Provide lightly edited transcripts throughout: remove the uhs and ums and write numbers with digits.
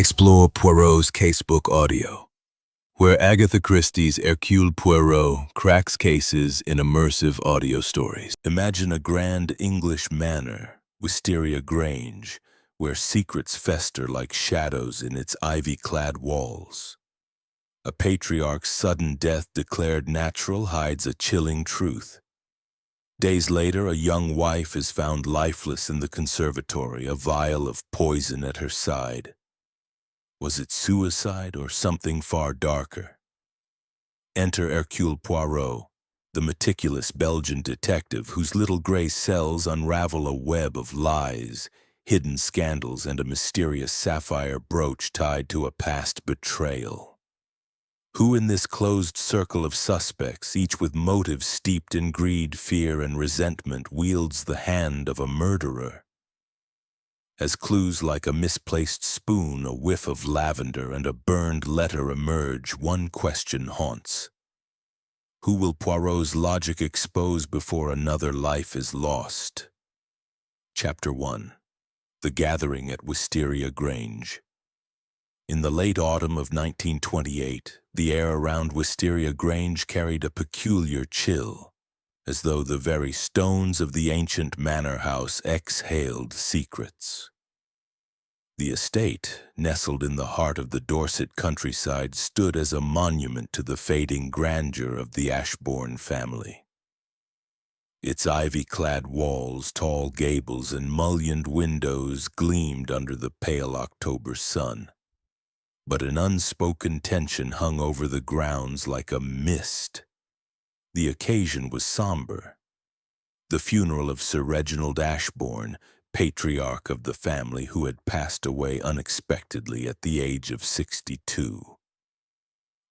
Explore Poirot's Casebook Audio, where Agatha Christie's Hercule Poirot cracks cases in immersive audio stories. Imagine a grand English manor, Wisteria Grange, where secrets fester like shadows in its ivy-clad walls. A patriarch's sudden death declared natural hides a chilling truth. Days later, a young wife is found lifeless in the conservatory, a vial of poison at her side. Was it suicide or something far darker? Enter Hercule Poirot, the meticulous Belgian detective whose little gray cells unravel a web of lies, hidden scandals, and a mysterious sapphire brooch tied to a past betrayal. Who in this closed circle of suspects, each with motives steeped in greed, fear, and resentment, wields the hand of a murderer? As clues like a misplaced spoon, a whiff of lavender, and a burned letter emerge, one question haunts. Who will Poirot's logic expose before another life is lost? Chapter 1. The Gathering at Wisteria Grange. In the late autumn of 1928, the air around Wisteria Grange carried a peculiar chill, as though the very stones of the ancient manor house exhaled secrets. The estate, nestled in the heart of the Dorset countryside, stood as a monument to the fading grandeur of the Ashbourne family. Its ivy-clad walls, tall gables, and mullioned windows gleamed under the pale October sun. But an unspoken tension hung over the grounds like a mist. The occasion was somber. The funeral of Sir Reginald Ashbourne, patriarch of the family, who had passed away unexpectedly at the age of 62.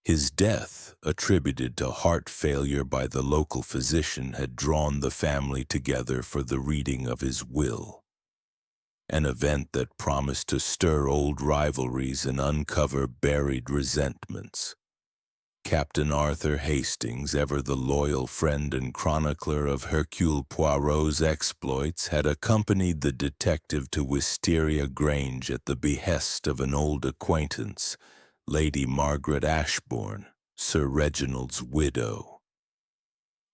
His death, attributed to heart failure by the local physician, had drawn the family together for the reading of his will. An event that promised to stir old rivalries and uncover buried resentments. Captain Arthur Hastings, ever the loyal friend and chronicler of Hercule Poirot's exploits, had accompanied the detective to Wisteria Grange at the behest of an old acquaintance, Lady Margaret Ashbourne, Sir Reginald's widow.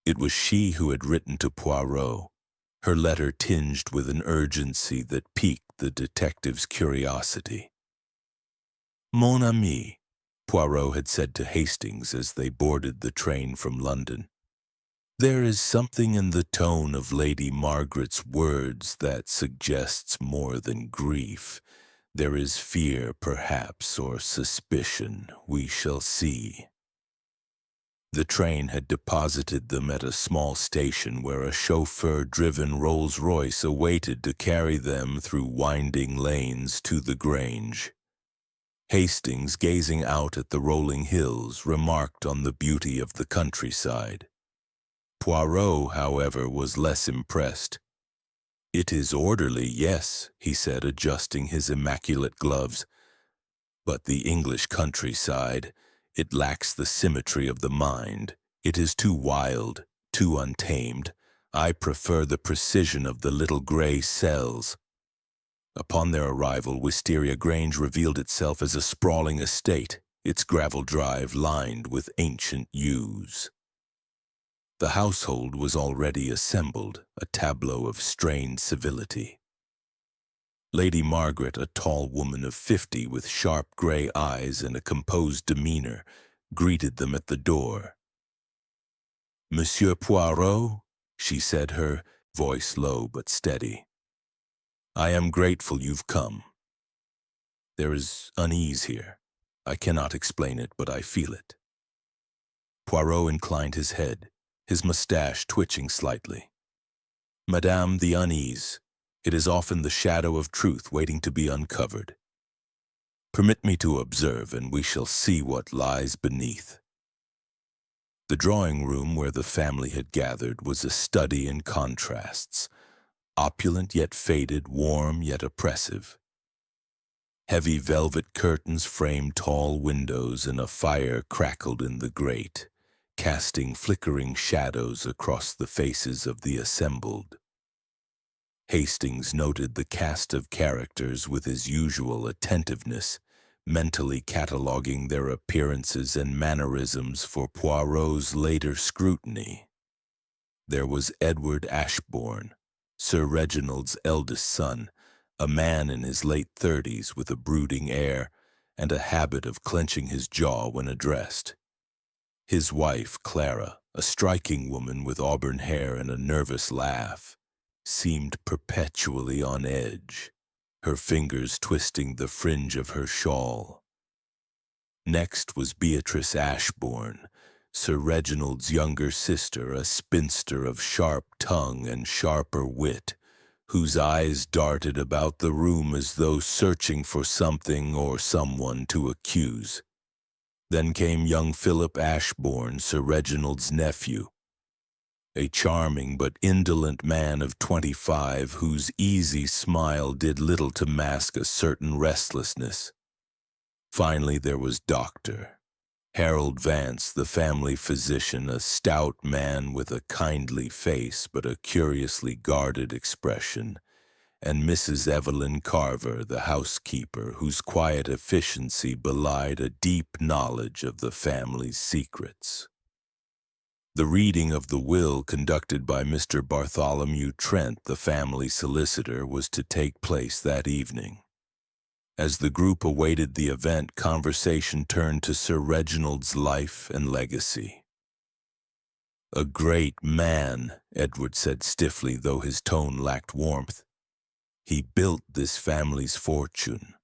It was she who had written to Poirot, her letter tinged with an urgency that piqued the detective's curiosity. "Mon ami," Poirot had said to Hastings as they boarded the train from London, "there is something in the tone of Lady Margaret's words that suggests more than grief. There is fear, perhaps, or suspicion. We shall see." The train had deposited them at a small station where a chauffeur-driven Rolls-Royce awaited to carry them through winding lanes to the Grange. Hastings, gazing out at the rolling hills, remarked on the beauty of the countryside. Poirot, however, was less impressed. "It is orderly, yes," he said, adjusting his immaculate gloves. "But the English countryside, it lacks the symmetry of the mind. It is too wild, too untamed. I prefer the precision of the little gray cells." Upon their arrival, Wisteria Grange revealed itself as a sprawling estate, its gravel drive lined with ancient yews. The household was already assembled, a tableau of strained civility. Lady Margaret, a tall woman of 50 with sharp gray eyes and a composed demeanor, greeted them at the door. "Monsieur Poirot," she said, her voice low but steady. "I am grateful you've come. There is unease here. I cannot explain it, but I feel it." Poirot inclined his head, his mustache twitching slightly. "Madame, the unease. It is often the shadow of truth waiting to be uncovered. Permit me to observe, and we shall see what lies beneath." The drawing room where the family had gathered was a study in contrasts. Opulent yet faded, warm yet oppressive. Heavy velvet curtains framed tall windows, and a fire crackled in the grate, casting flickering shadows across the faces of the assembled. Hastings noted the cast of characters with his usual attentiveness, mentally cataloging their appearances and mannerisms for Poirot's later scrutiny. There was Edward Ashbourne, Sir Reginald's eldest son, a man in his late 30s with a brooding air and a habit of clenching his jaw when addressed. His wife, Clara, a striking woman with auburn hair and a nervous laugh, seemed perpetually on edge, her fingers twisting the fringe of her shawl. Next was Beatrice Ashbourne, Sir Reginald's younger sister, a spinster of sharp tongue and sharper wit, whose eyes darted about the room as though searching for something or someone to accuse. Then came young Philip Ashbourne, Sir Reginald's nephew, a charming but indolent man of 25 whose easy smile did little to mask a certain restlessness. Finally, there was Dr. Harold Vance, the family physician, a stout man with a kindly face but a curiously guarded expression, and Mrs. Evelyn Carver, the housekeeper, whose quiet efficiency belied a deep knowledge of the family's secrets. The reading of the will conducted by Mr. Bartholomew Trent, the family solicitor, was to take place that evening. As the group awaited the event, conversation turned to Sir Reginald's life and legacy. "A great man," Edward said stiffly, though his tone lacked warmth. "He built this family's fortune."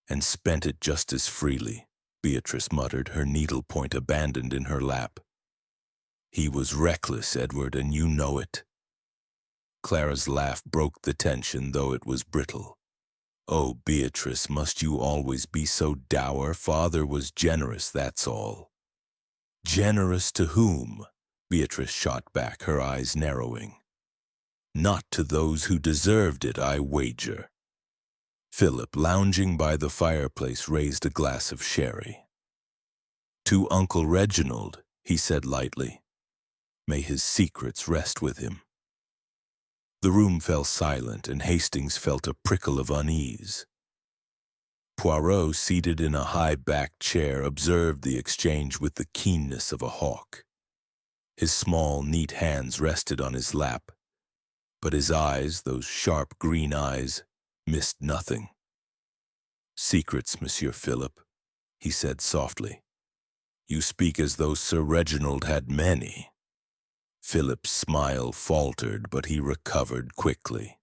"And spent it just as freely," Beatrice muttered, her needlepoint abandoned in her lap. "He was reckless, Edward, and you know it." Clara's laugh broke the tension, though it was brittle. "Oh, Beatrice, must you always be so dour? Father was generous, that's all." "Generous to whom?" Beatrice shot back, her eyes narrowing. "Not to those who deserved it, I wager." Philip, lounging by the fireplace, raised a glass of sherry. "To Uncle Reginald," he said lightly. "May his secrets rest with him." The room fell silent, and Hastings felt a prickle of unease. Poirot, seated in a high-backed chair, observed the exchange with the keenness of a hawk. His small, neat hands rested on his lap, but his eyes, those sharp green eyes, missed nothing. "Secrets, Monsieur Philip," he said softly. "You speak as though Sir Reginald had many." Philip's smile faltered, but he recovered quickly.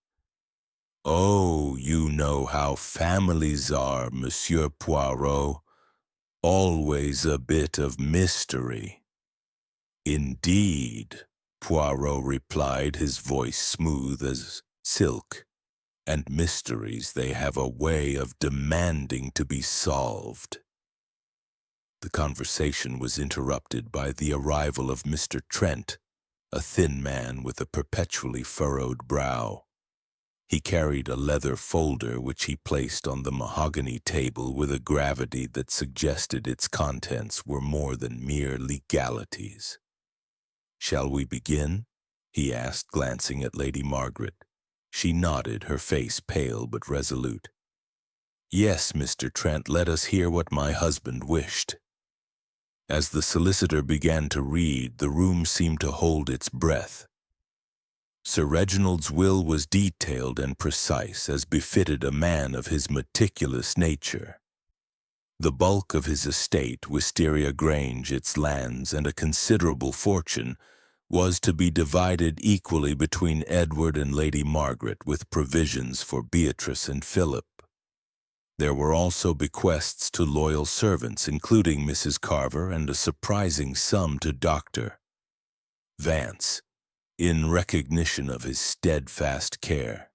"Oh, you know how families are, Monsieur Poirot. Always a bit of mystery." "Indeed," Poirot replied, his voice smooth as silk. "And mysteries, they have a way of demanding to be solved." The conversation was interrupted by the arrival of Mr. Trent, a thin man with a perpetually furrowed brow. He carried a leather folder which he placed on the mahogany table with a gravity that suggested its contents were more than mere legalities. "Shall we begin?" he asked, glancing at Lady Margaret. She nodded, her face pale but resolute. "Yes, Mr. Trent, let us hear what my husband wished." As the solicitor began to read, the room seemed to hold its breath. Sir Reginald's will was detailed and precise, as befitted a man of his meticulous nature. The bulk of his estate, Wisteria Grange, its lands, and a considerable fortune, was to be divided equally between Edward and Lady Margaret, with provisions for Beatrice and Philip. There were also bequests to loyal servants, including Mrs. Carver, and a surprising sum to Dr. Vance, in recognition of his steadfast care.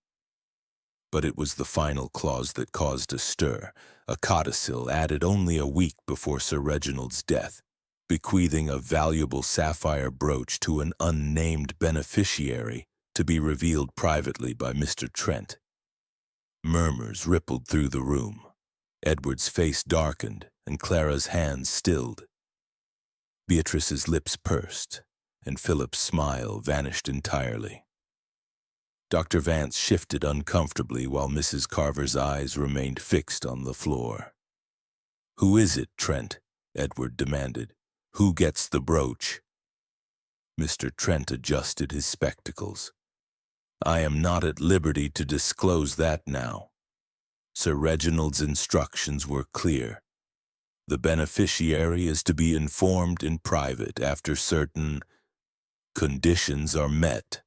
But it was the final clause that caused a stir, a codicil added only a week before Sir Reginald's death, bequeathing a valuable sapphire brooch to an unnamed beneficiary to be revealed privately by Mr. Trent. Murmurs rippled through the room. Edward's face darkened, and Clara's hands stilled. Beatrice's lips pursed, and Philip's smile vanished entirely. Dr. Vance shifted uncomfortably while Mrs. Carver's eyes remained fixed on the floor. "Who is it, Trent?" Edward demanded. "Who gets the brooch?" Mr. Trent adjusted his spectacles. "I am not at liberty to disclose that now. Sir Reginald's instructions were clear. The beneficiary is to be informed in private after certain conditions are met."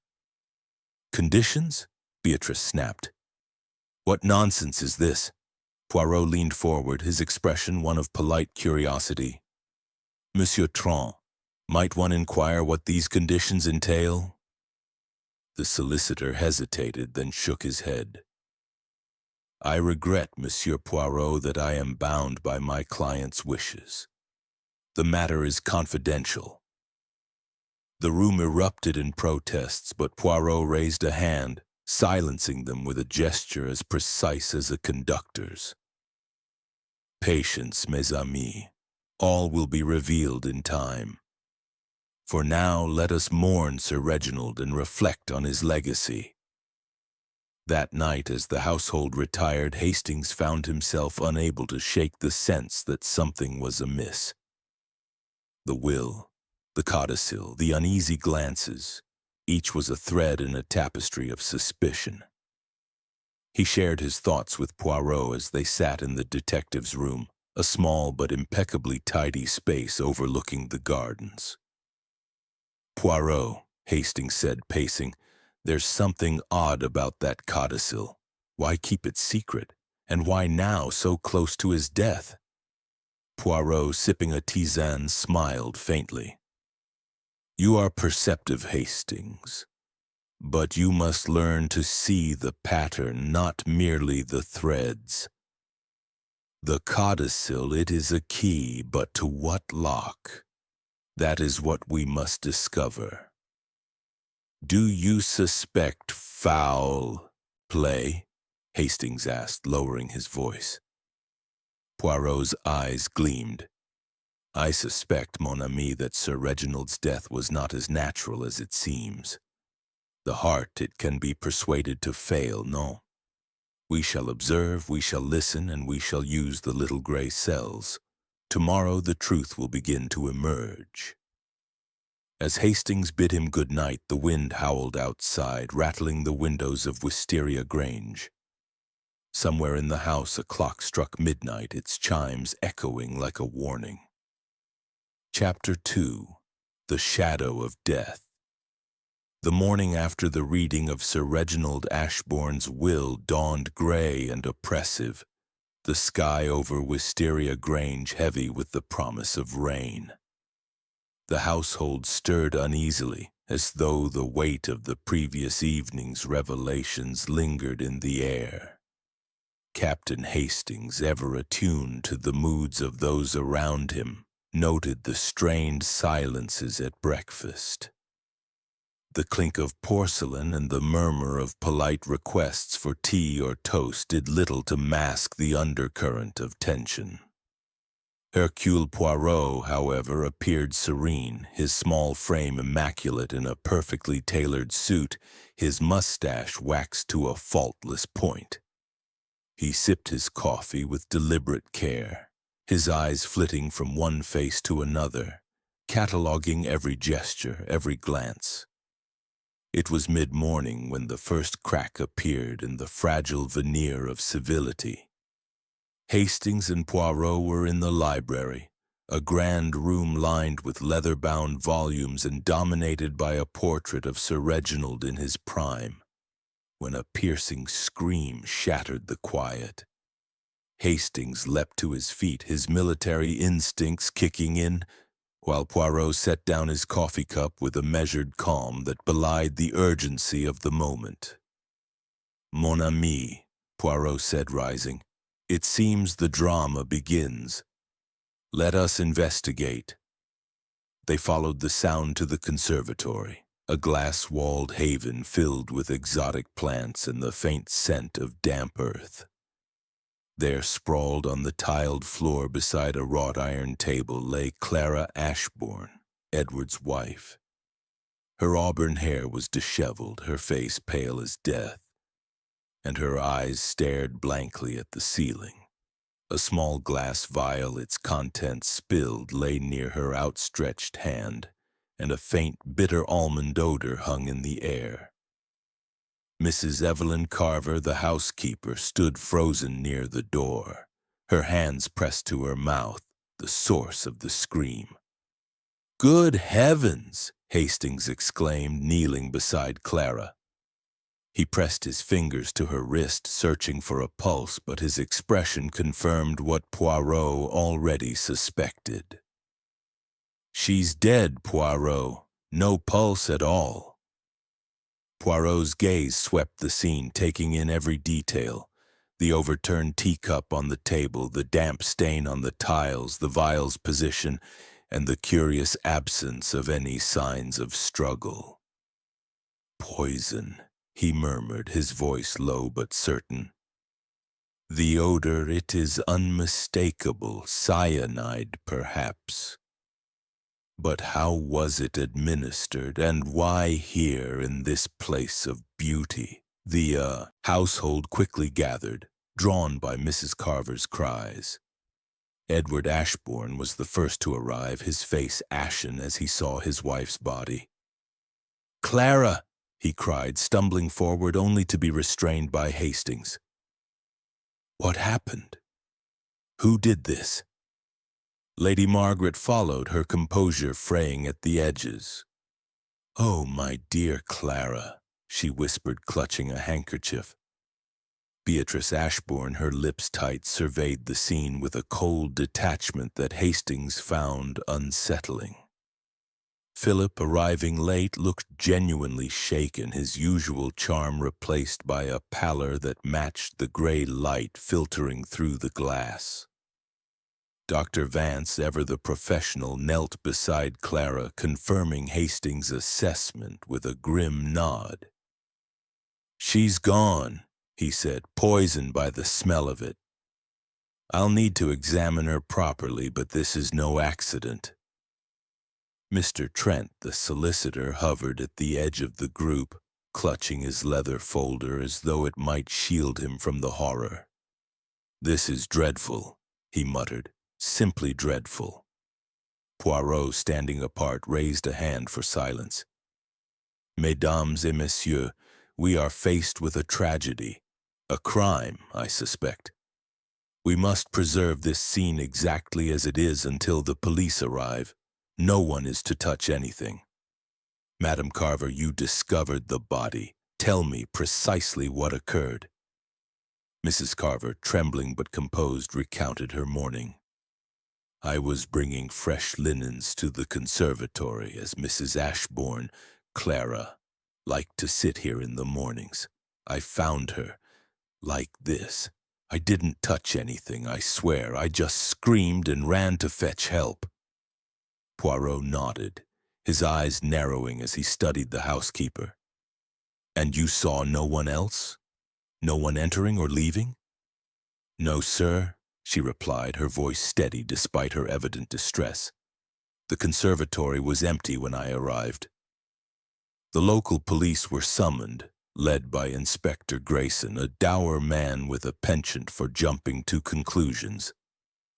"Conditions?" Beatrice snapped. "What nonsense is this?" Poirot leaned forward, his expression one of polite curiosity. "Monsieur Trent, might one inquire what these conditions entail?" The solicitor hesitated, then shook his head. "I regret, Monsieur Poirot, that I am bound by my client's wishes. The matter is confidential." The room erupted in protests, but Poirot raised a hand, silencing them with a gesture as precise as a conductor's. "Patience, mes amis. All will be revealed in time. For now, let us mourn Sir Reginald and reflect on his legacy." That night, as the household retired, Hastings found himself unable to shake the sense that something was amiss. The will, the codicil, the uneasy glances, each was a thread in a tapestry of suspicion. He shared his thoughts with Poirot as they sat in the detective's room, a small but impeccably tidy space overlooking the gardens. "Poirot," Hastings said, pacing, "there's something odd about that codicil. Why keep it secret? And why now, so close to his death?" Poirot, sipping a tisane, smiled faintly. "You are perceptive, Hastings, but you must learn to see the pattern, not merely the threads. The codicil, it is a key, but to what lock? That is what we must discover. Do you suspect foul play?" Hastings asked, lowering his voice. Poirot's eyes gleamed. "I suspect, mon ami, that Sir Reginald's death was not as natural as it seems. The heart, it can be persuaded to fail, no? We shall observe, we shall listen, and we shall use the little gray cells. Tomorrow the truth will begin to emerge." As Hastings bid him good night, the wind howled outside, rattling the windows of Wisteria Grange. Somewhere in the house a clock struck midnight, its chimes echoing like a warning. Chapter 2. The Shadow of Death. The morning after the reading of Sir Reginald Ashbourne's will dawned grey and oppressive, the sky over Wisteria Grange heavy with the promise of rain. The household stirred uneasily, as though the weight of the previous evening's revelations lingered in the air. Captain Hastings, ever attuned to the moods of those around him, noted the strained silences at breakfast. The clink of porcelain and the murmur of polite requests for tea or toast did little to mask the undercurrent of tension. Hercule Poirot, however, appeared serene, his small frame immaculate in a perfectly tailored suit, his mustache waxed to a faultless point. He sipped his coffee with deliberate care, his eyes flitting from one face to another, cataloguing every gesture, every glance. It was mid-morning when the first crack appeared in the fragile veneer of civility. Hastings and Poirot were in the library, a grand room lined with leather-bound volumes and dominated by a portrait of Sir Reginald in his prime, when a piercing scream shattered the quiet. Hastings leapt to his feet, his military instincts kicking in, while Poirot set down his coffee cup with a measured calm that belied the urgency of the moment. "Mon ami," Poirot said, rising, "it seems the drama begins. Let us investigate." They followed the sound to the conservatory, a glass-walled haven filled with exotic plants and the faint scent of damp earth. There, sprawled on the tiled floor beside a wrought-iron table, lay Clara Ashbourne, Edward's wife. Her auburn hair was disheveled, her face pale as death, and her eyes stared blankly at the ceiling. A small glass vial, its contents spilled, lay near her outstretched hand, and a faint, bitter almond odor hung in the air. Mrs. Evelyn Carver, the housekeeper, stood frozen near the door, her hands pressed to her mouth, the source of the scream. "Good heavens!" Hastings exclaimed, kneeling beside Clara. He pressed his fingers to her wrist, searching for a pulse, but his expression confirmed what Poirot already suspected. "She's dead, Poirot. No pulse at all." Poirot's gaze swept the scene, taking in every detail. The overturned teacup on the table, the damp stain on the tiles, the vial's position, and the curious absence of any signs of struggle. "Poison," he murmured, his voice low but certain. "The odor, it is unmistakable, cyanide perhaps. But how was it administered, and why here in this place of beauty?" The household quickly gathered, drawn by Mrs. Carver's cries. Edward Ashbourne was the first to arrive, his face ashen as he saw his wife's body. "Clara!" he cried, stumbling forward only to be restrained by Hastings. "What happened? Who did this?" Lady Margaret followed, her composure fraying at the edges. "Oh, my dear Clara," she whispered, clutching a handkerchief. Beatrice Ashbourne, her lips tight, surveyed the scene with a cold detachment that Hastings found unsettling. Philip, arriving late, looked genuinely shaken, his usual charm replaced by a pallor that matched the gray light filtering through the glass. Dr. Vance, ever the professional, knelt beside Clara, confirming Hastings' assessment with a grim nod. "She's gone," he said, "poisoned by the smell of it. I'll need to examine her properly, but this is no accident." Mr. Trent, the solicitor, hovered at the edge of the group, clutching his leather folder as though it might shield him from the horror. "This is dreadful," he muttered, "simply dreadful." Poirot, standing apart, raised a hand for silence. "Mesdames et messieurs, we are faced with a tragedy, a crime, I suspect. We must preserve this scene exactly as it is until the police arrive. No one is to touch anything. Madam Carver, you discovered the body. Tell me precisely what occurred." Mrs. Carver, trembling but composed, recounted her mourning. "I was bringing fresh linens to the conservatory as Mrs. Ashbourne, Clara, liked to sit here in the mornings. I found her like this. I didn't touch anything, I swear. I just screamed and ran to fetch help." Poirot nodded, his eyes narrowing as he studied the housekeeper. "And you saw no one else? No one entering or leaving?" "No, sir," she replied, her voice steady despite her evident distress. "The conservatory was empty when I arrived." The local police were summoned, led by Inspector Grayson, a dour man with a penchant for jumping to conclusions.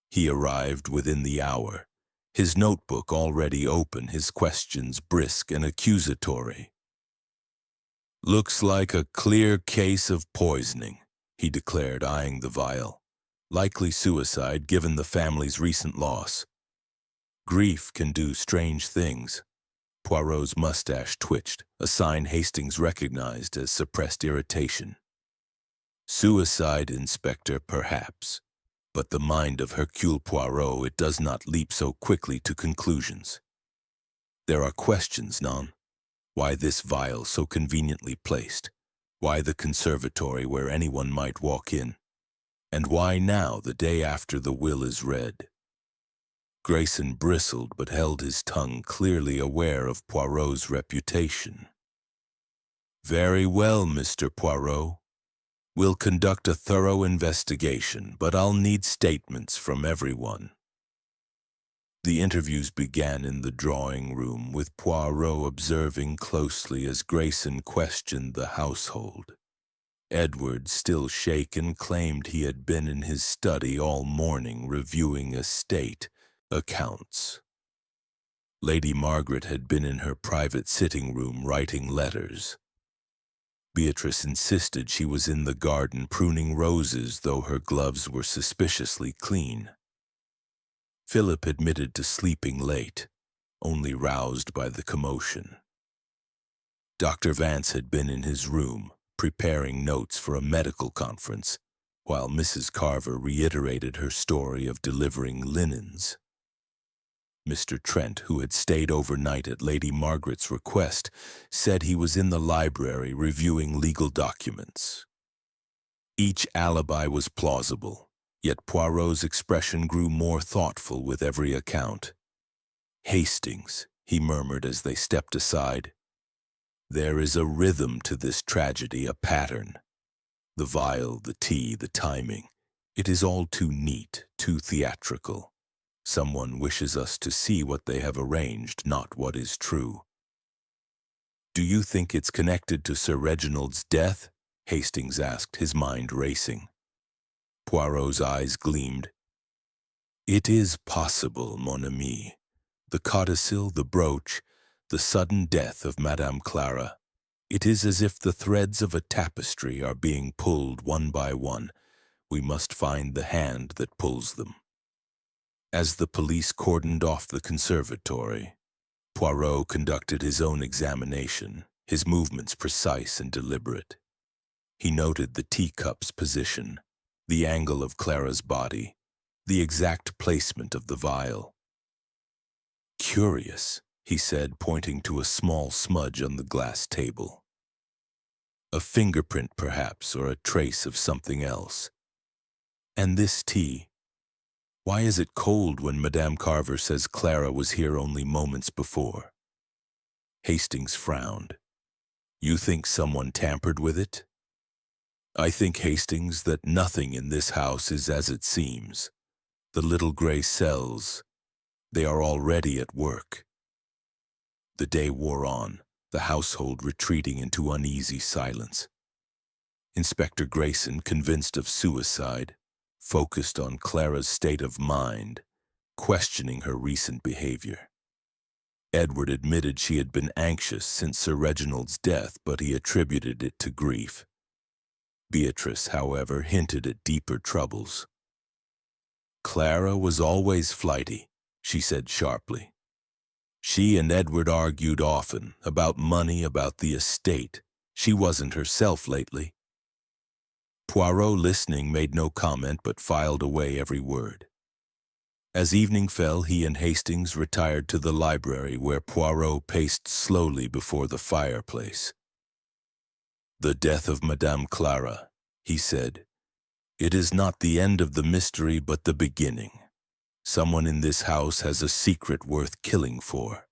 He arrived within the hour, his notebook already open, his questions brisk and accusatory. "Looks like a clear case of poisoning," he declared, eyeing the vial. "Likely suicide given the family's recent loss. Grief can do strange things." Poirot's mustache twitched, a sign Hastings recognized as suppressed irritation. "Suicide, Inspector, perhaps. But the mind of Hercule Poirot, it does not leap so quickly to conclusions. There are questions, non? Why this vial so conveniently placed? Why the conservatory where anyone might walk in? And why now, the day after the will is read?" Grayson bristled but held his tongue, clearly aware of Poirot's reputation. "Very well, Mr. Poirot. We'll conduct a thorough investigation, but I'll need statements from everyone." The interviews began in the drawing room, with Poirot observing closely as Grayson questioned the household. Edward, still shaken, claimed he had been in his study all morning reviewing estate accounts. Lady Margaret had been in her private sitting room writing letters. Beatrice insisted she was in the garden pruning roses, though her gloves were suspiciously clean. Philip admitted to sleeping late, only roused by the commotion. Dr. Vance had been in his room, preparing notes for a medical conference, while Mrs. Carver reiterated her story of delivering linens. Mr. Trent, who had stayed overnight at Lady Margaret's request, said he was in the library reviewing legal documents. Each alibi was plausible, yet Poirot's expression grew more thoughtful with every account. "Hastings," he murmured as they stepped aside. "There is a rhythm to this tragedy, a pattern. The vial, the tea, the timing. It is all too neat, too theatrical. Someone wishes us to see what they have arranged, not what is true." "Do you think it's connected to Sir Reginald's death?" Hastings asked, his mind racing. Poirot's eyes gleamed. "It is possible, mon ami. The codicil, the brooch, the sudden death of Madame Clara. It is as if the threads of a tapestry are being pulled one by one. We must find the hand that pulls them." As the police cordoned off the conservatory, Poirot conducted his own examination, his movements precise and deliberate. He noted the teacup's position, the angle of Clara's body, the exact placement of the vial. "Curious," he said, pointing to a small smudge on the glass table. "A fingerprint, perhaps, or a trace of something else. And this tea. Why is it cold when Madame Carver says Clara was here only moments before?" Hastings frowned. "You think someone tampered with it?" "I think, Hastings, that nothing in this house is as it seems. The little gray cells, they are already at work." The day wore on, the household retreating into uneasy silence. Inspector Grayson, convinced of suicide, focused on Clara's state of mind, questioning her recent behavior. Edward admitted she had been anxious since Sir Reginald's death, but he attributed it to grief. Beatrice, however, hinted at deeper troubles. "Clara was always flighty," she said sharply. "She and Edward argued often, about money, about the estate. She wasn't herself lately." Poirot, listening, made no comment but filed away every word. As evening fell, he and Hastings retired to the library, where Poirot paced slowly before the fireplace. "The death of Madame Clara," he said. "It is not the end of the mystery, but the beginning. Someone in this house has a secret worth killing for.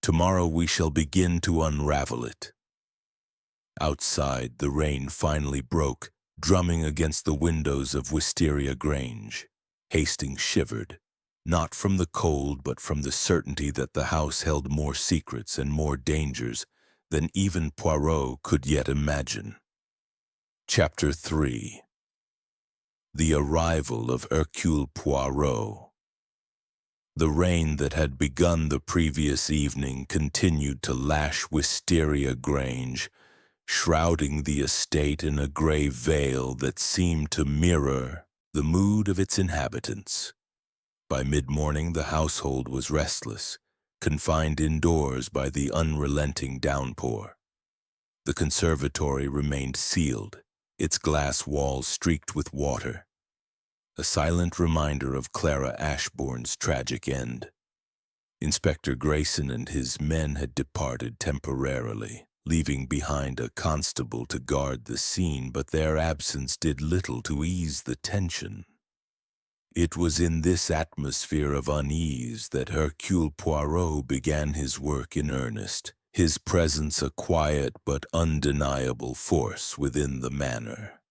Tomorrow we shall begin to unravel it." Outside, the rain finally broke, drumming against the windows of Wisteria Grange. Hastings shivered, not from the cold but from the certainty that the house held more secrets and more dangers than even Poirot could yet imagine. Chapter 3. The Arrival of Hercule Poirot. The rain that had begun the previous evening continued to lash Wisteria Grange, shrouding the estate in a gray veil that seemed to mirror the mood of its inhabitants. By mid-morning, the household was restless, confined indoors by the unrelenting downpour. The conservatory remained sealed, its glass walls streaked with water, a silent reminder of Clara Ashbourne's tragic end. Inspector Grayson and his men had departed temporarily, leaving behind a constable to guard the scene, but their absence did little to ease the tension. It was in this atmosphere of unease that Hercule Poirot began his work in earnest, his presence a quiet but undeniable force within the manor.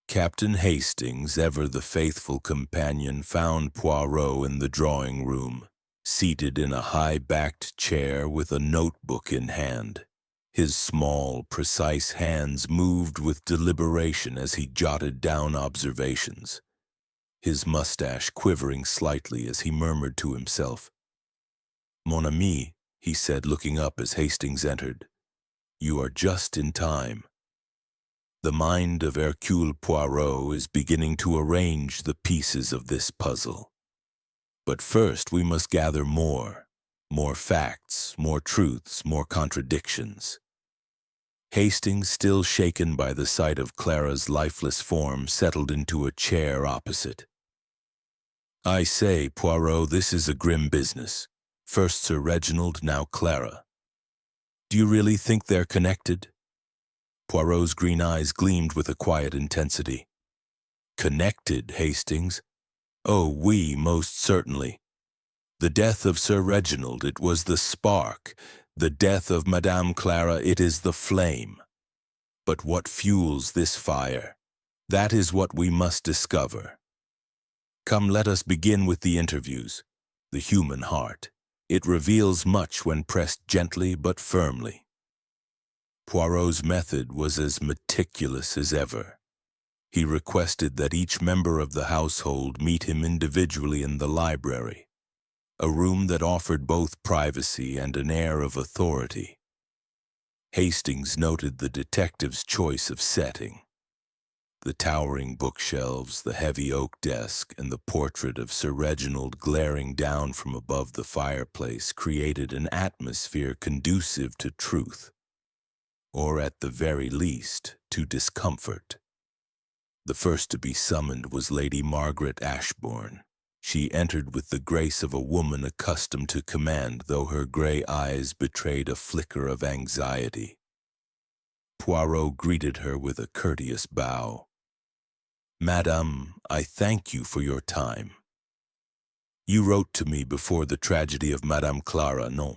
Captain Hastings, ever the faithful companion, found Poirot in the drawing-room, seated in a high-backed chair with a notebook in hand. His small, precise hands moved with deliberation as he jotted down observations, his mustache quivering slightly as he murmured to himself. "Mon ami," he said, looking up as Hastings entered, "you are just in time. The mind of Hercule Poirot is beginning to arrange the pieces of this puzzle. But first we must gather more facts, more truths, more contradictions." Hastings, still shaken by the sight of Clara's lifeless form, settled into a chair opposite. "I say, Poirot, this is a grim business. First Sir Reginald, now Clara. Do you really think they're connected?" Poirot's green eyes gleamed with a quiet intensity. "Connected, Hastings? Oh, oui, most certainly. The death of Sir Reginald, it was the spark. The death of Madame Clara, it is the flame. But what fuels this fire? That is what we must discover. Come, let us begin with the interviews. The human heart. It reveals much when pressed gently but firmly." Poirot's method was as meticulous as ever. He requested that each member of the household meet him individually in the library, a room that offered both privacy and an air of authority. Hastings noted the detective's choice of setting. The towering bookshelves, the heavy oak desk, and the portrait of Sir Reginald glaring down from above the fireplace created an atmosphere conducive to truth, or at the very least, to discomfort. The first to be summoned was Lady Margaret Ashbourne. She entered with the grace of a woman accustomed to command, though her gray eyes betrayed a flicker of anxiety. Poirot greeted her with a courteous bow. "Madame, I thank you for your time. You wrote to me before the tragedy of Madame Clara, non?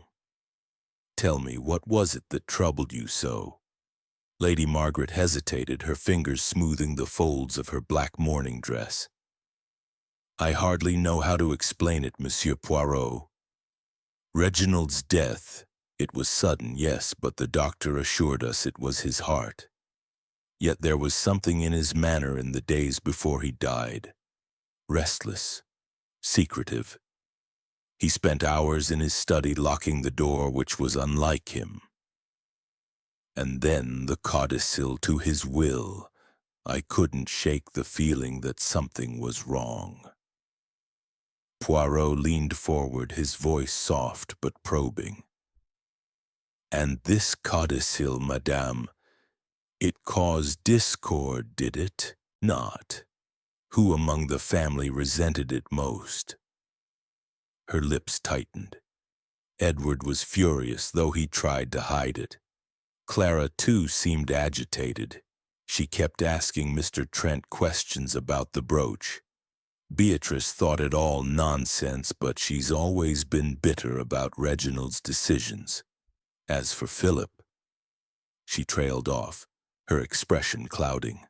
Tell me, what was it that troubled you so?" Lady Margaret hesitated, her fingers smoothing the folds of her black mourning dress. "I hardly know how to explain it, Monsieur Poirot. Reginald's death, it was sudden, yes, but the doctor assured us it was his heart. Yet there was something in his manner in the days before he died. Restless, secretive. He spent hours in his study locking the door, which was unlike him. And then the codicil to his will. I couldn't shake the feeling that something was wrong." Poirot leaned forward, his voice soft but probing. "And this codicil, madame, it caused discord, did it? Not. Who among the family resented it most?" Her lips tightened. Edward was furious, though he tried to hide it. Clara, too, seemed agitated. She kept asking Mr. Trent questions about the brooch. Beatrice thought it all nonsense, but she's always been bitter about Reginald's decisions. As for Philip, she trailed off, her expression clouding.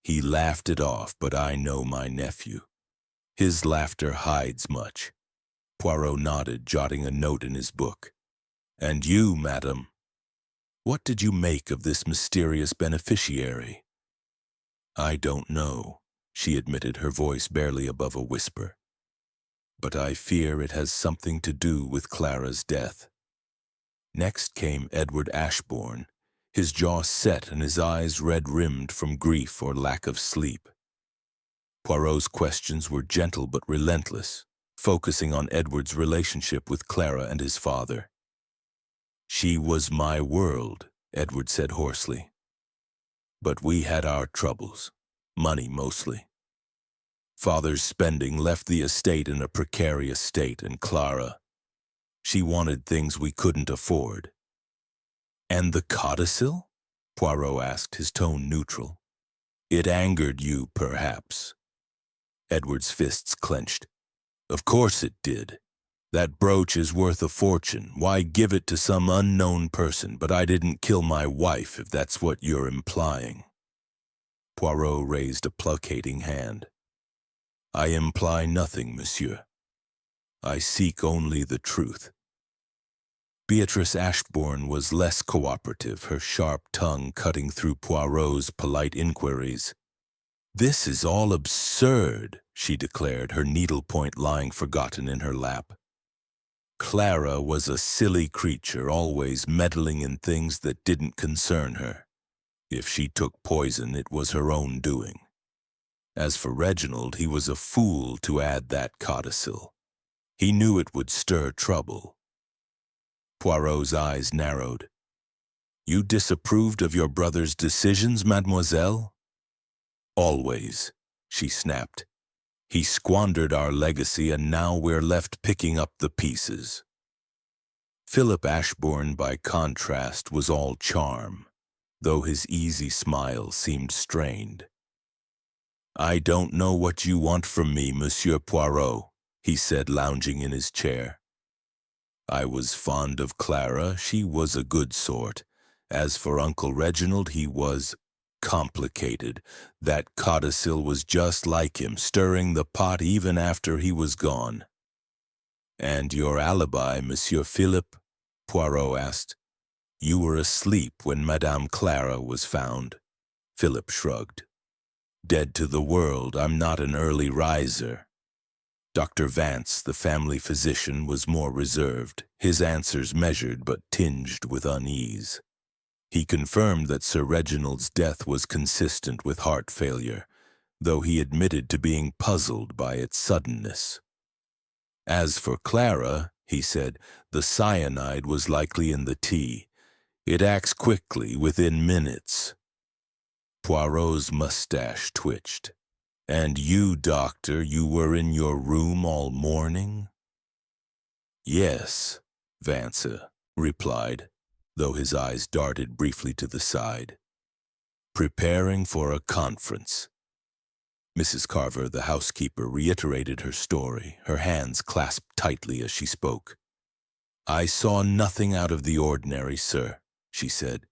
"He laughed it off, but I know my nephew. His laughter hides much." Poirot nodded, jotting a note in his book. "And you, madam, what did you make of this mysterious beneficiary?" "I don't know," she admitted, her voice barely above a whisper. "But I fear it has something to do with Clara's death." Next came Edward Ashbourne, his jaw set and his eyes red-rimmed from grief or lack of sleep. Poirot's questions were gentle but relentless, focusing on Edward's relationship with Clara and his father. "She was my world," Edward said hoarsely. "But we had our troubles, money mostly. Father's spending left the estate in a precarious state, and Clara, she wanted things we couldn't afford." "And the codicil?" Poirot asked, his tone neutral. "It angered you, perhaps." Edward's fists clenched. "Of course it did. That brooch is worth a fortune. Why give it to some unknown person? But I didn't kill my wife, if that's what you're implying." Poirot raised a placating hand. "I imply nothing, monsieur. I seek only the truth." Beatrice Ashbourne was less cooperative, her sharp tongue cutting through Poirot's polite inquiries. "This is all absurd," she declared, her needlepoint lying forgotten in her lap. Clara was a silly creature, always meddling in things that didn't concern her. If she took poison, it was her own doing. As for Reginald, he was a fool to add that codicil. He knew it would stir trouble. Poirot's eyes narrowed. "You disapproved of your brother's decisions, mademoiselle?" "Always," she snapped. "He squandered our legacy, and now we're left picking up the pieces." Philip Ashbourne, by contrast, was all charm, though his easy smile seemed strained. "I don't know what you want from me, Monsieur Poirot," he said, lounging in his chair. "I was fond of Clara. She was a good sort. As for Uncle Reginald, he was complicated. That codicil was just like him, stirring the pot even after he was gone." "And your alibi, Monsieur Philippe?" Poirot asked. "You were asleep when Madame Clara was found." Philip shrugged. "Dead to the world, I'm not an early riser." Dr. Vance, the family physician, was more reserved, his answers measured but tinged with unease. He confirmed that Sir Reginald's death was consistent with heart failure, though he admitted to being puzzled by its suddenness. "As for Clara," he said, "the cyanide was likely in the tea. It acts quickly, within minutes." Poirot's mustache twitched. "And you, doctor, you were in your room all morning?" "Yes," Vance replied, though his eyes darted briefly to the side. "Preparing for a conference." Mrs. Carver, the housekeeper, reiterated her story, her hands clasped tightly as she spoke. "I saw nothing out of the ordinary, sir," she said.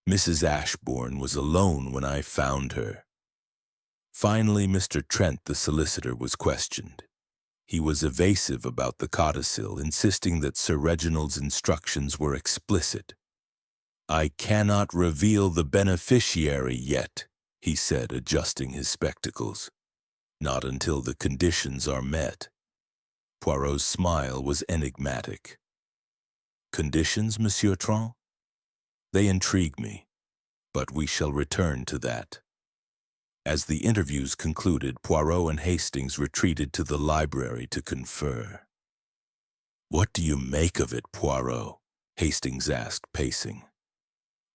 "Mrs. Ashbourne was alone when I found her." Finally, Mr. Trent, the solicitor, was questioned. He was evasive about the codicil, insisting that Sir Reginald's instructions were explicit. "I cannot reveal the beneficiary yet," he said, adjusting his spectacles. "Not until the conditions are met." Poirot's smile was enigmatic. "Conditions, Monsieur Trent? They intrigue me, but we shall return to that." As the interviews concluded, Poirot and Hastings retreated to the library to confer. "What do you make of it, Poirot?" Hastings asked, pacing.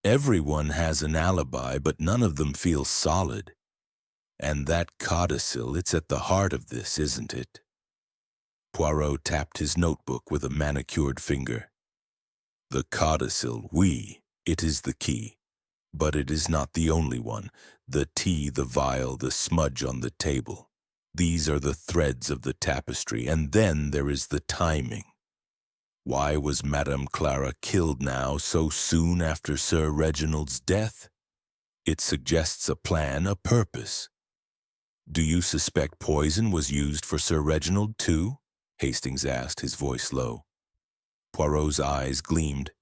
"Everyone has an alibi, but none of them feels solid. And that codicil, it's at the heart of this, isn't it?" Poirot tapped his notebook with a manicured finger. "The codicil, oui, it is the key. But it is not the only one. The tea, the vial, the smudge on the table. These are the threads of the tapestry, and then there is the timing. Why was Madame Clara killed now so soon after Sir Reginald's death? It suggests a plan, a purpose. Do you suspect poison was used for Sir Reginald too?" Hastings asked, his voice low. Poirot's eyes gleamed.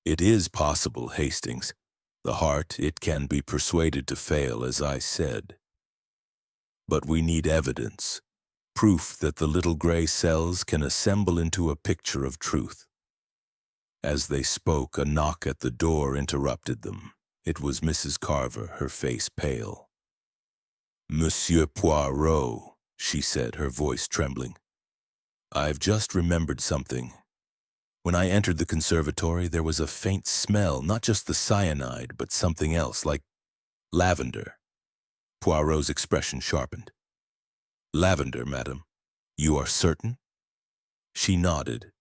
"It is possible, Hastings. The heart, it can be persuaded to fail, as I said. But we need evidence, proof that the little gray cells can assemble into a picture of truth." As they spoke, a knock at the door interrupted them. It was Mrs. Carver, her face pale. "Monsieur Poirot," she said, her voice trembling. "I've just remembered something. When I entered the conservatory, there was a faint smell, not just the cyanide, but something else, like lavender." Poirot's expression sharpened. "Lavender, madam. You are certain?" She nodded.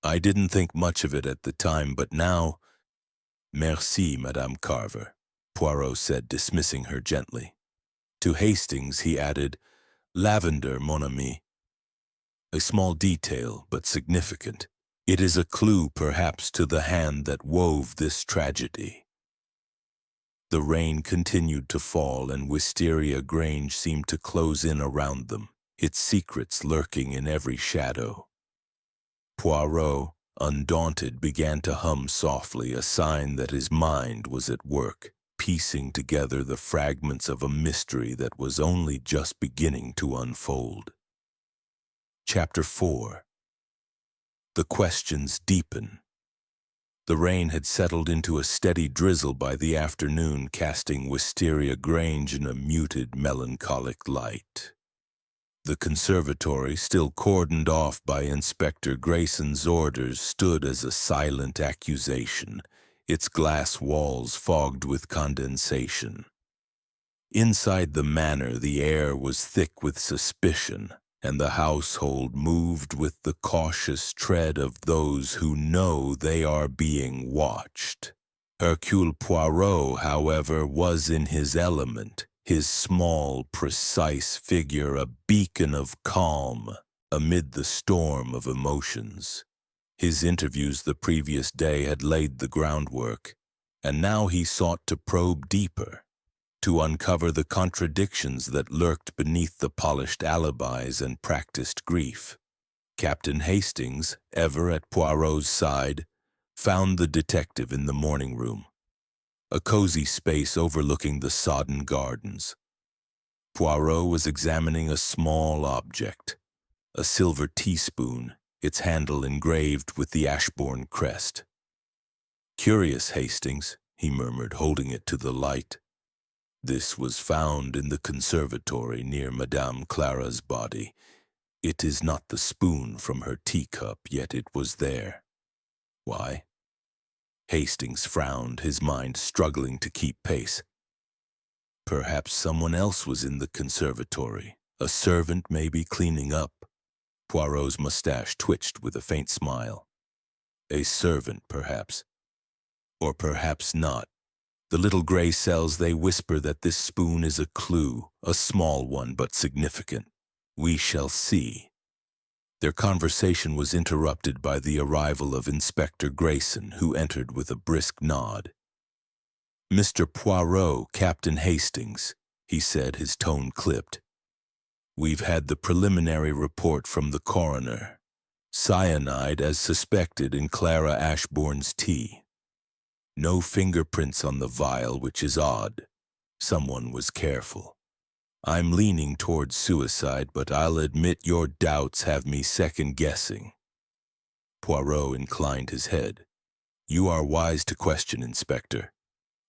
"I didn't think much of it at the time, but now—" "Merci, Madame Carver," Poirot said, dismissing her gently. To Hastings he added, "Lavender, mon ami. A small detail, but significant. It is a clue, perhaps, to the hand that wove this tragedy." The rain continued to fall, and Wisteria Grange seemed to close in around them, its secrets lurking in every shadow. Poirot, undaunted, began to hum softly, a sign that his mind was at work, piecing together the fragments of a mystery that was only just beginning to unfold. Chapter 4. The questions deepen. The rain had settled into a steady drizzle by the afternoon, casting Wisteria Grange in a muted, melancholic light. The conservatory, still cordoned off by Inspector Grayson's orders, stood as a silent accusation, its glass walls fogged with condensation. Inside the manor, the air was thick with suspicion, and the household moved with the cautious tread of those who know they are being watched. Hercule Poirot, however, was in his element, his small, precise figure a beacon of calm amid the storm of emotions. His interviews the previous day had laid the groundwork, and now he sought to probe deeper, to uncover the contradictions that lurked beneath the polished alibis and practiced grief. Captain Hastings, ever at Poirot's side, found the detective in the morning room, a cozy space overlooking the sodden gardens. Poirot was examining a small object, a silver teaspoon, its handle engraved with the Ashbourne crest. "Curious, Hastings," he murmured, holding it to the light. "This was found in the conservatory near Madame Clara's body. It is not the spoon from her teacup, yet it was there. Why?" Hastings frowned, his mind struggling to keep pace. Perhaps someone else was in the conservatory, a servant maybe cleaning up. Poirot's mustache twitched with a faint smile. A servant, perhaps. Or perhaps not. The little gray cells, they whisper that this spoon is a clue, a small one but significant. We shall see. Their conversation was interrupted by the arrival of Inspector Grayson, who entered with a brisk nod. "Mr. Poirot, Captain Hastings," he said, his tone clipped. "We've had the preliminary report from the coroner. Cyanide as suspected in Clara Ashbourne's tea. No fingerprints on the vial, which is odd. Someone was careful. I'm leaning towards suicide, but I'll admit your doubts have me second-guessing." Poirot inclined his head. "You are wise to question, Inspector.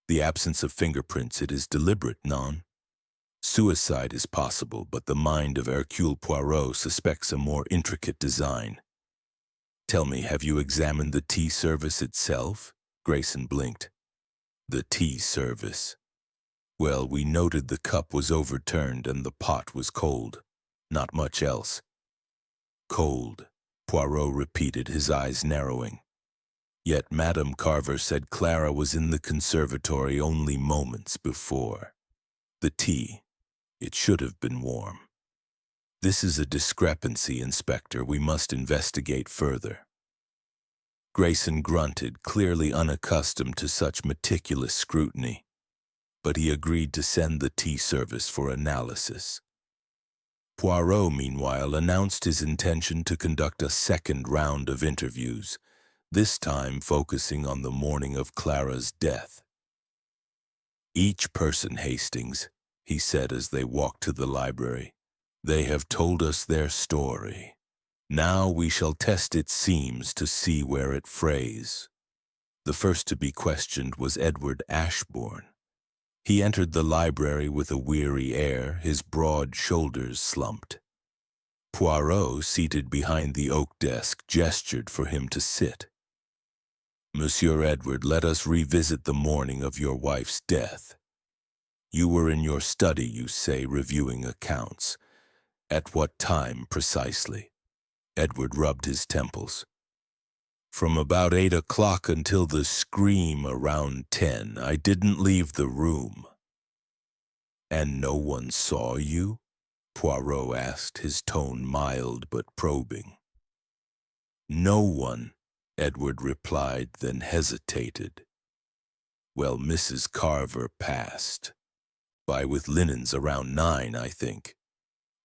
The absence of fingerprints, it is deliberate, non? Suicide is possible, but the mind of Hercule Poirot suspects a more intricate design. Tell me, have you examined the tea service itself?" Grayson blinked. "The tea service. Well, we noted the cup was overturned and the pot was cold. Not much else." "Cold," Poirot repeated, his eyes narrowing. "Yet Madame Carver said Clara was in the conservatory only moments before. The tea, it should have been warm. This is a discrepancy, Inspector. We must investigate further." Grayson grunted, clearly unaccustomed to such meticulous scrutiny, but he agreed to send the tea service for analysis. Poirot, meanwhile, announced his intention to conduct a second round of interviews, this time focusing on the morning of Clara's death. "Each person, Hastings," he said as they walked to the library. "They have told us their story. Now we shall test its seams to see where it frays." The first to be questioned was Edward Ashbourne. He entered the library with a weary air, his broad shoulders slumped. Poirot, seated behind the oak desk, gestured for him to sit. "Monsieur Edward, let us revisit the morning of your wife's death. You were in your study, you say, reviewing accounts. At what time precisely?" Edward rubbed his temples. "From about 8 o'clock until the scream around 10. I didn't leave the room." "And no one saw you?" Poirot asked, his tone mild but probing. "No one," Edward replied, then hesitated. "Well, Mrs. Carver passed. By with linens around 9, I think.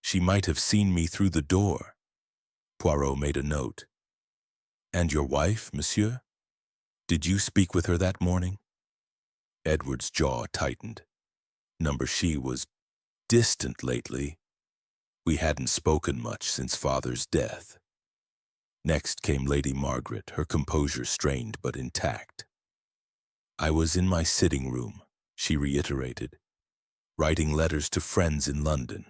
She might have seen me through the door." Poirot made a note. And your wife, monsieur? Did you speak with her that morning? Edward's jaw tightened. She was distant lately. We hadn't spoken much since father's death. Next came Lady Margaret, her composure strained but intact. I was in my sitting room, she reiterated, writing letters to friends in London.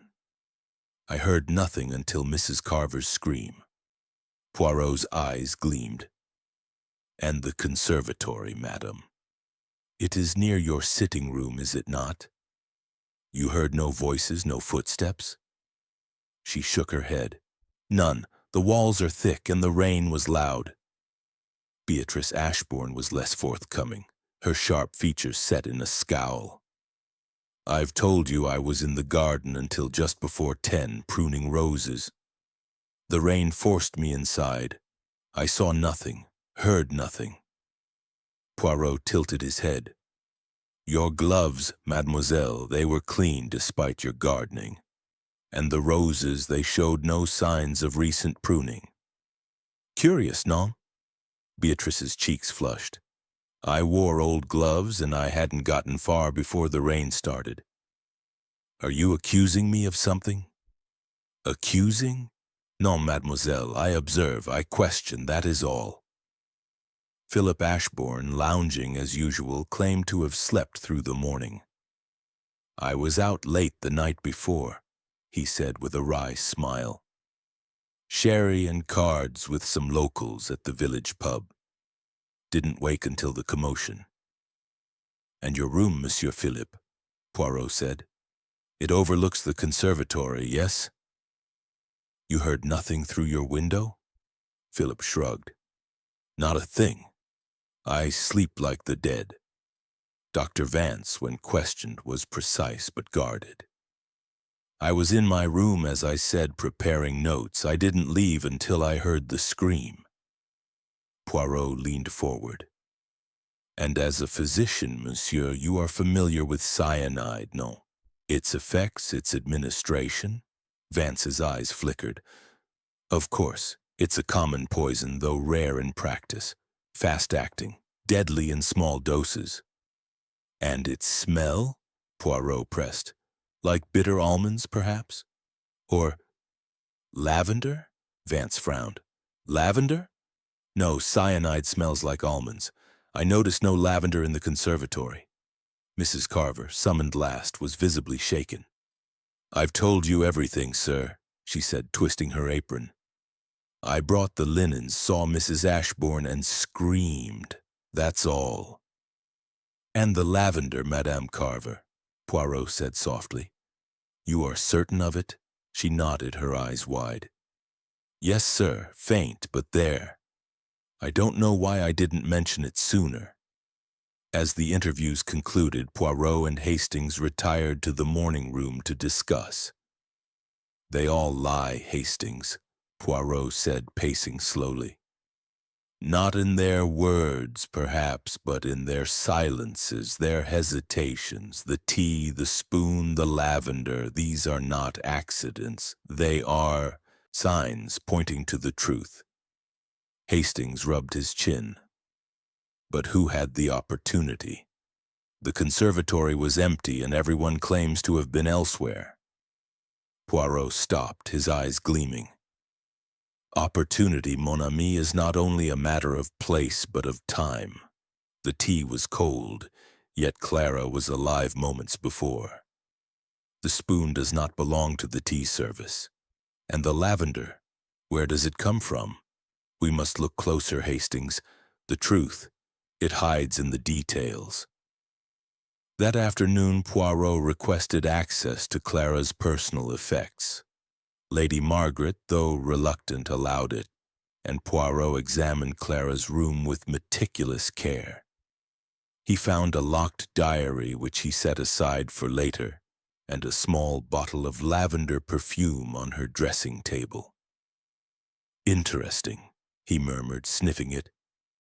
I heard nothing until Mrs. Carver's scream. Poirot's eyes gleamed. And the conservatory, madam. It is near your sitting room, is it not? You heard no voices, no footsteps? She shook her head. None. The walls are thick and the rain was loud. Beatrice Ashbourne was less forthcoming, her sharp features set in a scowl. I've told you I was in the garden until just before 10, pruning roses. The rain forced me inside. I saw nothing, heard nothing. Poirot tilted his head. Your gloves, mademoiselle, they were clean despite your gardening. And the roses, they showed no signs of recent pruning. Curious, non? Beatrice's cheeks flushed. I wore old gloves and I hadn't gotten far before the rain started. Are you accusing me of something? Accusing? Non, mademoiselle, I observe, I question, that is all. Philip Ashbourne, lounging as usual, claimed to have slept through the morning. I was out late the night before, he said with a wry smile. Sherry and cards with some locals at the village pub. Didn't wake until the commotion. And your room, Monsieur Philippe, Poirot said. It overlooks the conservatory, yes? You heard nothing through your window? Philip shrugged. Not a thing. I sleep like the dead. Dr. Vance, when questioned, was precise but guarded. I was in my room, as I said, preparing notes. I didn't leave until I heard the scream. Poirot leaned forward. And as a physician, monsieur, you are familiar with cyanide, no? Its effects, its administration? Vance's eyes flickered. Of course, it's a common poison, though rare in practice. Fast-acting, deadly in small doses. And its smell? Poirot pressed. Like bitter almonds, perhaps? Or lavender? Vance frowned. Lavender? No, cyanide smells like almonds. I noticed no lavender in the conservatory. Mrs. Carver, summoned last, was visibly shaken. I've told you everything, sir, she said, twisting her apron. I brought the linens, saw Mrs. Ashbourne, and screamed. That's all. And the lavender, Madame Carver, Poirot said softly. You are certain of it? She nodded, her eyes wide. Yes, sir, faint, but there. I don't know why I didn't mention it sooner. As the interviews concluded, Poirot and Hastings retired to the morning room to discuss. They all lie, Hastings, Poirot said, pacing slowly. Not in their words, perhaps, but in their silences, their hesitations, the tea, the spoon, the lavender. These are not accidents. They are signs pointing to the truth. Hastings rubbed his chin. But who had the opportunity? The conservatory was empty and everyone claims to have been elsewhere. Poirot stopped, his eyes gleaming. Opportunity, mon ami, is not only a matter of place but of time. The tea was cold, yet Clara was alive moments before. The spoon does not belong to the tea service. And the lavender, where does it come from? We must look closer, Hastings. The truth, it hides in the details. That afternoon, Poirot requested access to Clara's personal effects. Lady Margaret, though reluctant, allowed it, and Poirot examined Clara's room with meticulous care. He found a locked diary which he set aside for later, and a small bottle of lavender perfume on her dressing table. Interesting, he murmured, sniffing it,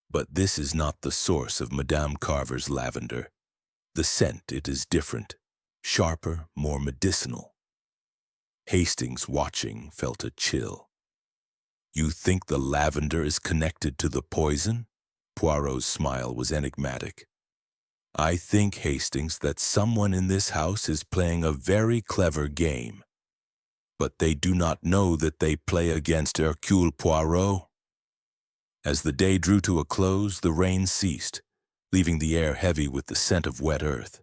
but this is not the source of Madame Carver's lavender. The scent, it is different, sharper, more medicinal. Hastings, watching, felt a chill. You think the lavender is connected to the poison? Poirot's smile was enigmatic. I think, Hastings, that someone in this house is playing a very clever game. But they do not know that they play against Hercule Poirot. As the day drew to a close, the rain ceased, leaving the air heavy with the scent of wet earth.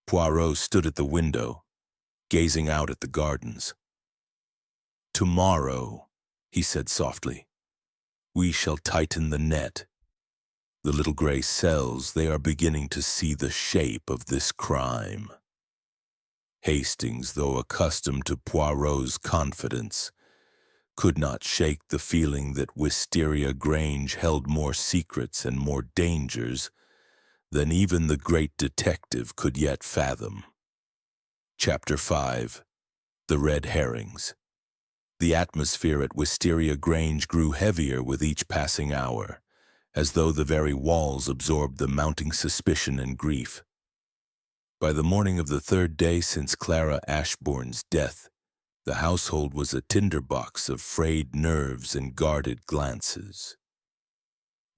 Poirot stood at the window, gazing out at the gardens. Tomorrow, he said softly, we shall tighten the net. The little gray cells, they are beginning to see the shape of this crime. Hastings, though accustomed to Poirot's confidence, could not shake the feeling that Wisteria Grange held more secrets and more dangers than even the great detective could yet fathom. Chapter 5. The Red Herrings. The atmosphere at Wisteria Grange grew heavier with each passing hour, as though the very walls absorbed the mounting suspicion and grief. By the morning of the third day since Clara Ashbourne's death, the household was a tinderbox of frayed nerves and guarded glances.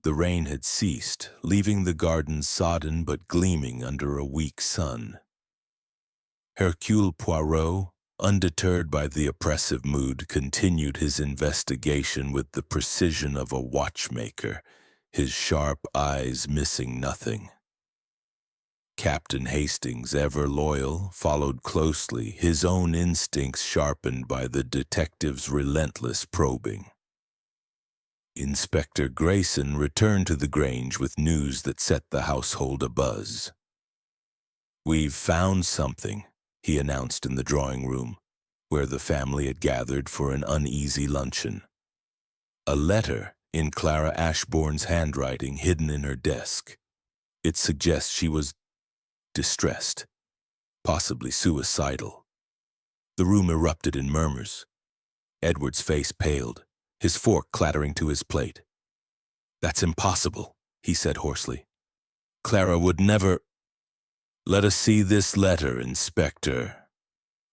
The rain had ceased, leaving the garden sodden but gleaming under a weak sun. Hercule Poirot, undeterred by the oppressive mood, continued his investigation with the precision of a watchmaker, his sharp eyes missing nothing. Captain Hastings, ever loyal, followed closely, his own instincts sharpened by the detective's relentless probing. Inspector Grayson returned to the Grange with news that set the household abuzz. "We've found something," he announced in the drawing room, where the family had gathered for an uneasy luncheon. A letter in Clara Ashbourne's handwriting hidden in her desk. It suggests she was distressed, possibly suicidal. The room erupted in murmurs. Edward's face paled, his fork clattering to his plate. "That's impossible," he said hoarsely. "Clara would never—" "Let us see this letter, Inspector,"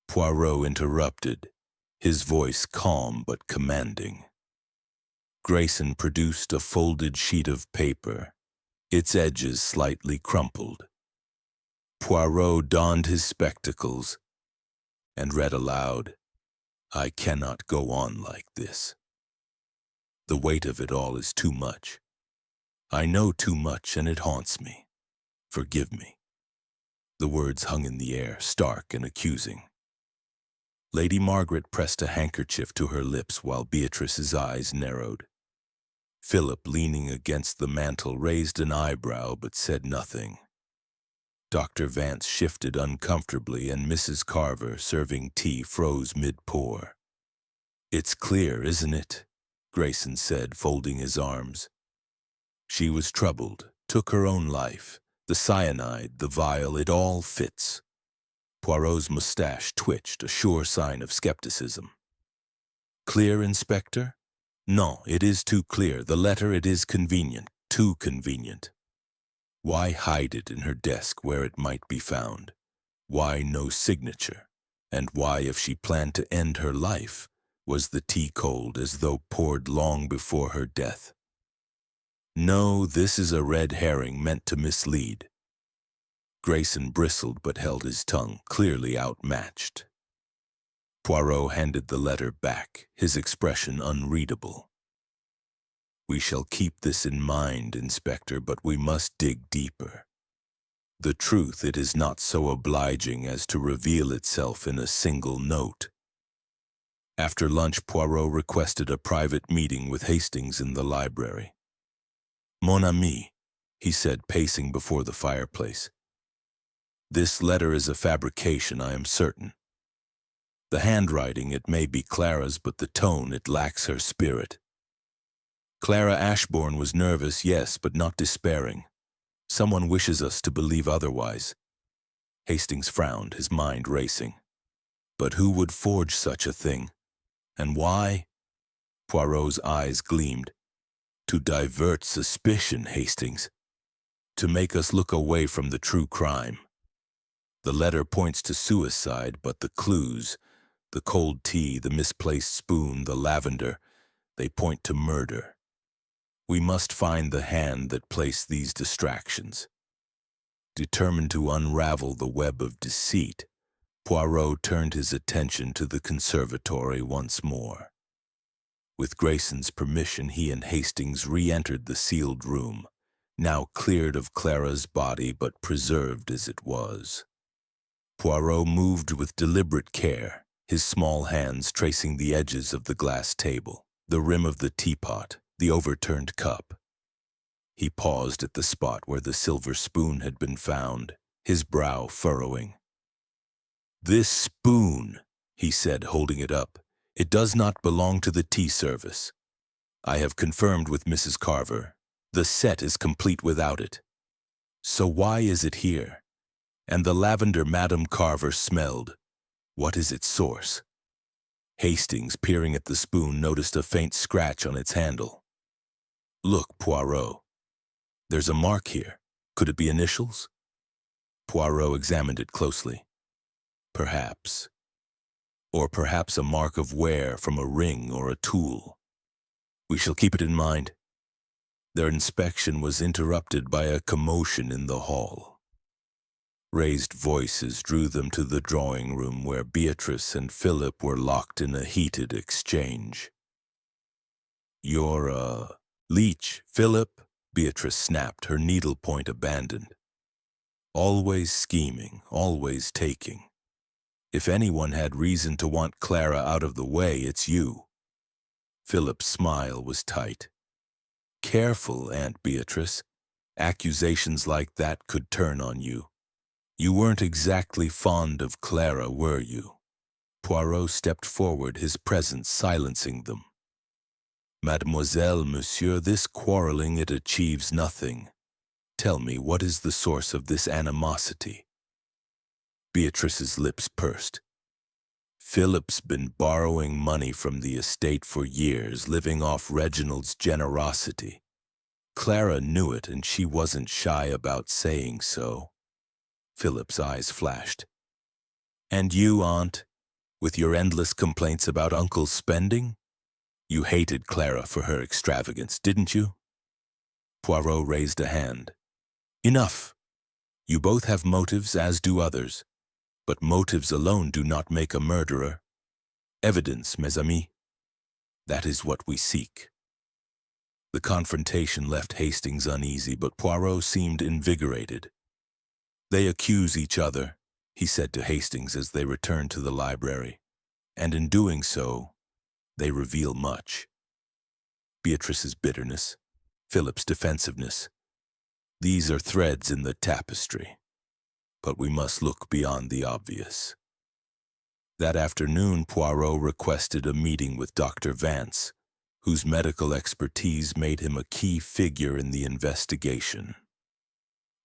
Poirot interrupted, his voice calm but commanding. Grayson produced a folded sheet of paper, its edges slightly crumpled. Poirot donned his spectacles and read aloud, "I cannot go on like this. The weight of it all is too much. I know too much and it haunts me. Forgive me." The words hung in the air, stark and accusing. Lady Margaret pressed a handkerchief to her lips while Beatrice's eyes narrowed. Philip, leaning against the mantel, raised an eyebrow but said nothing. Dr. Vance shifted uncomfortably, and Mrs. Carver, serving tea, froze mid-pour. "It's clear, isn't it?" Grayson said, folding his arms. "She was troubled, took her own life. The cyanide, the vial, it all fits." Poirot's mustache twitched, a sure sign of skepticism. "Clear, Inspector? No, it is too clear. The letter, it is convenient, too convenient. Why hide it in her desk where it might be found? Why no signature? And why, if she planned to end her life, was the tea cold as though poured long before her death? No, this is a red herring meant to mislead." Grayson bristled but held his tongue, clearly outmatched. Poirot handed the letter back, his expression unreadable. "We shall keep this in mind, Inspector, but we must dig deeper. The truth, it is not so obliging as to reveal itself in a single note." After lunch, Poirot requested a private meeting with Hastings in the library. "Mon ami," he said, pacing before the fireplace. "This letter is a fabrication, I am certain. The handwriting, it may be Clara's, but the tone, it lacks her spirit. Clara Ashbourne was nervous, yes, but not despairing. Someone wishes us to believe otherwise." Hastings frowned, his mind racing. "But who would forge such a thing? And why?" Poirot's eyes gleamed. "To divert suspicion, Hastings. To make us look away from the true crime. The letter points to suicide, but the clues, the cold tea, the misplaced spoon, the lavender, They point to murder. We must find the hand that placed these distractions. Determined to unravel the web of deceit, Poirot turned his attention to the conservatory once more. With Grayson's permission, he and Hastings re-entered the sealed room, now cleared of Clara's body but preserved as it was. Poirot moved with deliberate care, his small hands tracing the edges of the glass table, the rim of the teapot, the overturned cup. He paused at the spot where the silver spoon had been found, his brow furrowing. "This spoon," he said, holding it up, "it does not belong to the tea service. I have confirmed with Mrs. Carver. The set is complete without it. So why is it here? And the lavender Madame Carver smelled. What is its source?" Hastings, peering at the spoon, noticed a faint scratch on its handle. "Look, Poirot. There's a mark here. Could it be initials?" Poirot examined it closely. Perhaps. Or perhaps a mark of wear from a ring or a tool. We shall keep it in mind. Their inspection was interrupted by a commotion in the hall. Raised voices drew them to the drawing room where Beatrice and Philip were locked in a heated exchange. "You're a leech, Philip," Beatrice snapped, her needlepoint abandoned. "Always scheming, always taking. If anyone had reason to want Clara out of the way, it's you." Philip's smile was tight. "Careful, Aunt Beatrice. Accusations like that could turn on you. You weren't exactly fond of Clara, were you?" Poirot stepped forward, his presence silencing them. "Mademoiselle, monsieur, this quarreling, it achieves nothing. Tell me, what is the source of this animosity?" Beatrice's lips pursed. "Philip's been borrowing money from the estate for years, living off Reginald's generosity. Clara knew it, and she wasn't shy about saying so." Philip's eyes flashed. "And you, Aunt, with your endless complaints about Uncle's spending? You hated Clara for her extravagance, didn't you?" Poirot raised a hand. "Enough. You both have motives, as do others. But motives alone do not make a murderer. Evidence, mes amis. That is what we seek." The confrontation left Hastings uneasy, but Poirot seemed invigorated. "They accuse each other," he said to Hastings as they returned to the library, "and in doing so, they reveal much. Beatrice's bitterness, Philip's defensiveness. These are threads in the tapestry. But we must look beyond the obvious." That afternoon, Poirot requested a meeting with Dr. Vance, whose medical expertise made him a key figure in the investigation.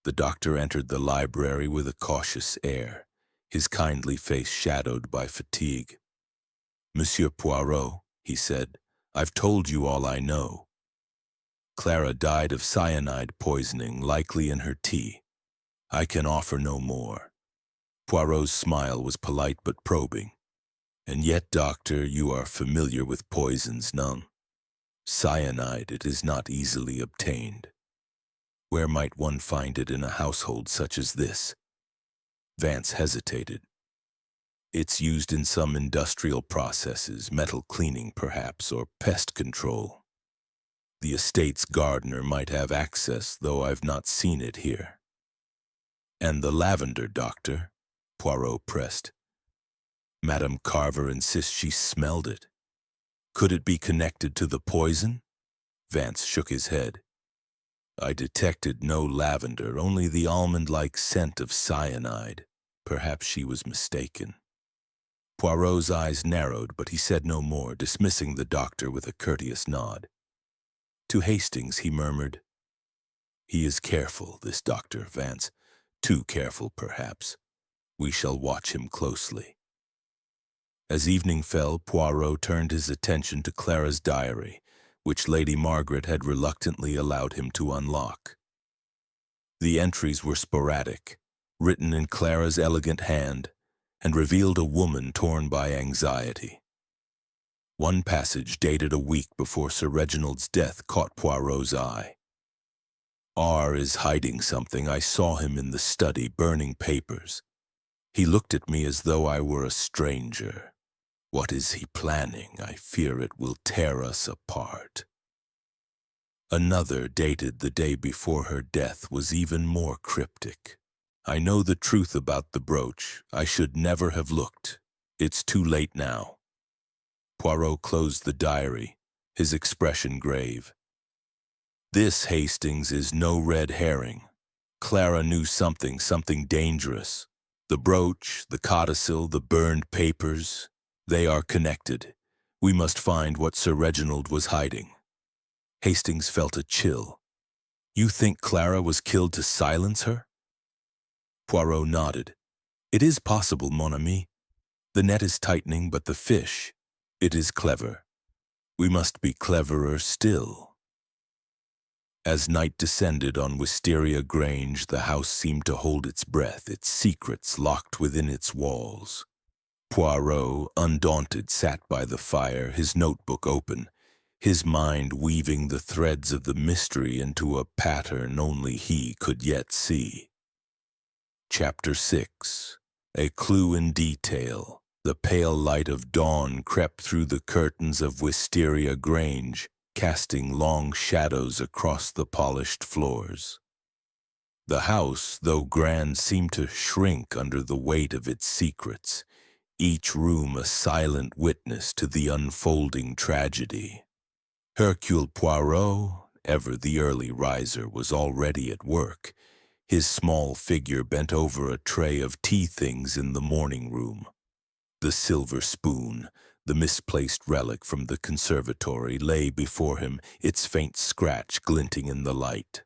The doctor entered the library with a cautious air, his kindly face shadowed by fatigue. "Monsieur Poirot," he said, "I've told you all I know. Clara died of cyanide poisoning, likely in her tea. I can offer no more." Poirot's smile was polite but probing. "And yet, doctor, you are familiar with poisons, non? Cyanide, it is not easily obtained. Where might one find it in a household such as this?" Vance hesitated. "It's used in some industrial processes, metal cleaning perhaps, or pest control. The estate's gardener might have access, though I've not seen it here." "And the lavender, doctor?" Poirot pressed. "Madame Carver insists she smelled it. Could it be connected to the poison?" Vance shook his head. "I detected no lavender, only the almond-like scent of cyanide. Perhaps she was mistaken." Poirot's eyes narrowed, but he said no more, dismissing the doctor with a courteous nod. To Hastings he murmured, "He is careful, this Dr. Vance. Too careful, perhaps. We shall watch him closely." As evening fell, Poirot turned his attention to Clara's diary, which Lady Margaret had reluctantly allowed him to unlock. The entries were sporadic, written in Clara's elegant hand, and revealed a woman torn by anxiety. One passage dated a week before Sir Reginald's death caught Poirot's eye. "R is hiding something. I saw him in the study burning papers. He looked at me as though I were a stranger. What is he planning? I fear it will tear us apart." Another, dated the day before her death, was even more cryptic. "I know the truth about the brooch. I should never have looked. It's too late now." Poirot closed the diary, his expression grave. "This, Hastings, is no red herring. Clara knew something dangerous. The brooch, the codicil, the burned papers, they are connected. We must find what Sir Reginald was hiding." Hastings felt a chill. "You think Clara was killed to silence her?" Poirot nodded. "It is possible, mon ami. The net is tightening, but the fish, it is clever. We must be cleverer still." As night descended on Wisteria Grange, the house seemed to hold its breath, its secrets locked within its walls. Poirot, undaunted, sat by the fire, his notebook open, his mind weaving the threads of the mystery into a pattern only he could yet see. Chapter 6. A Clue in Detail. The pale light of dawn crept through the curtains of Wisteria Grange, casting long shadows across the polished floors. The house, though grand, seemed to shrink under the weight of its secrets, each room a silent witness to the unfolding tragedy. Hercule Poirot, ever the early riser, was already at work, his small figure bent over a tray of tea things in the morning room. The silver spoon, the misplaced relic from the conservatory, lay before him, its faint scratch glinting in the light.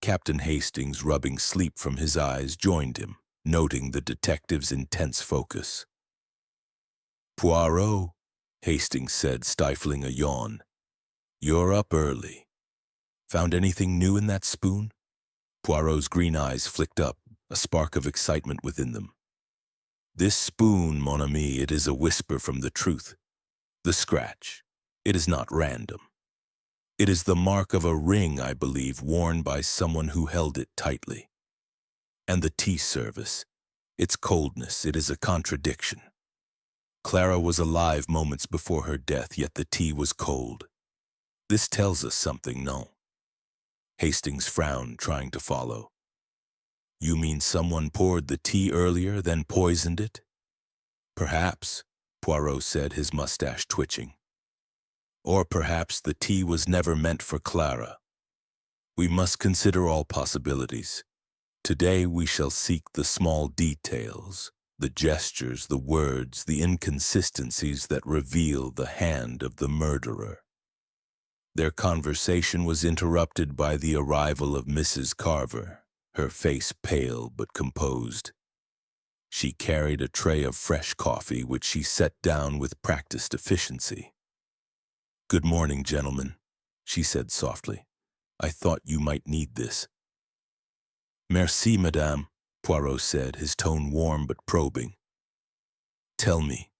Captain Hastings, rubbing sleep from his eyes, joined him, noting the detective's intense focus. "Poirot," Hastings said, stifling a yawn, "you're up early. Found anything new in that spoon?" Poirot's green eyes flicked up, a spark of excitement within them. "This spoon, mon ami, it is a whisper from the truth. The scratch, it is not random. It is the mark of a ring, I believe, worn by someone who held it tightly. And the tea service, its coldness, it is a contradiction. Clara was alive moments before her death, yet the tea was cold. This tells us something, no?" Hastings frowned, trying to follow. "You mean someone poured the tea earlier, then poisoned it?" "Perhaps," Poirot said, his mustache twitching. "Or perhaps the tea was never meant for Clara. We must consider all possibilities. Today we shall seek the small details, the gestures, the words, the inconsistencies that reveal the hand of the murderer." Their conversation was interrupted by the arrival of Mrs. Carver, her face pale but composed. She carried a tray of fresh coffee, which she set down with practiced efficiency. "Good morning, gentlemen," she said softly. "I thought you might need this." "Merci, madame," Poirot said, his tone warm but probing. "Tell me,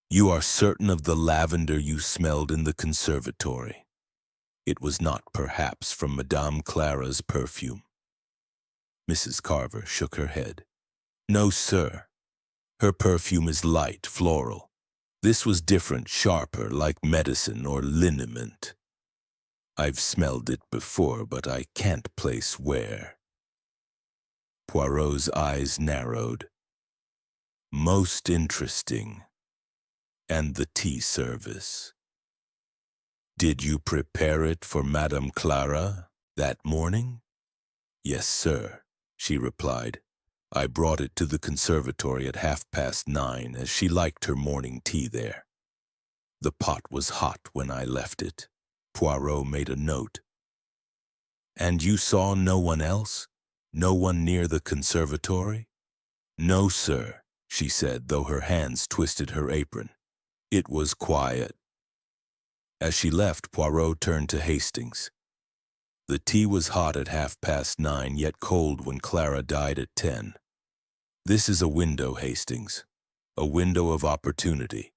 you are certain of the lavender you smelled in the conservatory? It was not perhaps from Madame Clara's perfume?" Mrs. Carver shook her head. "No, sir. Her perfume is light, floral. This was different, sharper, like medicine or liniment. I've smelled it before, but I can't place where." Poirot's eyes narrowed. "Most interesting. And the tea service. Did you prepare it for Madame Clara that morning?" "Yes, sir," she replied. "I brought it to the conservatory at 9:30, as she liked her morning tea there. The pot was hot when I left it." Poirot made a note. "And you saw no one else? No one near the conservatory?" "No, sir," she said, though her hands twisted her apron. "It was quiet." As she left, Poirot turned to Hastings. "The tea was hot at 9:30, yet cold when Clara died at 10. This is a window, Hastings, a window of opportunity.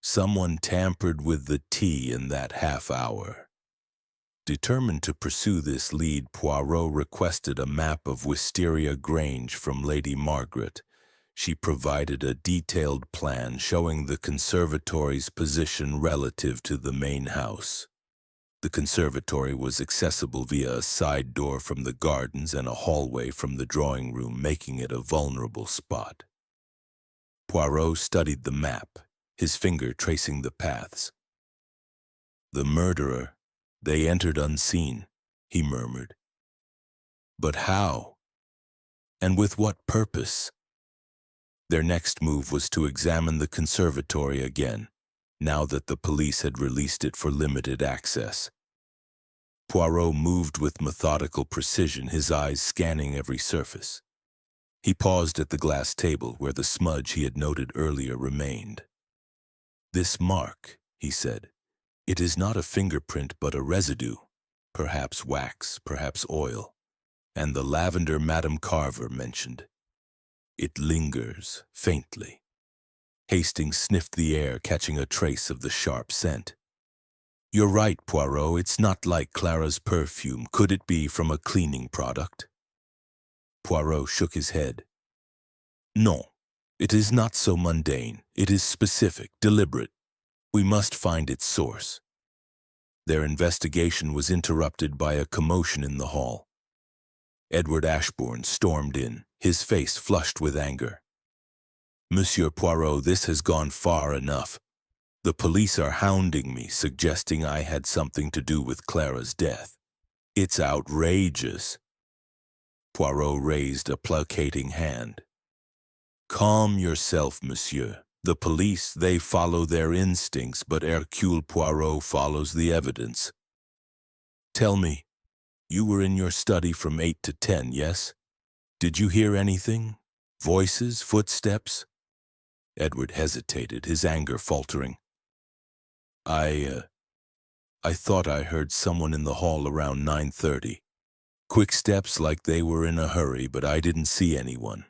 Someone tampered with the tea in that half hour. Determined to pursue this lead, Poirot requested a map of Wisteria Grange from Lady Margaret. She provided a detailed plan showing the conservatory's position relative to the main house. The conservatory was accessible via a side door from the gardens and a hallway from the drawing room, making it a vulnerable spot. Poirot studied the map, his finger tracing the paths. "The murderer, they entered unseen," he murmured. "But how? And with what purpose?" Their next move was to examine the conservatory again, now that the police had released it for limited access. Poirot moved with methodical precision, his eyes scanning every surface. He paused at the glass table where the smudge he had noted earlier remained. "This mark," he said, "it is not a fingerprint but a residue, perhaps wax, perhaps oil, and the lavender Madame Carver mentioned. It lingers, faintly." Hastings sniffed the air, catching a trace of the sharp scent. "You're right, Poirot, it's not like Clara's perfume. Could it be from a cleaning product?" Poirot shook his head. "No, it is not so mundane. It is specific, deliberate. We must find its source." Their investigation was interrupted by a commotion in the hall. Edward Ashbourne stormed in, his face flushed with anger. "Monsieur Poirot, this has gone far enough. The police are hounding me, suggesting I had something to do with Clara's death. It's outrageous." Poirot raised a placating hand. "Calm yourself, monsieur. The police, they follow their instincts, but Hercule Poirot follows the evidence. Tell me, you were in your study from 8 to 10, yes? Did you hear anything? Voices, footsteps?" Edward hesitated, his anger faltering. I thought I heard someone in the hall around 9:30. Quick steps like they were in a hurry, but I didn't see anyone."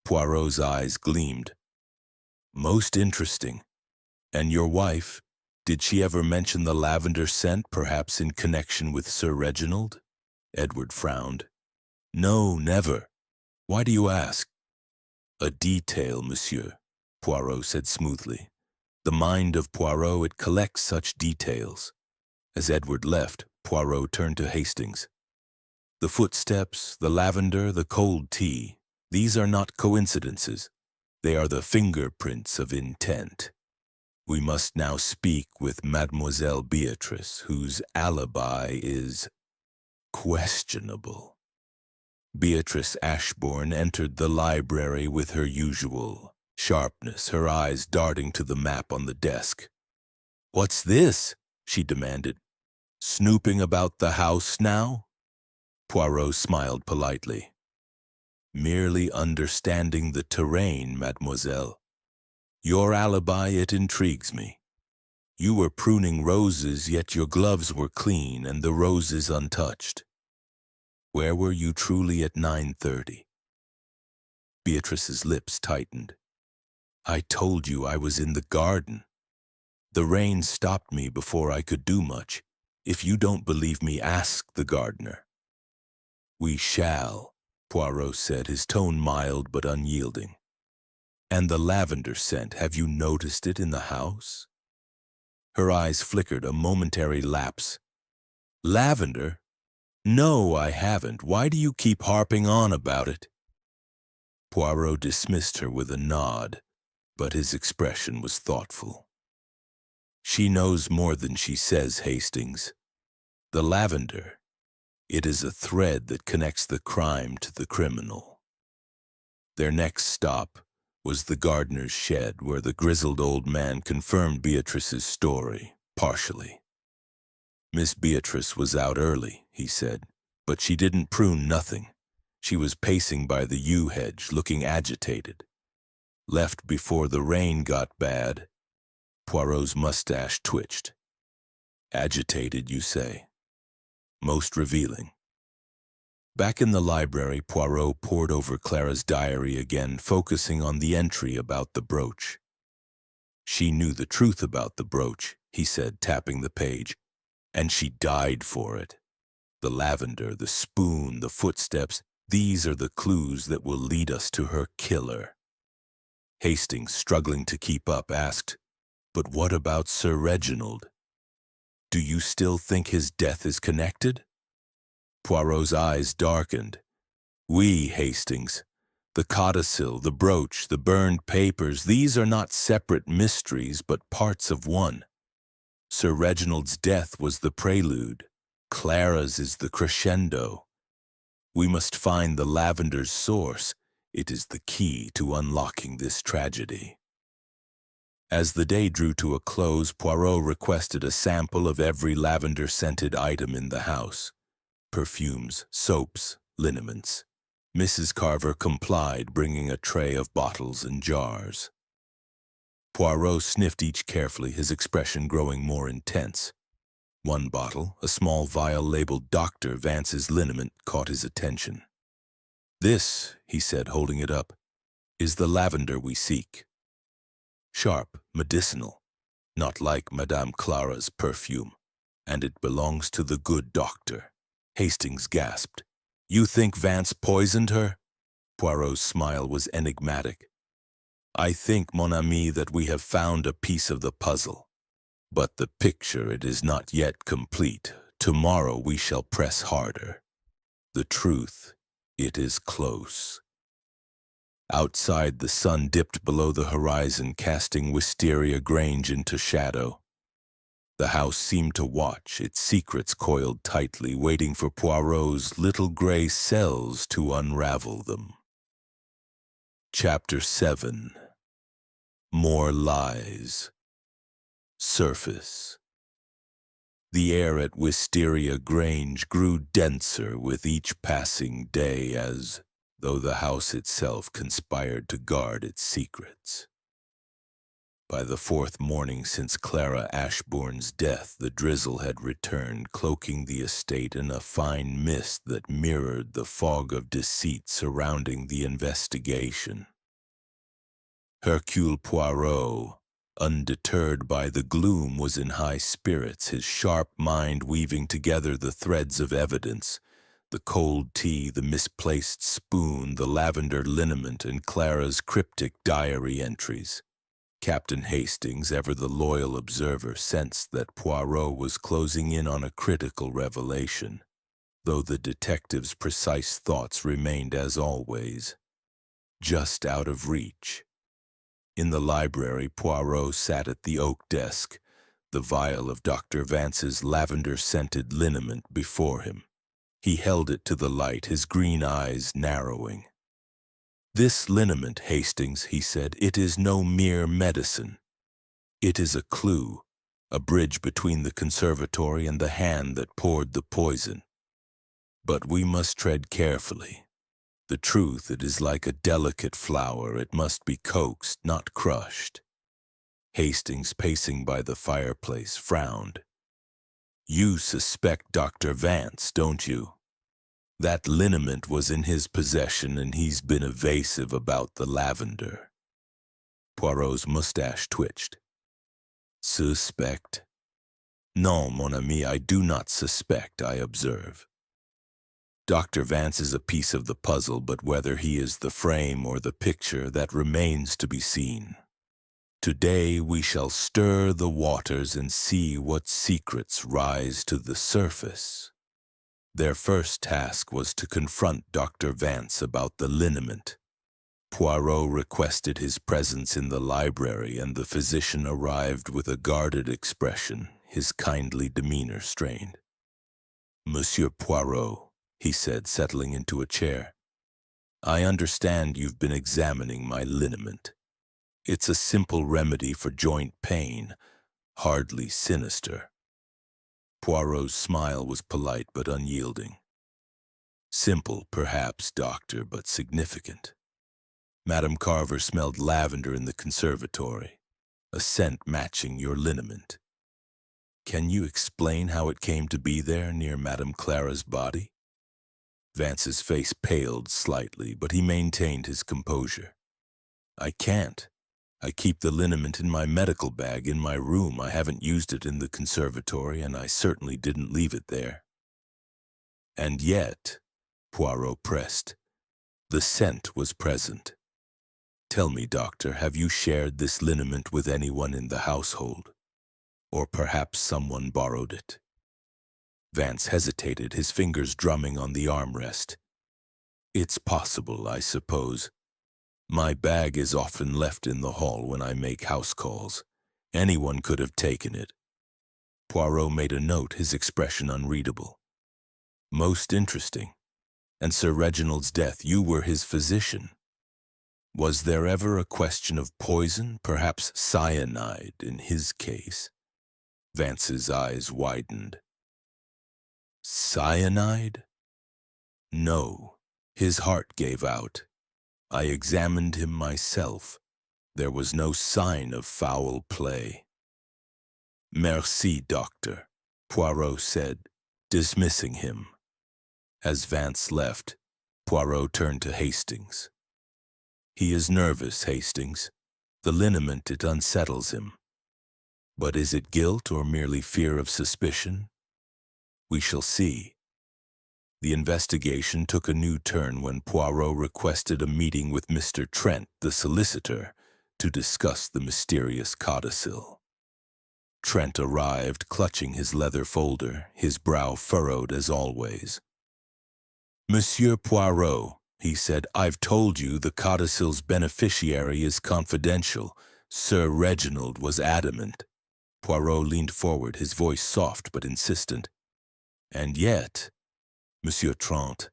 Poirot's eyes gleamed. "Most interesting. And your wife, did she ever mention the lavender scent, perhaps in connection with Sir Reginald?" Edward frowned. "No, never. Why do you ask?" "A detail, monsieur," Poirot said smoothly. "The mind of Poirot, it collects such details." As Edward left, Poirot turned to Hastings. "The footsteps, the lavender, the cold tea, these are not coincidences. They are the fingerprints of intent. We must now speak with Mademoiselle Beatrice, whose alibi is questionable." Beatrice Ashbourne entered the library with her usual sharpness, her eyes darting to the map on the desk. "What's this?" she demanded. "Snooping about the house now?" Poirot smiled politely. "Merely understanding the terrain, mademoiselle. Your alibi, it intrigues me. You were pruning roses, yet your gloves were clean and the roses untouched. Where were you truly at 9:30? Beatrice's lips tightened. "I told you I was in the garden. The rain stopped me before I could do much. If you don't believe me, ask the gardener." "We shall," Poirot said, his tone mild but unyielding. "And the lavender scent, have you noticed it in the house?" Her eyes flickered, a momentary lapse. "Lavender? No, I haven't. Why do you keep harping on about it?" Poirot dismissed her with a nod, but his expression was thoughtful. "She knows more than she says, Hastings. The lavender, it is a thread that connects the crime to the criminal." Their next stop was the gardener's shed, where the grizzled old man confirmed Beatrice's story, partially. "Miss Beatrice was out early," he said, "but she didn't prune nothing. She was pacing by the yew hedge, looking agitated. Left before the rain got bad." Poirot's mustache twitched. "Agitated, you say? Most revealing." Back in the library, Poirot pored over Clara's diary again, focusing on the entry about the brooch. She knew the truth about the brooch, he said, tapping the page, and she died for it. The lavender, the spoon, the footsteps, these are the clues that will lead us to her killer. Hastings, struggling to keep up, asked, "But what about Sir Reginald? Do you still think his death is connected?" Poirot's eyes darkened. "Oui, Hastings. The codicil, the brooch, the burned papers, these are not separate mysteries, but parts of one. Sir Reginald's death was the prelude. Clara's is the crescendo. We must find the lavender's source. It is the key to unlocking this tragedy." As the day drew to a close, Poirot requested a sample of every lavender-scented item in the house. Perfumes, soaps, liniments. Mrs. Carver complied, bringing a tray of bottles and jars. Poirot sniffed each carefully, his expression growing more intense. One bottle, a small vial labeled Dr. Vance's liniment, caught his attention. "This," he said, holding it up, "is the lavender we seek. Sharp, medicinal, not like Madame Clara's perfume, and it belongs to the good doctor." Hastings gasped. "You think Vance poisoned her?" Poirot's smile was enigmatic. "I think, mon ami, that we have found a piece of the puzzle. But the picture, it is not yet complete. Tomorrow we shall press harder. The truth, it is close." Outside, the sun dipped below the horizon, casting Wisteria Grange into shadow. The house seemed to watch, its secrets coiled tightly, waiting for Poirot's little gray cells to unravel them. Chapter 7. More Lies. Surface. The air at Wisteria Grange grew denser with each passing day as, though the house itself conspired to guard its secrets. By the fourth morning since Clara Ashbourne's death, the drizzle had returned, cloaking the estate in a fine mist that mirrored the fog of deceit surrounding the investigation. Hercule Poirot, undeterred by the gloom, was in high spirits, his sharp mind weaving together the threads of evidence, the cold tea, the misplaced spoon, the lavender liniment, and Clara's cryptic diary entries. Captain Hastings, ever the loyal observer, sensed that Poirot was closing in on a critical revelation, though the detective's precise thoughts remained, as always, just out of reach. In the library, Poirot sat at the oak desk, the vial of Dr. Vance's lavender-scented liniment before him. He held it to the light, his green eyes narrowing. "This liniment, Hastings," he said, "it is no mere medicine. It is a clue, a bridge between the conservatory and the hand that poured the poison. But we must tread carefully. The truth, it is like a delicate flower. It must be coaxed, not crushed." Hastings, pacing by the fireplace, frowned. "You suspect Dr. Vance, don't you? That liniment was in his possession, and he's been evasive about the lavender." Poirot's mustache twitched. "Suspect? Non, mon ami, I do not suspect, I observe. Dr. Vance is a piece of the puzzle, but whether he is the frame or the picture, that remains to be seen. Today we shall stir the waters and see what secrets rise to the surface." Their first task was to confront Dr. Vance about the liniment. Poirot requested his presence in the library, and the physician arrived with a guarded expression, his kindly demeanor strained. "Monsieur Poirot," he said, settling into a chair, "I understand you've been examining my liniment. It's a simple remedy for joint pain, hardly sinister." Poirot's smile was polite but unyielding. "Simple, perhaps, doctor, but significant. Madame Carver smelled lavender in the conservatory, a scent matching your liniment. Can you explain how it came to be there near Madame Clara's body?" Vance's face paled slightly, but he maintained his composure. "I can't. I keep the liniment in my medical bag in my room. I haven't used it in the conservatory, and I certainly didn't leave it there. And yet, Poirot pressed, the scent was present. Tell me, doctor, have you shared this liniment with anyone in the household? Or perhaps someone borrowed it? Vance hesitated, his fingers drumming on the armrest. It's possible, I suppose. My bag is often left in the hall when I make house calls. Anyone could have taken it. Poirot made a note, his expression unreadable. Most interesting. And Sir Reginald's death, you were his physician. Was there ever a question of poison, perhaps cyanide in his case? Vance's eyes widened. Cyanide? No. His heart gave out. I examined him myself. There was no sign of foul play. Merci, doctor, Poirot said, dismissing him. As Vance left, Poirot turned to Hastings. He is nervous, Hastings. The liniment, it unsettles him. But is it guilt or merely fear of suspicion? We shall see. The investigation took a new turn when Poirot requested a meeting with Mr. Trent, the solicitor, to discuss the mysterious codicil. Trent arrived, clutching his leather folder, his brow furrowed as always. Monsieur Poirot, he said, I've told you the codicil's beneficiary is confidential. Sir Reginald was adamant. Poirot leaned forward, his voice soft but insistent. And yet, Monsieur Trent,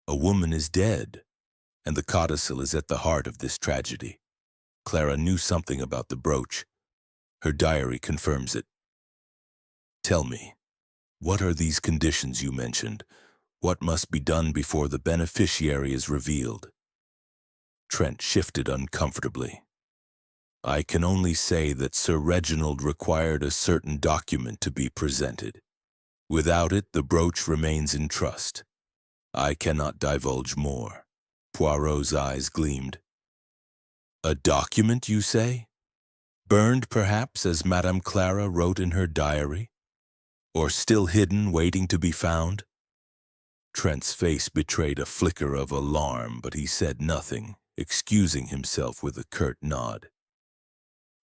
a woman is dead, and the codicil is at the heart of this tragedy. Clara knew something about the brooch. Her diary confirms it. Tell me, what are these conditions you mentioned? What must be done before the beneficiary is revealed? Trent shifted uncomfortably. I can only say that Sir Reginald required a certain document to be presented. Without it, the brooch remains in trust. I cannot divulge more. Poirot's eyes gleamed. A document, you say? Burned, perhaps, as Madame Clara wrote in her diary? Or still hidden, waiting to be found? Trent's face betrayed a flicker of alarm, but he said nothing, excusing himself with a curt nod.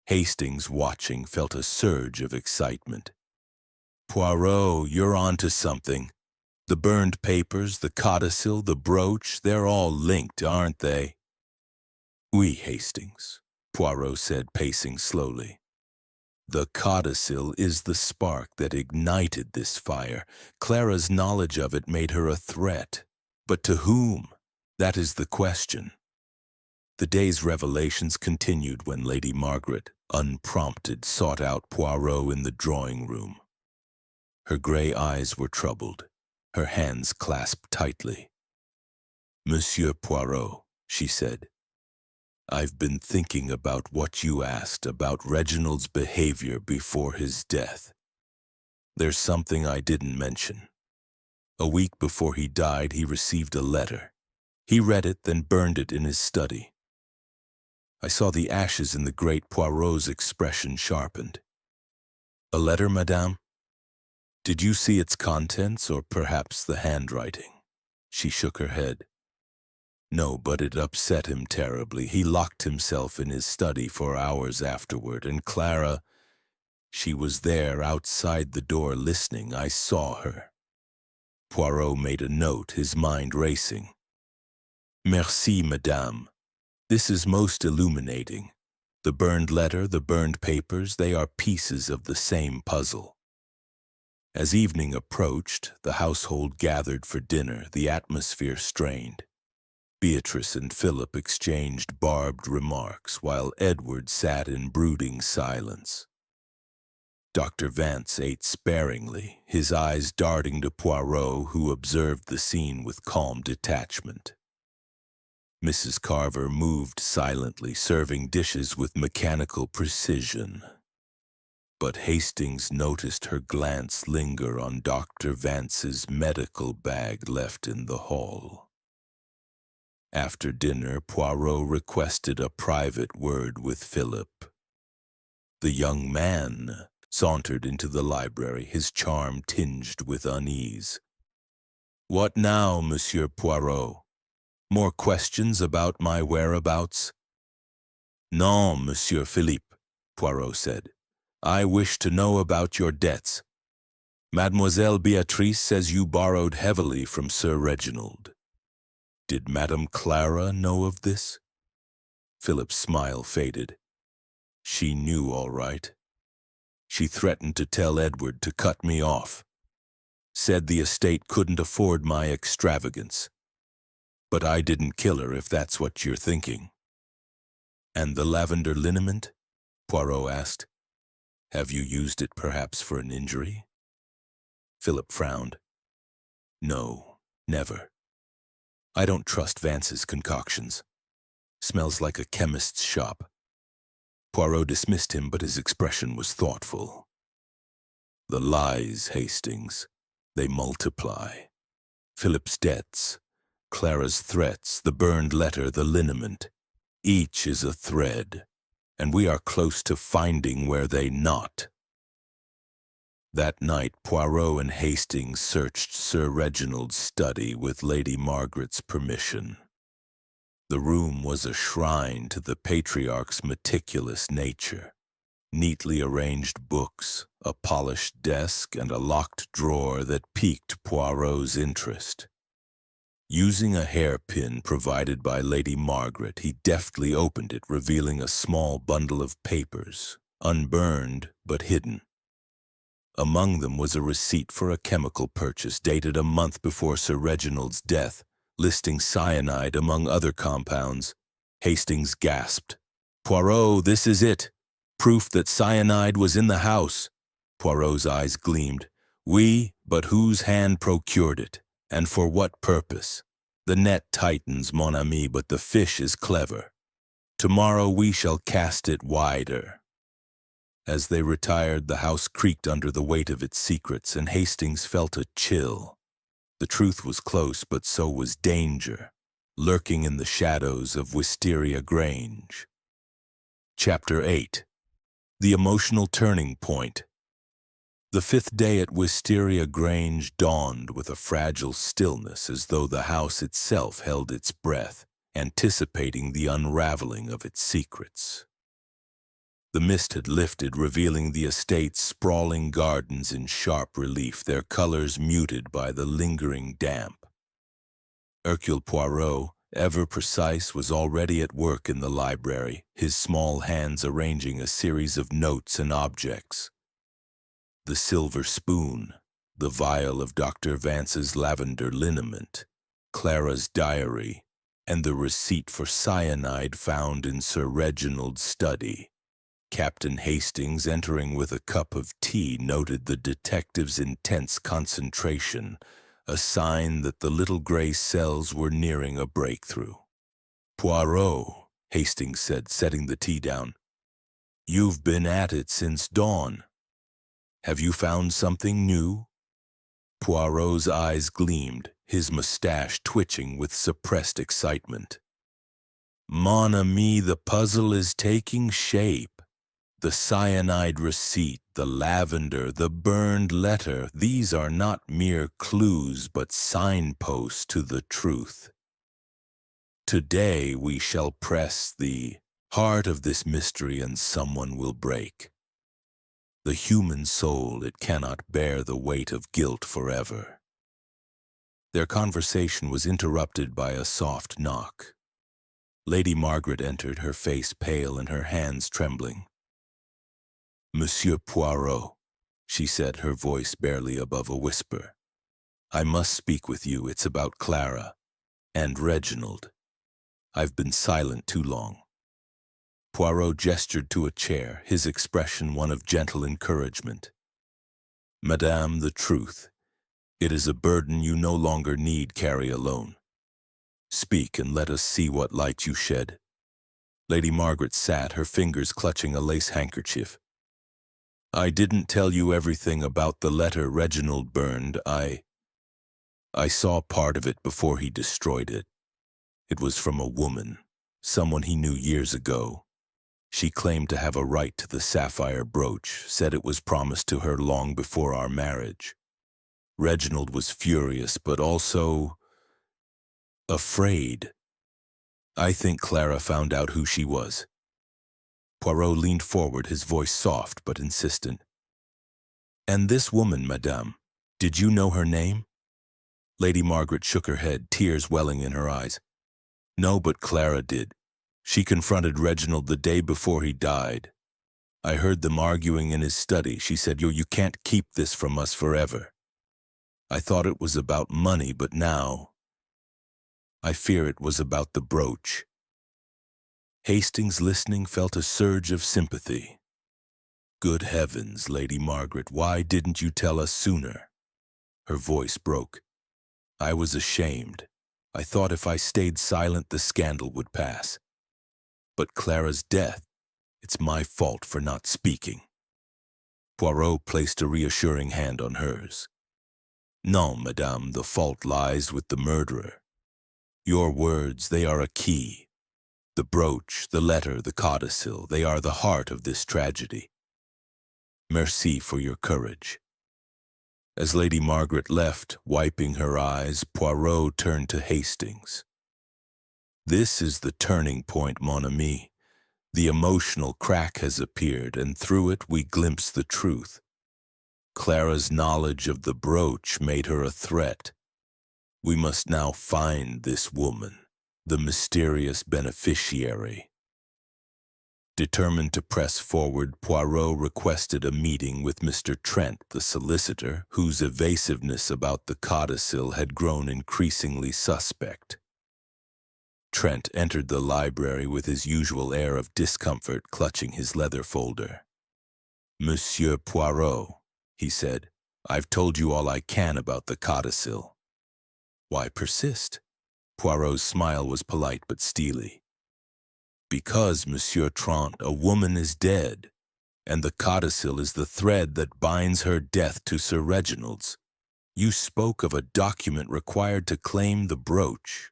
Hastings, watching, felt a surge of excitement. Poirot, you're on to something. The burned papers, the codicil, the brooch, they're all linked, aren't they? Oui, Hastings, Poirot said, pacing slowly. The codicil is the spark that ignited this fire. Clara's knowledge of it made her a threat. But to whom? That is the question. The day's revelations continued when Lady Margaret, unprompted, sought out Poirot in the drawing-room. Her gray eyes were troubled, her hands clasped tightly. Monsieur Poirot, she said, I've been thinking about what you asked about Reginald's behavior before his death. There's something I didn't mention. A week before he died, he received a letter. He read it, then burned it in his study. I saw the ashes in the great Poirot's expression sharpened. A letter, madame? Did you see its contents, or perhaps the handwriting? She shook her head. No, but it upset him terribly. He locked himself in his study for hours afterward, and Clara, she was there outside the door listening. I saw her. Poirot made a note, his mind racing. Merci, madame. This is most illuminating. The burned letter, the burned papers, they are pieces of the same puzzle. As evening approached, the household gathered for dinner, the atmosphere strained. Beatrice and Philip exchanged barbed remarks, while Edward sat in brooding silence. Dr. Vance ate sparingly, his eyes darting to Poirot, who observed the scene with calm detachment. Mrs. Carver moved silently, serving dishes with mechanical precision. But Hastings noticed her glance linger on Dr. Vance's medical bag left in the hall. After dinner, Poirot requested a private word with Philip. The young man sauntered into the library, his charm tinged with unease. "What now, Monsieur Poirot? More questions about my whereabouts?" "Non, Monsieur Philippe," Poirot said. "I wish to know about your debts. Mademoiselle Beatrice says you borrowed heavily from Sir Reginald. Did Madame Clara know of this?" Philip's smile faded. "She knew all right. She threatened to tell Edward to cut me off. Said the estate couldn't afford my extravagance. But I didn't kill her, if that's what you're thinking." "And the lavender liniment?" Poirot asked. "Have you used it perhaps for an injury?" Philip frowned. "No, never. I don't trust Vance's concoctions. Smells like a chemist's shop." Poirot dismissed him, but his expression was thoughtful. "The lies, Hastings. They multiply. Philip's debts, Clara's threats, the burned letter, the liniment. Each is a thread, and we are close to finding where they knot." That night, Poirot and Hastings searched Sir Reginald's study with Lady Margaret's permission. The room was a shrine to the patriarch's meticulous nature. Neatly arranged books, a polished desk, and a locked drawer that piqued Poirot's interest. Using a hairpin provided by Lady Margaret, he deftly opened it, revealing a small bundle of papers, unburned but hidden. Among them was a receipt for a chemical purchase dated a month before Sir Reginald's death, listing cyanide among other compounds. Hastings gasped. "Poirot, this is it! Proof that cyanide was in the house." Poirot's eyes gleamed. "Oui, but whose hand procured it? And for what purpose? The net tightens, mon ami, but the fish is clever. Tomorrow we shall cast it wider." As they retired, the house creaked under the weight of its secrets, and Hastings felt a chill. The truth was close, but so was danger, lurking in the shadows of Wisteria Grange. Chapter 8. The Emotional Turning Point. The fifth day at Wisteria Grange dawned with a fragile stillness, as though the house itself held its breath, anticipating the unraveling of its secrets. The mist had lifted, revealing the estate's sprawling gardens in sharp relief, their colors muted by the lingering damp. Hercule Poirot, ever precise, was already at work in the library, his small hands arranging a series of notes and objects. The silver spoon, the vial of Dr. Vance's lavender liniment, Clara's diary, and the receipt for cyanide found in Sir Reginald's study. Captain Hastings, entering with a cup of tea, noted the detective's intense concentration, a sign that the little gray cells were nearing a breakthrough. "Poirot," Hastings said, setting the tea down, "you've been at it since dawn. Have you found something new?" Poirot's eyes gleamed, his mustache twitching with suppressed excitement. "Mon ami, the puzzle is taking shape. The cyanide receipt, the lavender, the burned letter, these are not mere clues but signposts to the truth. Today we shall press the heart of this mystery, and someone will break. The human soul, it cannot bear the weight of guilt forever." Their conversation was interrupted by a soft knock. Lady Margaret entered, her face pale and her hands trembling. "Monsieur Poirot," she said, her voice barely above a whisper. "I must speak with you. It's about Clara and Reginald. I've been silent too long." Poirot gestured to a chair, his expression one of gentle encouragement. "Madame, the truth. It is a burden you no longer need carry alone. Speak, and let us see what light you shed." Lady Margaret sat, her fingers clutching a lace handkerchief. "I didn't tell you everything about the letter Reginald burned. I saw part of it before he destroyed it. It was from a woman, someone he knew years ago. She claimed to have a right to the sapphire brooch, said it was promised to her long before our marriage. Reginald was furious, but also afraid. I think Clara found out who she was. Poirot leaned forward, his voice soft but insistent. And this woman, madame, did you know her name? Lady Margaret shook her head, tears welling in her eyes. No, but Clara did. She confronted Reginald the day before he died. I heard them arguing in his study. She said, You can't keep this from us forever. I thought it was about money, but now I fear it was about the brooch. Hastings, listening, felt a surge of sympathy. Good heavens, Lady Margaret, why didn't you tell us sooner? Her voice broke. I was ashamed. I thought if I stayed silent, the scandal would pass. But Clara's death, it's my fault for not speaking. Poirot placed a reassuring hand on hers. No, madame, the fault lies with the murderer. Your words, they are a key. The brooch, the letter, the codicil, they are the heart of this tragedy. Merci for your courage. As Lady Margaret left, wiping her eyes, Poirot turned to Hastings. This is the turning point, mon ami. The emotional crack has appeared, and through it we glimpse the truth. Clara's knowledge of the brooch made her a threat. We must now find this woman, the mysterious beneficiary. Determined to press forward, Poirot requested a meeting with Mr. Trent, the solicitor, whose evasiveness about the codicil had grown increasingly suspect. Trent entered the library with his usual air of discomfort, clutching his leather folder. Monsieur Poirot, he said, I've told you all I can about the codicil. Why persist? Poirot's smile was polite but steely. Because, Monsieur Trent, a woman is dead, and the codicil is the thread that binds her death to Sir Reginald's. You spoke of a document required to claim the brooch.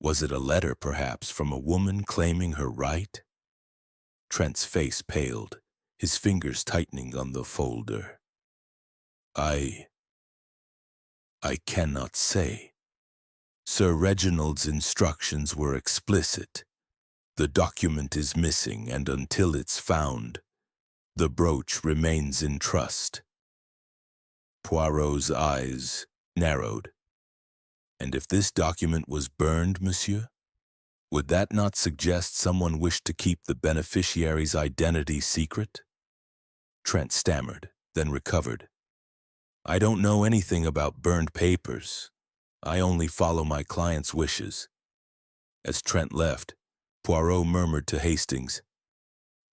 Was it a letter, perhaps, from a woman claiming her right? Trent's face paled, his fingers tightening on the folder. I cannot say. Sir Reginald's instructions were explicit. The document is missing, and until it's found, the brooch remains in trust. Poirot's eyes narrowed. And if this document was burned, monsieur, would that not suggest someone wished to keep the beneficiary's identity secret? Trent stammered, then recovered. I don't know anything about burned papers. I only follow my client's wishes. As Trent left, Poirot murmured to Hastings,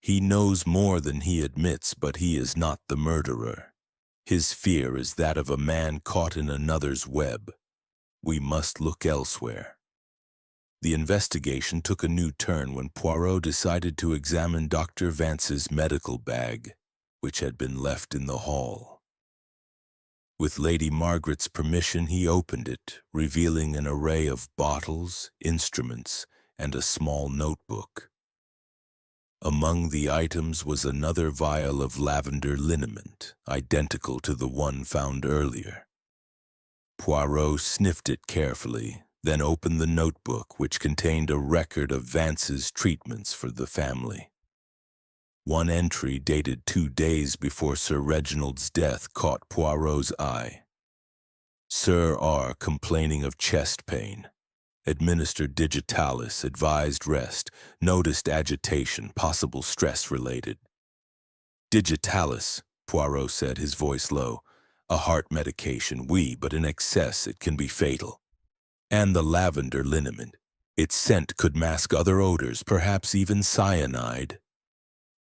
He knows more than he admits, but he is not the murderer. His fear is that of a man caught in another's web. We must look elsewhere. The investigation took a new turn when Poirot decided to examine Dr. Vance's medical bag, which had been left in the hall. With Lady Margaret's permission, he opened it, revealing an array of bottles, instruments, and a small notebook. Among the items was another vial of lavender liniment, identical to the one found earlier. Poirot sniffed it carefully, then opened the notebook, which contained a record of Vance's treatments for the family. One entry, dated 2 days before Sir Reginald's death, caught Poirot's eye. Sir R. complaining of chest pain. Administered digitalis, advised rest, noticed agitation, possible stress-related. Digitalis, Poirot said, his voice low. A heart medication, oui, but in excess it can be fatal. And the lavender liniment. Its scent could mask other odors, perhaps even cyanide.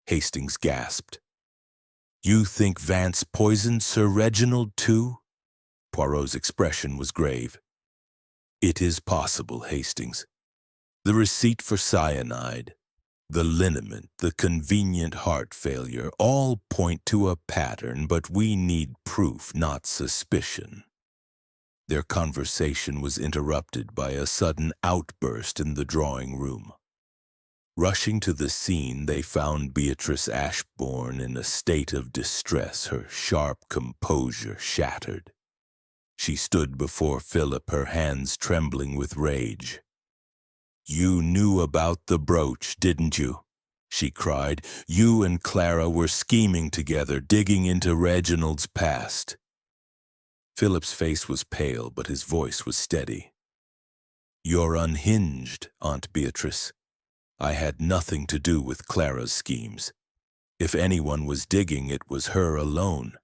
Hastings gasped. You think Vance poisoned Sir Reginald too? Poirot's expression was grave. It is possible, Hastings. The receipt for cyanide, the liniment, the convenient heart failure, all point to a pattern, but we need proof, not suspicion. Their conversation was interrupted by a sudden outburst in the drawing room. Rushing to the scene, they found Beatrice Ashbourne in a state of distress, her sharp composure shattered. She stood before Philip, her hands trembling with rage. "You knew about the brooch, didn't you?" she cried. "You and Clara were scheming together, digging into Reginald's past." Philip's face was pale, but his voice was steady. "You're unhinged, Aunt Beatrice. I had nothing to do with Clara's schemes. If anyone was digging, it was her alone."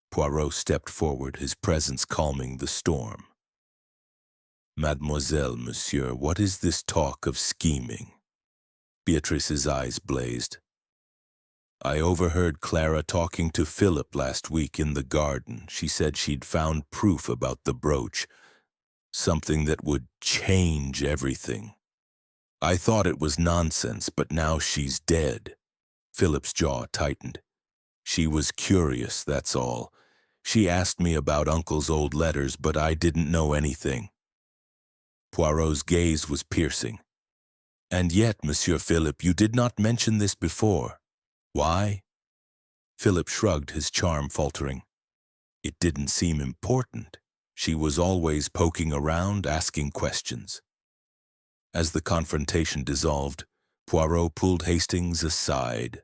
Poirot stepped forward, his presence calming the storm. "Mademoiselle, monsieur, what is this talk of scheming?" Beatrice's eyes blazed. "I overheard Clara talking to Philip last week in the garden. She said she'd found proof about the brooch, something that would change everything. I thought it was nonsense, but now she's dead." Philip's jaw tightened. "She was curious, that's all. She asked me about Uncle's old letters, but I didn't know anything." Poirot's gaze was piercing. "And yet, Monsieur Philip, you did not mention this before. Why?" Philip shrugged, his charm faltering. "It didn't seem important. She was always poking around, asking questions." As the confrontation dissolved, Poirot pulled Hastings aside.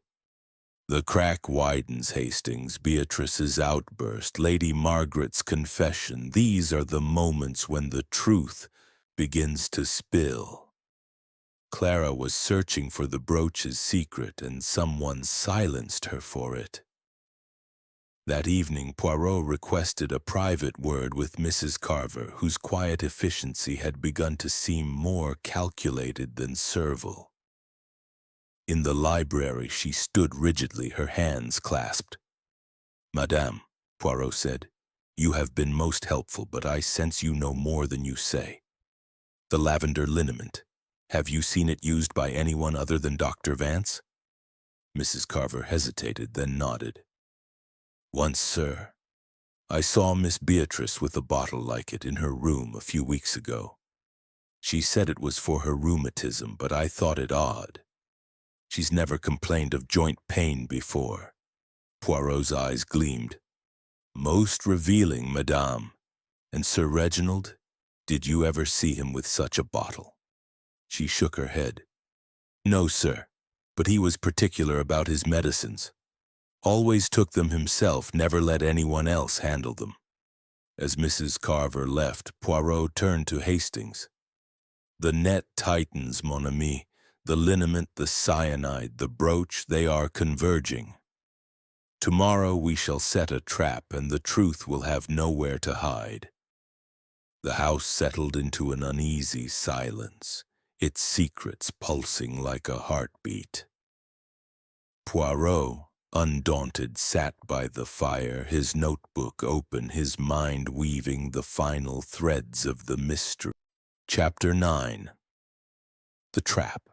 "The crack widens, Hastings. Beatrice's outburst, Lady Margaret's confession. These are the moments when the truth begins to spill. Clara was searching for the brooch's secret, and someone silenced her for it." That evening, Poirot requested a private word with Mrs. Carver, whose quiet efficiency had begun to seem more calculated than servile. In the library, she stood rigidly, her hands clasped. "Madame," Poirot said, "you have been most helpful, but I sense you know more than you say. The lavender liniment. Have you seen it used by anyone other than Dr. Vance?" Mrs. Carver hesitated, then nodded. "Once, sir. I saw Miss Beatrice with a bottle like it in her room a few weeks ago. She said it was for her rheumatism, but I thought it odd. She's never complained of joint pain before." Poirot's eyes gleamed. "Most revealing, madame. And Sir Reginald? Did you ever see him with such a bottle?" She shook her head. "No, sir, but he was particular about his medicines. Always took them himself, never let anyone else handle them." As Mrs. Carver left, Poirot turned to Hastings. "The net tightens, mon ami. The liniment, the cyanide, the brooch, they are converging. Tomorrow we shall set a trap, and the truth will have nowhere to hide." The house settled into an uneasy silence, its secrets pulsing like a heartbeat. Poirot, undaunted, sat by the fire, his notebook open, his mind weaving the final threads of the mystery. Chapter 9. The Trap.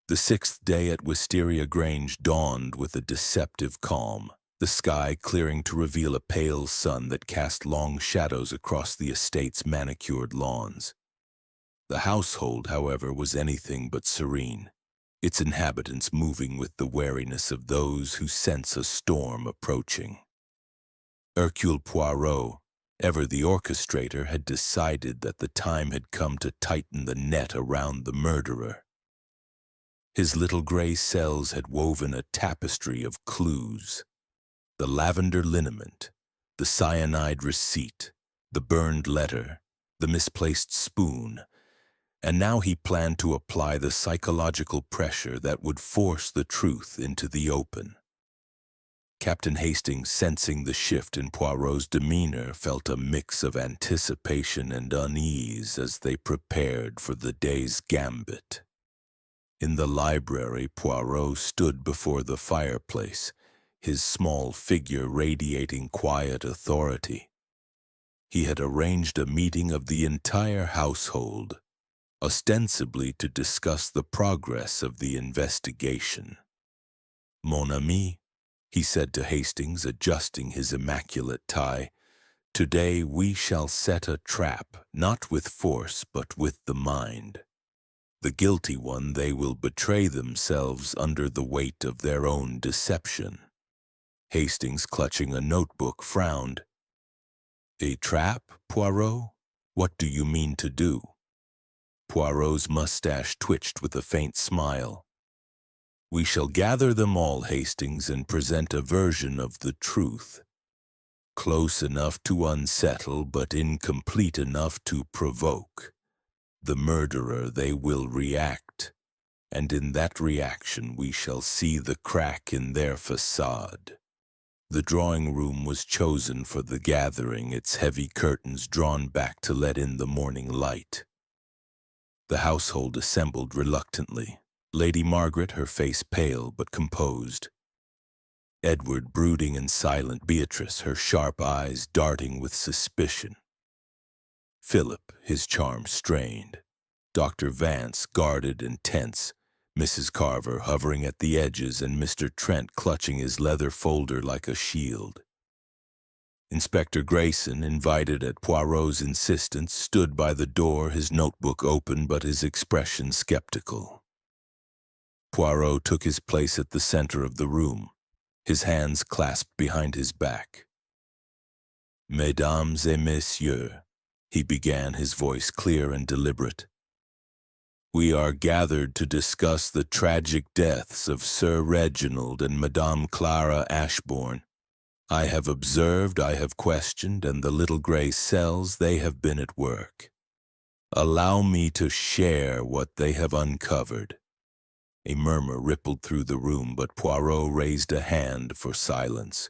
The 6th day at Wisteria Grange dawned with a deceptive calm, the sky clearing to reveal a pale sun that cast long shadows across the estate's manicured lawns. The household, however, was anything but serene, its inhabitants moving with the wariness of those who sense a storm approaching. Hercule Poirot, ever the orchestrator, had decided that the time had come to tighten the net around the murderer. His little gray cells had woven a tapestry of clues. The lavender liniment, the cyanide receipt, the burned letter, the misplaced spoon, and now he planned to apply the psychological pressure that would force the truth into the open. Captain Hastings, sensing the shift in Poirot's demeanor, felt a mix of anticipation and unease as they prepared for the day's gambit. In the library, Poirot stood before the fireplace, his small figure radiating quiet authority. He had arranged a meeting of the entire household, ostensibly to discuss the progress of the investigation. "Mon ami," he said to Hastings, adjusting his immaculate tie, Today we shall set a trap, not with force, but with the mind. The guilty one they will betray themselves under the weight of their own deception. Hastings, clutching a notebook, frowned. A trap, Poirot? What do you mean to do? Poirot's mustache twitched with a faint smile. We shall gather them all, Hastings, and present a version of the truth. Close enough to unsettle, but incomplete enough to provoke. The murderer, they will react, and in that reaction we shall see the crack in their facade. The drawing room was chosen for the gathering, its heavy curtains drawn back to let in the morning light. The household assembled reluctantly. Lady Margaret, her face pale but composed. Edward, brooding and silent. Beatrice, her sharp eyes darting with suspicion. Philip, his charm strained. Dr. Vance, guarded and tense. Mrs. Carver, hovering at the edges, and Mr. Trent clutching his leather folder like a shield. Inspector Grayson, invited at Poirot's insistence, stood by the door, his notebook open but his expression skeptical. Poirot took his place at the center of the room, his hands clasped behind his back. Mesdames et messieurs, he began, his voice clear and deliberate. We are gathered to discuss the tragic deaths of Sir Reginald and Madame Clara Ashbourne. I have observed, I have questioned, and the little gray cells, they have been at work. Allow me to share what they have uncovered. A murmur rippled through the room, but Poirot raised a hand for silence.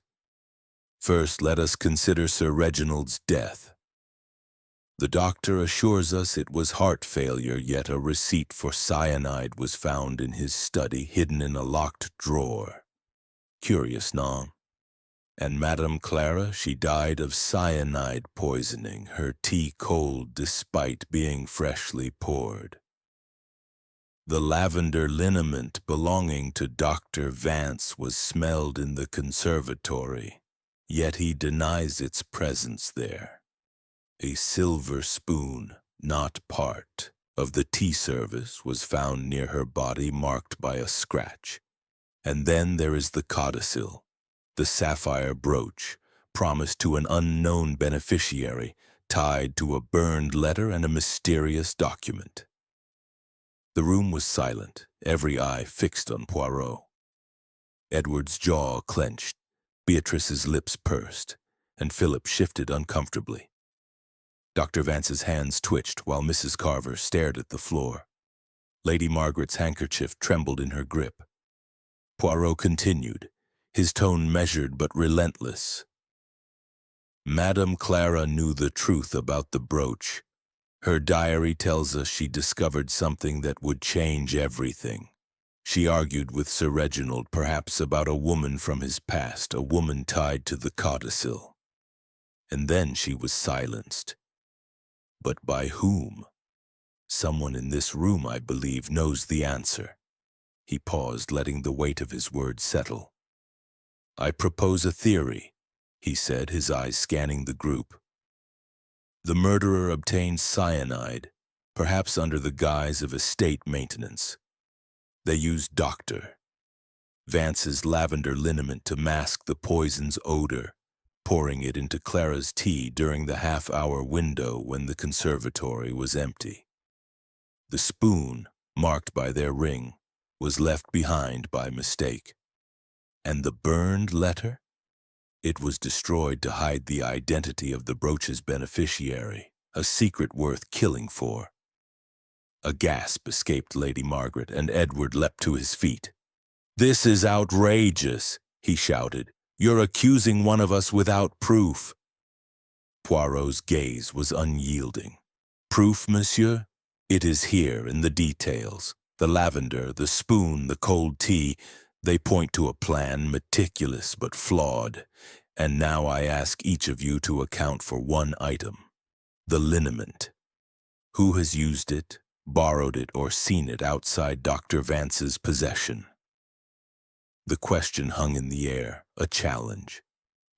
First, let us consider Sir Reginald's death. The doctor assures us it was heart failure, yet a receipt for cyanide was found in his study, hidden in a locked drawer. Curious, non? And Madame Clara, she died of cyanide poisoning, her tea cold despite being freshly poured. The lavender liniment belonging to Dr. Vance was smelled in the conservatory, yet he denies its presence there. A silver spoon, not part, of the tea service was found near her body, marked by a scratch. And then there is the codicil, the sapphire brooch, promised to an unknown beneficiary, tied to a burned letter and a mysterious document. The room was silent, every eye fixed on Poirot. Edward's jaw clenched, Beatrice's lips pursed, and Philip shifted uncomfortably. Dr. Vance's hands twitched while Mrs. Carver stared at the floor. Lady Margaret's handkerchief trembled in her grip. Poirot continued, his tone measured but relentless. Madame Clara knew the truth about the brooch. Her diary tells us she discovered something that would change everything. She argued with Sir Reginald, perhaps about a woman from his past, a woman tied to the codicil. And then she was silenced. But by whom? Someone in this room, I believe, knows the answer. He paused, letting the weight of his words settle. I propose a theory, he said, his eyes scanning the group. The murderer obtained cyanide, perhaps under the guise of estate maintenance. They used Dr. Vance's lavender liniment to mask the poison's odor, pouring it into Clara's tea during the half-hour window when the conservatory was empty. The spoon, marked by their ring, was left behind by mistake. And the burned letter? It was destroyed to hide the identity of the brooch's beneficiary, a secret worth killing for. A gasp escaped Lady Margaret, and Edward leapt to his feet. This is outrageous, he shouted. You're accusing one of us without proof. Poirot's gaze was unyielding. Proof, monsieur? It is here in the details. The lavender, the spoon, the cold tea, they point to a plan meticulous but flawed. And now I ask each of you to account for one item. The liniment. Who has used it, borrowed it, or seen it outside Dr. Vance's possession? The question hung in the air, a challenge.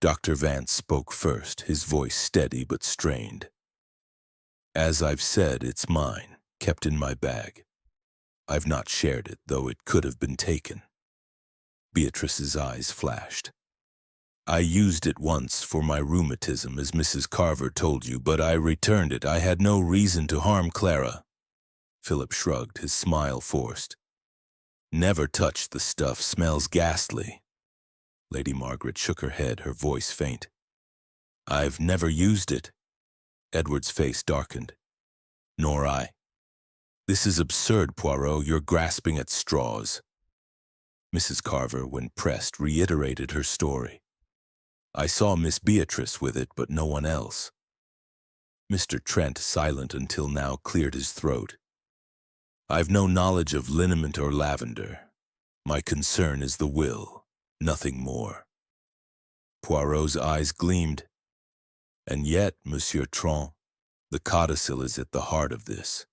Dr. Vance spoke first, his voice steady but strained. As I've said, it's mine, kept in my bag. I've not shared it, though it could have been taken. Beatrice's eyes flashed. I used it once for my rheumatism, as Mrs. Carver told you, but I returned it. I had no reason to harm Clara. Philip shrugged, his smile forced. Never touch the stuff, smells ghastly. Lady Margaret shook her head, her voice faint. I've never used it. Edward's face darkened. Nor I. This is absurd, Poirot. You're grasping at straws. Mrs. Carver, when pressed, reiterated her story. I saw Miss Beatrice with it, but no one else. Mr. Trent, silent until now, cleared his throat. I've no knowledge of liniment or lavender. My concern is the will, nothing more. Poirot's eyes gleamed. And yet, Monsieur Trent, the codicil is at the heart of this.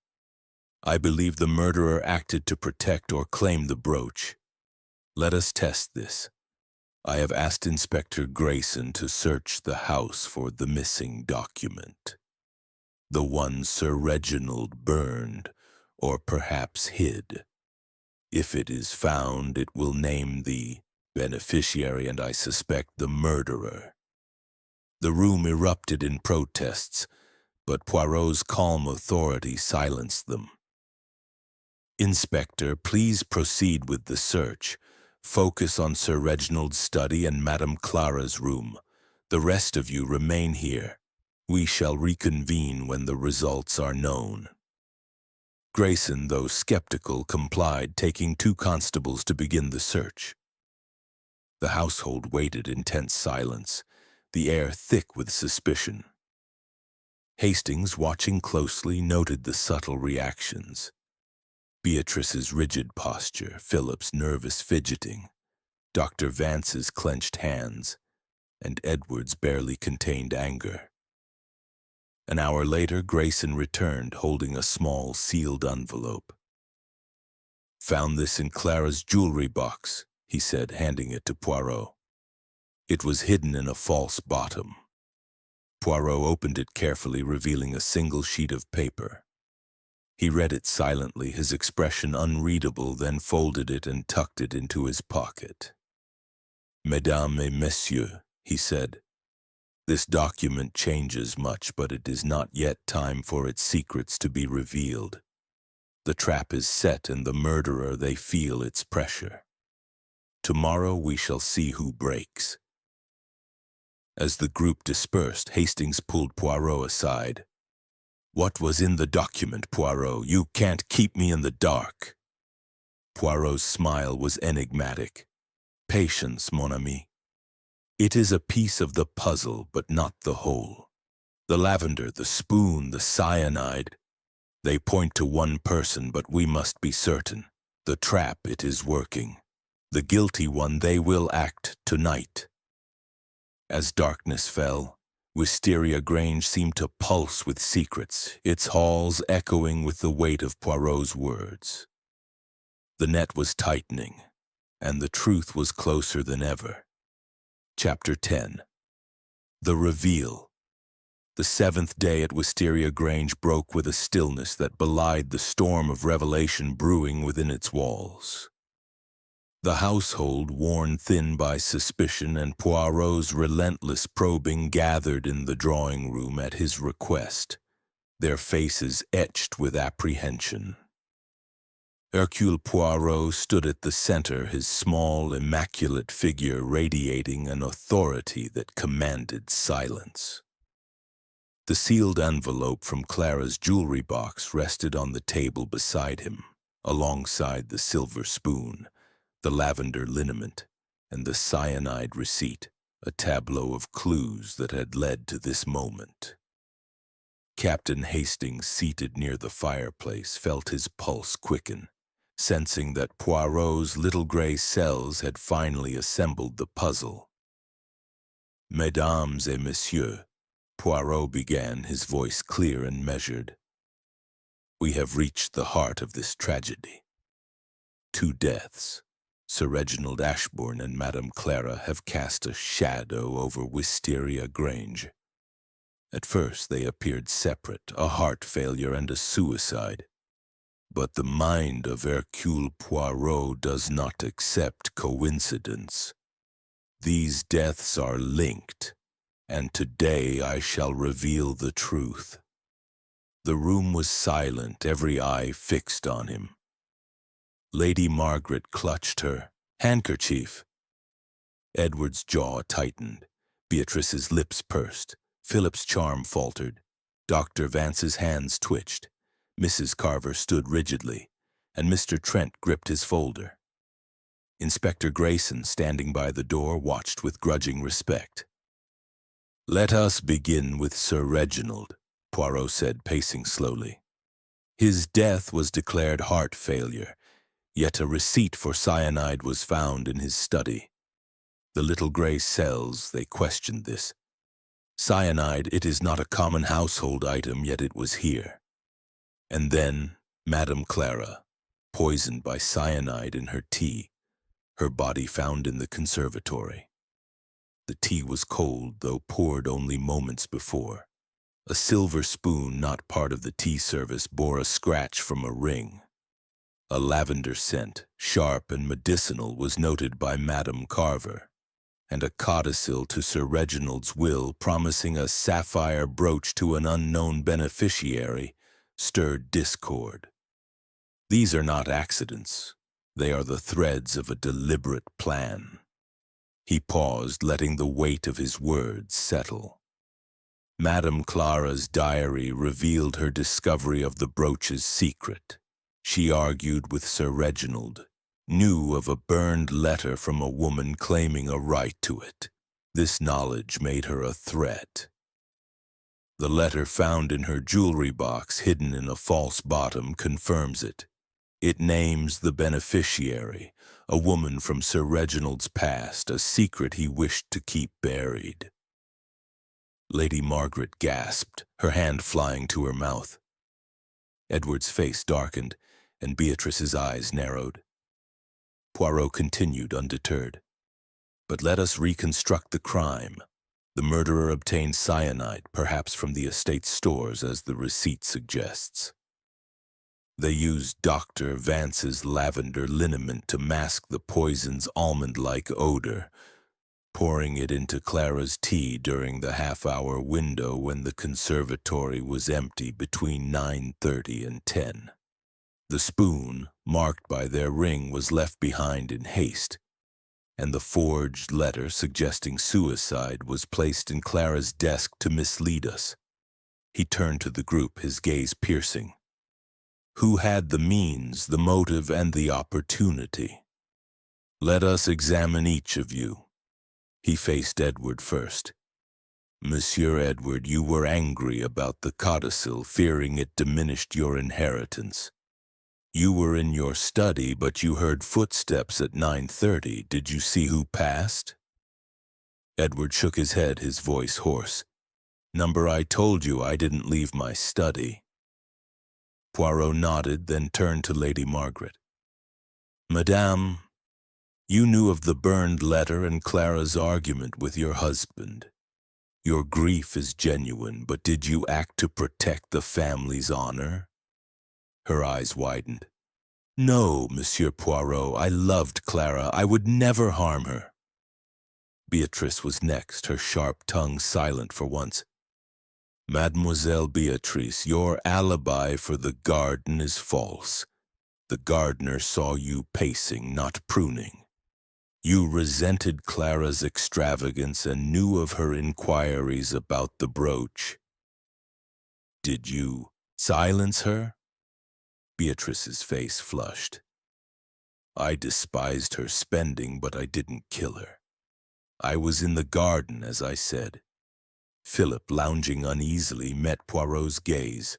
I believe the murderer acted to protect or claim the brooch. Let us test this. I have asked Inspector Grayson to search the house for the missing document. The one Sir Reginald burned, or perhaps hid. If it is found, it will name the beneficiary and, I suspect, the murderer. The room erupted in protests, but Poirot's calm authority silenced them. Inspector, please proceed with the search. Focus on Sir Reginald's study and Madame Clara's room. The rest of you remain here. We shall reconvene when the results are known. Grayson, though skeptical, complied, taking 2 constables to begin the search. The household waited in tense silence, the air thick with suspicion. Hastings, watching closely, noted the subtle reactions. Beatrice's rigid posture, Philip's nervous fidgeting, Dr. Vance's clenched hands, and Edward's barely contained anger. An hour later, Grayson returned, holding a small, sealed envelope. Found this in Clara's jewelry box, he said, handing it to Poirot. It was hidden in a false bottom. Poirot opened it carefully, revealing a single sheet of paper. He read it silently, his expression unreadable, then folded it and tucked it into his pocket. Mesdames et messieurs, he said, this document changes much, but it is not yet time for its secrets to be revealed. The trap is set, and the murderer, they feel its pressure. Tomorrow we shall see who breaks. As the group dispersed, Hastings pulled Poirot aside. What was in the document, Poirot? You can't keep me in the dark. Poirot's smile was enigmatic. Patience, mon ami. It is a piece of the puzzle, but not the whole. The lavender, the spoon, the cyanide, they point to one person, but we must be certain. The trap, it is working. The guilty one, they will act tonight. As darkness fell, Wisteria Grange seemed to pulse with secrets, its halls echoing with the weight of Poirot's words. The net was tightening, and the truth was closer than ever. Chapter 10. The Reveal. The 7th day at Wisteria Grange broke with a stillness that belied the storm of revelation brewing within its walls. The household, worn thin by suspicion and Poirot's relentless probing, gathered in the drawing-room at his request, their faces etched with apprehension. Hercule Poirot stood at the center, his small, immaculate figure radiating an authority that commanded silence. The sealed envelope from Clara's jewelry box rested on the table beside him, alongside the silver spoon, the lavender liniment, and the cyanide receipt, a tableau of clues that had led to this moment. Captain Hastings, seated near the fireplace, felt his pulse quicken, sensing that Poirot's little gray cells had finally assembled the puzzle. Mesdames et messieurs, Poirot began, his voice clear and measured. We have reached the heart of this tragedy. 2 deaths, Sir Reginald Ashbourne and Madame Clara have cast a shadow over Wisteria Grange. At first they appeared separate, a heart failure and a suicide. But the mind of Hercule Poirot does not accept coincidence. These deaths are linked, and today I shall reveal the truth. The room was silent, every eye fixed on him. Lady Margaret clutched her handkerchief. Edward's jaw tightened. Beatrice's lips pursed. Philip's charm faltered. Dr. Vance's hands twitched. Mrs. Carver stood rigidly, and Mr. Trent gripped his folder. Inspector Grayson, standing by the door, watched with grudging respect. "Let us begin with Sir Reginald," Poirot said, pacing slowly. "His death was declared heart failure, yet a receipt for cyanide was found in his study. The little gray cells, they questioned this. Cyanide, it is not a common household item, yet it was here. And then Madame Clara, poisoned by cyanide in her tea, her body found in the conservatory. The tea was cold, though poured only moments before. A silver spoon, not part of the tea service, bore a scratch from a ring. A lavender scent, sharp and medicinal, was noted by Madame Carver, and a codicil to Sir Reginald's will promising a sapphire brooch to an unknown beneficiary stirred discord. These are not accidents. They are the threads of a deliberate plan. He paused, letting the weight of his words settle. Madame Clara's diary revealed her discovery of the brooch's secret. She argued with Sir Reginald, knew of a burned letter from a woman claiming a right to it. This knowledge made her a threat. The letter found in her jewelry box, hidden in a false bottom, confirms it. It names the beneficiary, a woman from Sir Reginald's past, a secret he wished to keep buried. Lady Margaret gasped, her hand flying to her mouth. Edward's face darkened, and Beatrice's eyes narrowed. Poirot continued undeterred. "But let us reconstruct the crime. The murderer obtained cyanide, perhaps from the estate's stores, as the receipt suggests. They used Dr. Vance's lavender liniment to mask the poison's almond-like odor, pouring it into Clara's tea during the half-hour window when the conservatory was empty between 9:30 and 10. The spoon, marked by their ring, was left behind in haste, and the forged letter suggesting suicide was placed in Clara's desk to mislead us." He turned to the group, his gaze piercing. "Who had the means, the motive, and the opportunity? Let us examine each of you." He faced Edward first. "Monsieur Edward, you were angry about the codicil, fearing it diminished your inheritance. You were in your study, but you heard footsteps at 9:30. Did you see who passed?" Edward shook his head, his voice hoarse. "Number, I told you I didn't leave my study." Poirot nodded, then turned to Lady Margaret. "Madame, you knew of the burned letter and Clara's argument with your husband. Your grief is genuine, but did you act to protect the family's honor?" Her eyes widened. "No, Monsieur Poirot, I loved Clara. I would never harm her." Beatrice was next, her sharp tongue silent for once. "Mademoiselle Beatrice, your alibi for the garden is false. The gardener saw you pacing, not pruning. You resented Clara's extravagance and knew of her inquiries about the brooch. Did you silence her?" Beatrice's face flushed. "I despised her spending, but I didn't kill her. I was in the garden, as I said." Philip, lounging uneasily, met Poirot's gaze.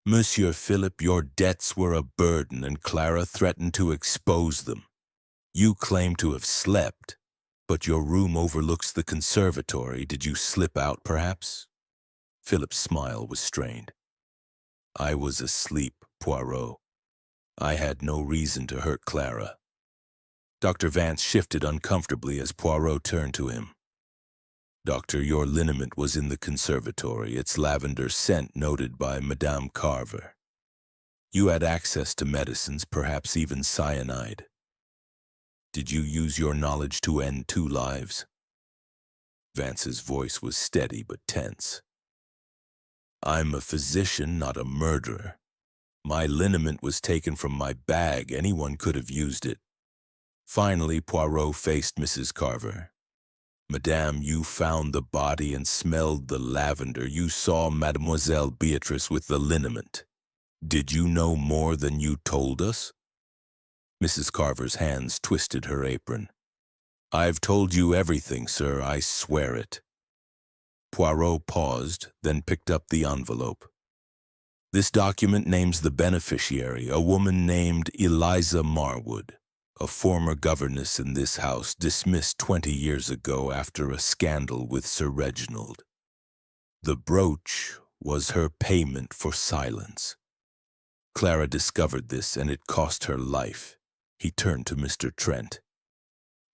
"Monsieur Philip, your debts were a burden, and Clara threatened to expose them. You claim to have slept, but your room overlooks the conservatory. Did you slip out, perhaps?" Philip's smile was strained. "I was asleep, Poirot. I had no reason to hurt Clara." Dr. Vance shifted uncomfortably as Poirot turned to him. "Doctor, your liniment was in the conservatory, its lavender scent noted by Madame Carver. You had access to medicines, perhaps even cyanide. Did you use your knowledge to end 2 lives?" Vance's voice was steady but tense. "I'm a physician, not a murderer. My liniment was taken from my bag. Anyone could have used it." Finally, Poirot faced Mrs. Carver. "Madame, you found the body and smelled the lavender. You saw Mademoiselle Beatrice with the liniment. Did you know more than you told us?" Mrs. Carver's hands twisted her apron. "I've told you everything, sir, I swear it." Poirot paused, then picked up the envelope. "This document names the beneficiary, a woman named Eliza Marwood, a former governess in this house, dismissed 20 years ago after a scandal with Sir Reginald. The brooch was her payment for silence. Clara discovered this, and it cost her life." He turned to Mr. Trent.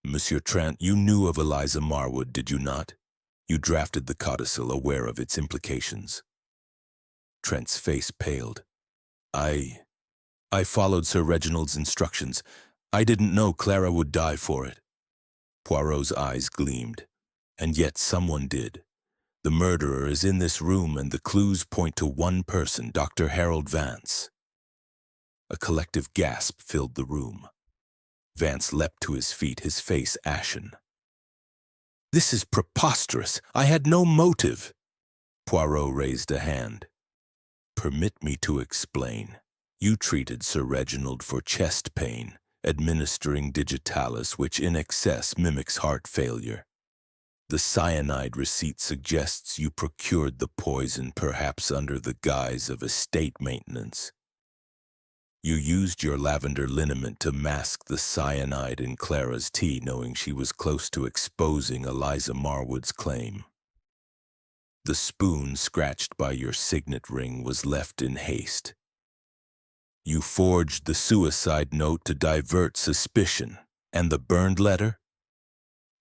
"Monsieur Trent, you knew of Eliza Marwood, did you not? You drafted the codicil, aware of its implications." Trent's face paled. I followed Sir Reginald's instructions. I didn't know Clara would die for it." Poirot's eyes gleamed. "And yet someone did. The murderer is in this room, and the clues point to one person, Dr. Harold Vance." A collective gasp filled the room. Vance leapt to his feet, his face ashen. "This is preposterous. I had no motive." Poirot raised a hand. "Permit me to explain. You treated Sir Reginald for chest pain, administering digitalis, which in excess mimics heart failure. The cyanide receipt suggests you procured the poison, perhaps under the guise of estate maintenance. You used your lavender liniment to mask the cyanide in Clara's tea, knowing she was close to exposing Eliza Marwood's claim. The spoon scratched by your signet ring was left in haste. You forged the suicide note to divert suspicion, and the burned letter?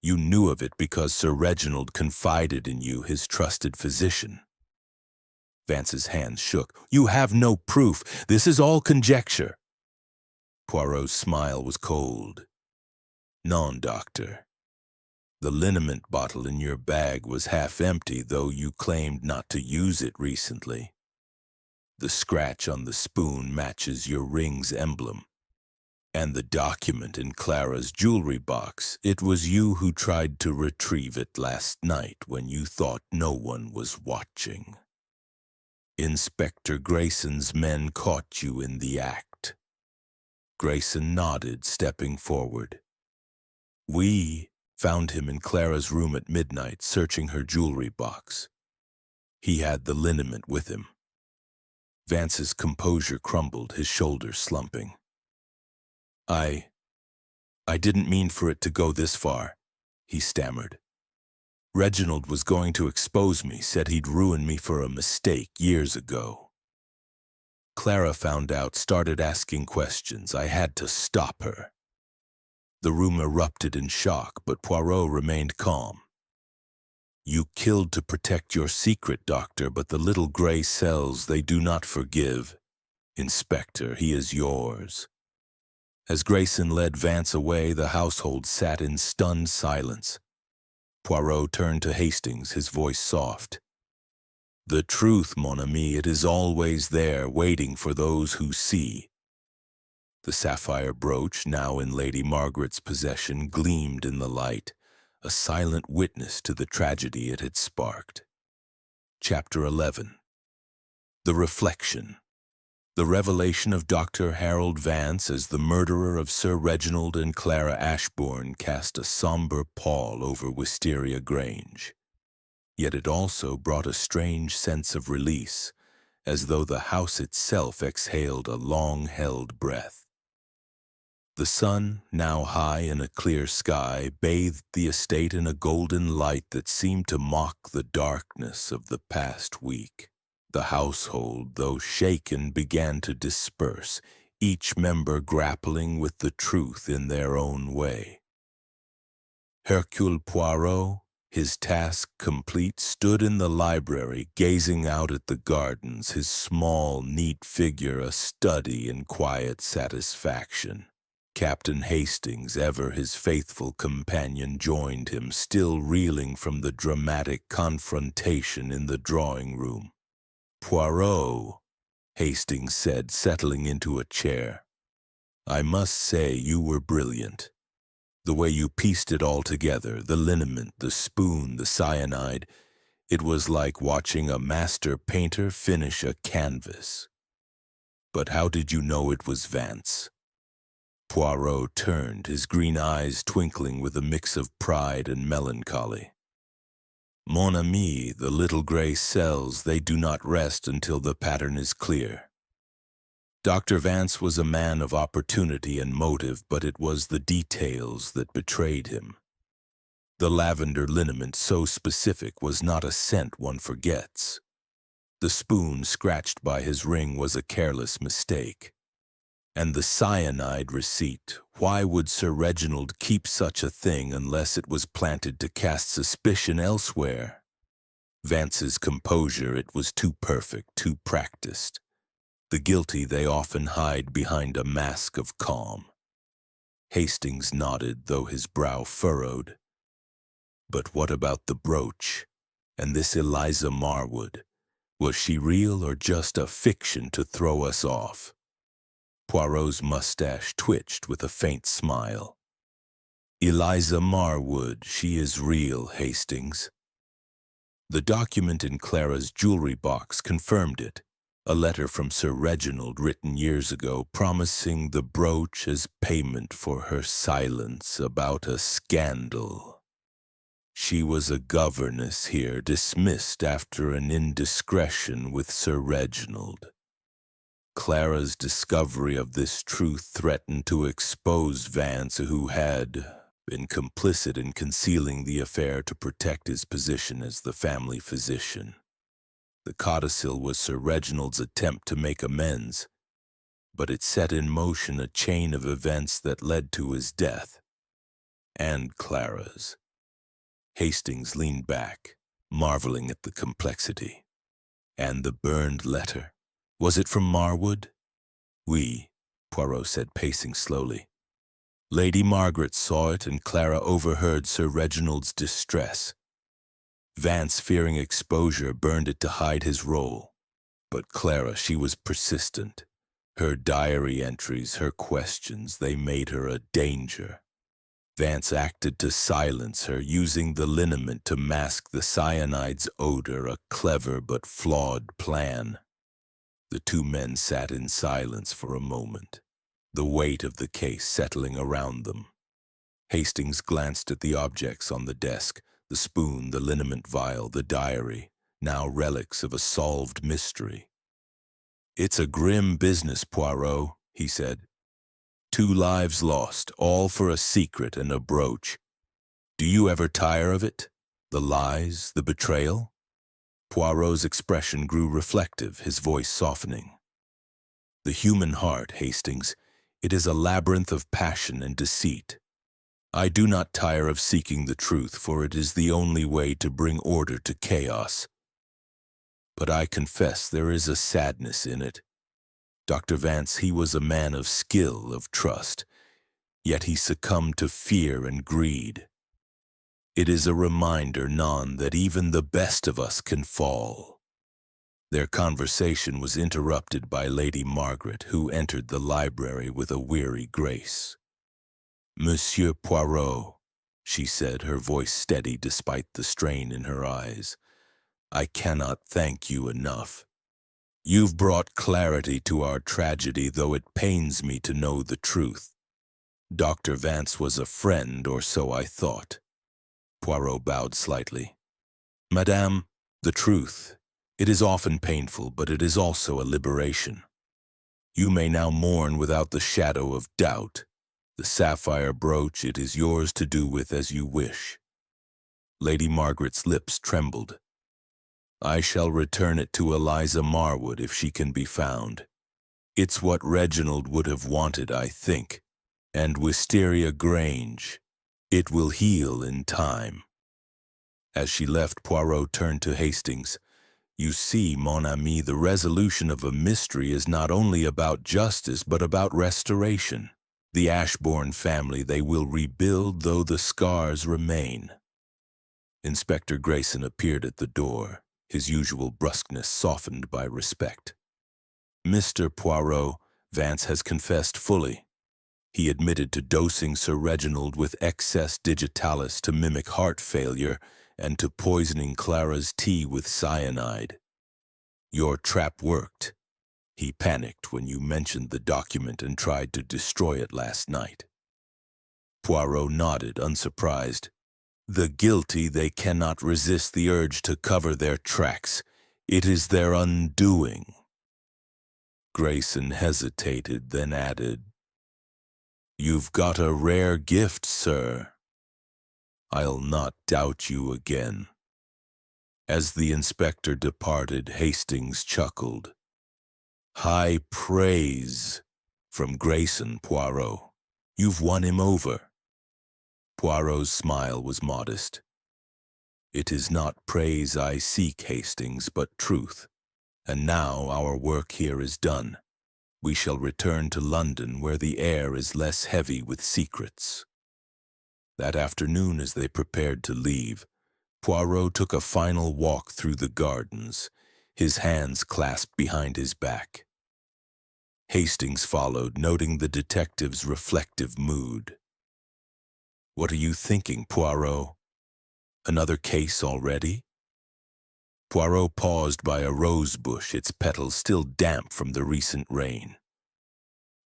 You knew of it because Sir Reginald confided in you, his trusted physician." Vance's hands shook. "You have no proof. This is all conjecture." Poirot's smile was cold. "Non, doctor. The liniment bottle in your bag was half empty, though you claimed not to use it recently. The scratch on the spoon matches your ring's emblem. And the document in Clara's jewelry box, it was you who tried to retrieve it last night when you thought no one was watching. Inspector Grayson's men caught you in the act." Grayson nodded, stepping forward. "We found him in Clara's room at midnight, searching her jewelry box. He had the liniment with him." Vance's composure crumbled, his shoulders slumping. I didn't mean for it to go this far," he stammered. "Reginald was going to expose me, said he'd ruin me for a mistake years ago. Clara found out, started asking questions. I had to stop her." The room erupted in shock, but Poirot remained calm. "You killed to protect your secret, doctor, but the little gray cells, they do not forgive. Inspector, he is yours." As Grayson led Vance away, the household sat in stunned silence. Poirot turned to Hastings, his voice soft. "The truth, mon ami, it is always there, waiting for those who see." The sapphire brooch, now in Lady Margaret's possession, gleamed in the light, a silent witness to the tragedy it had sparked. Chapter 11. The Reflection. The revelation of Dr. Harold Vance as the murderer of Sir Reginald and Clara Ashbourne cast a somber pall over Wisteria Grange. Yet it also brought a strange sense of release, as though the house itself exhaled a long-held breath. The sun, now high in a clear sky, bathed the estate in a golden light that seemed to mock the darkness of the past week. The household, though shaken, began to disperse, each member grappling with the truth in their own way. Hercule Poirot, his task complete, stood in the library gazing out at the gardens, his small, neat figure a study in quiet satisfaction. Captain Hastings, ever his faithful companion, joined him, still reeling from the dramatic confrontation in the drawing-room. "Poirot," Hastings said, settling into a chair, "I must say you were brilliant. The way you pieced it all together, the liniment, the spoon, the cyanide, it was like watching a master painter finish a canvas. But how did you know it was Vance?" Poirot turned, his green eyes twinkling with a mix of pride and melancholy. "Mon ami, the little gray cells, they do not rest until the pattern is clear. Dr. Vance was a man of opportunity and motive, but it was the details that betrayed him. The lavender liniment, so specific, was not a scent one forgets. The spoon scratched by his ring was a careless mistake. And the cyanide receipt, why would Sir Reginald keep such a thing unless it was planted to cast suspicion elsewhere? Vance's composure, it was too perfect, too practiced. The guilty, they often hide behind a mask of calm." Hastings nodded, though his brow furrowed. "But what about the brooch? And this Eliza Marwood? Was she real or just a fiction to throw us off?" Poirot's mustache twitched with a faint smile. "Eliza Marwood, she is real, Hastings. The document in Clara's jewelry box confirmed it. A letter from Sir Reginald written years ago promising the brooch as payment for her silence about a scandal. She was a governess here, dismissed after an indiscretion with Sir Reginald. Clara's discovery of this truth threatened to expose Vance, who had been complicit in concealing the affair to protect his position as the family physician. The codicil was Sir Reginald's attempt to make amends, but it set in motion a chain of events that led to his death, and Clara's." Hastings leaned back, marveling at the complexity. "And the burned letter? Was it from Marwood?" "Oui," Poirot said, pacing slowly. "Lady Margaret saw it, and Clara overheard Sir Reginald's distress. Vance, fearing exposure, burned it to hide his role. But Clara, she was persistent. Her diary entries, her questions, they made her a danger. Vance acted to silence her, using the liniment to mask the cyanide's odor, a clever but flawed plan." The two men sat in silence for a moment, the weight of the case settling around them. Hastings glanced at the objects on the desk, the spoon, the liniment vial, the diary, now relics of a solved mystery. "It's a grim business, Poirot," he said. "2 lives lost, all for a secret and a brooch. Do you ever tire of it? The lies, the betrayal?" Poirot's expression grew reflective, his voice softening. "The human heart, Hastings, it is a labyrinth of passion and deceit. I do not tire of seeking the truth, for it is the only way to bring order to chaos. But I confess there is a sadness in it. Dr. Vance, he was a man of skill, of trust, yet he succumbed to fear and greed. It is a reminder, non, that even the best of us can fall." Their conversation was interrupted by Lady Margaret, who entered the library with a weary grace. "Monsieur Poirot," she said, her voice steady despite the strain in her eyes, "I cannot thank you enough. You've brought clarity to our tragedy, though it pains me to know the truth. Dr. Vance was a friend, or so I thought." Poirot bowed slightly. "Madame, the truth, it is often painful, but it is also a liberation. You may now mourn without the shadow of doubt. The sapphire brooch, it is yours to do with as you wish." Lady Margaret's lips trembled. "I shall return it to Eliza Marwood if she can be found. It's what Reginald would have wanted, I think. And Wisteria Grange. It will heal in time. As she left, Poirot turned to Hastings. You see, mon ami, the resolution of a mystery is not only about justice, but about restoration. The Ashbourne family they will rebuild, though the scars remain. Inspector Grayson appeared at the door, his usual brusqueness softened by respect. Mr. Poirot, Vance has confessed fully. He admitted to dosing Sir Reginald with excess digitalis to mimic heart failure and to poisoning Clara's tea with cyanide. Your trap worked. He panicked when you mentioned the document and tried to destroy it last night. Poirot nodded, unsurprised. The guilty, they cannot resist the urge to cover their tracks. It is their undoing. Grayson hesitated, then added, You've got a rare gift, sir. I'll not doubt you again. As the inspector departed, Hastings chuckled. High praise from Grayson, Poirot. You've won him over. Poirot's smile was modest. It is not praise I seek, Hastings, but truth. And now our work here is done. We shall return to London, where the air is less heavy with secrets. That afternoon, as they prepared to leave, Poirot took a final walk through the gardens, his hands clasped behind his back. Hastings followed, noting the detective's reflective mood. What are you thinking, Poirot? Another case already? Poirot paused by a rose bush, its petals still damp from the recent rain.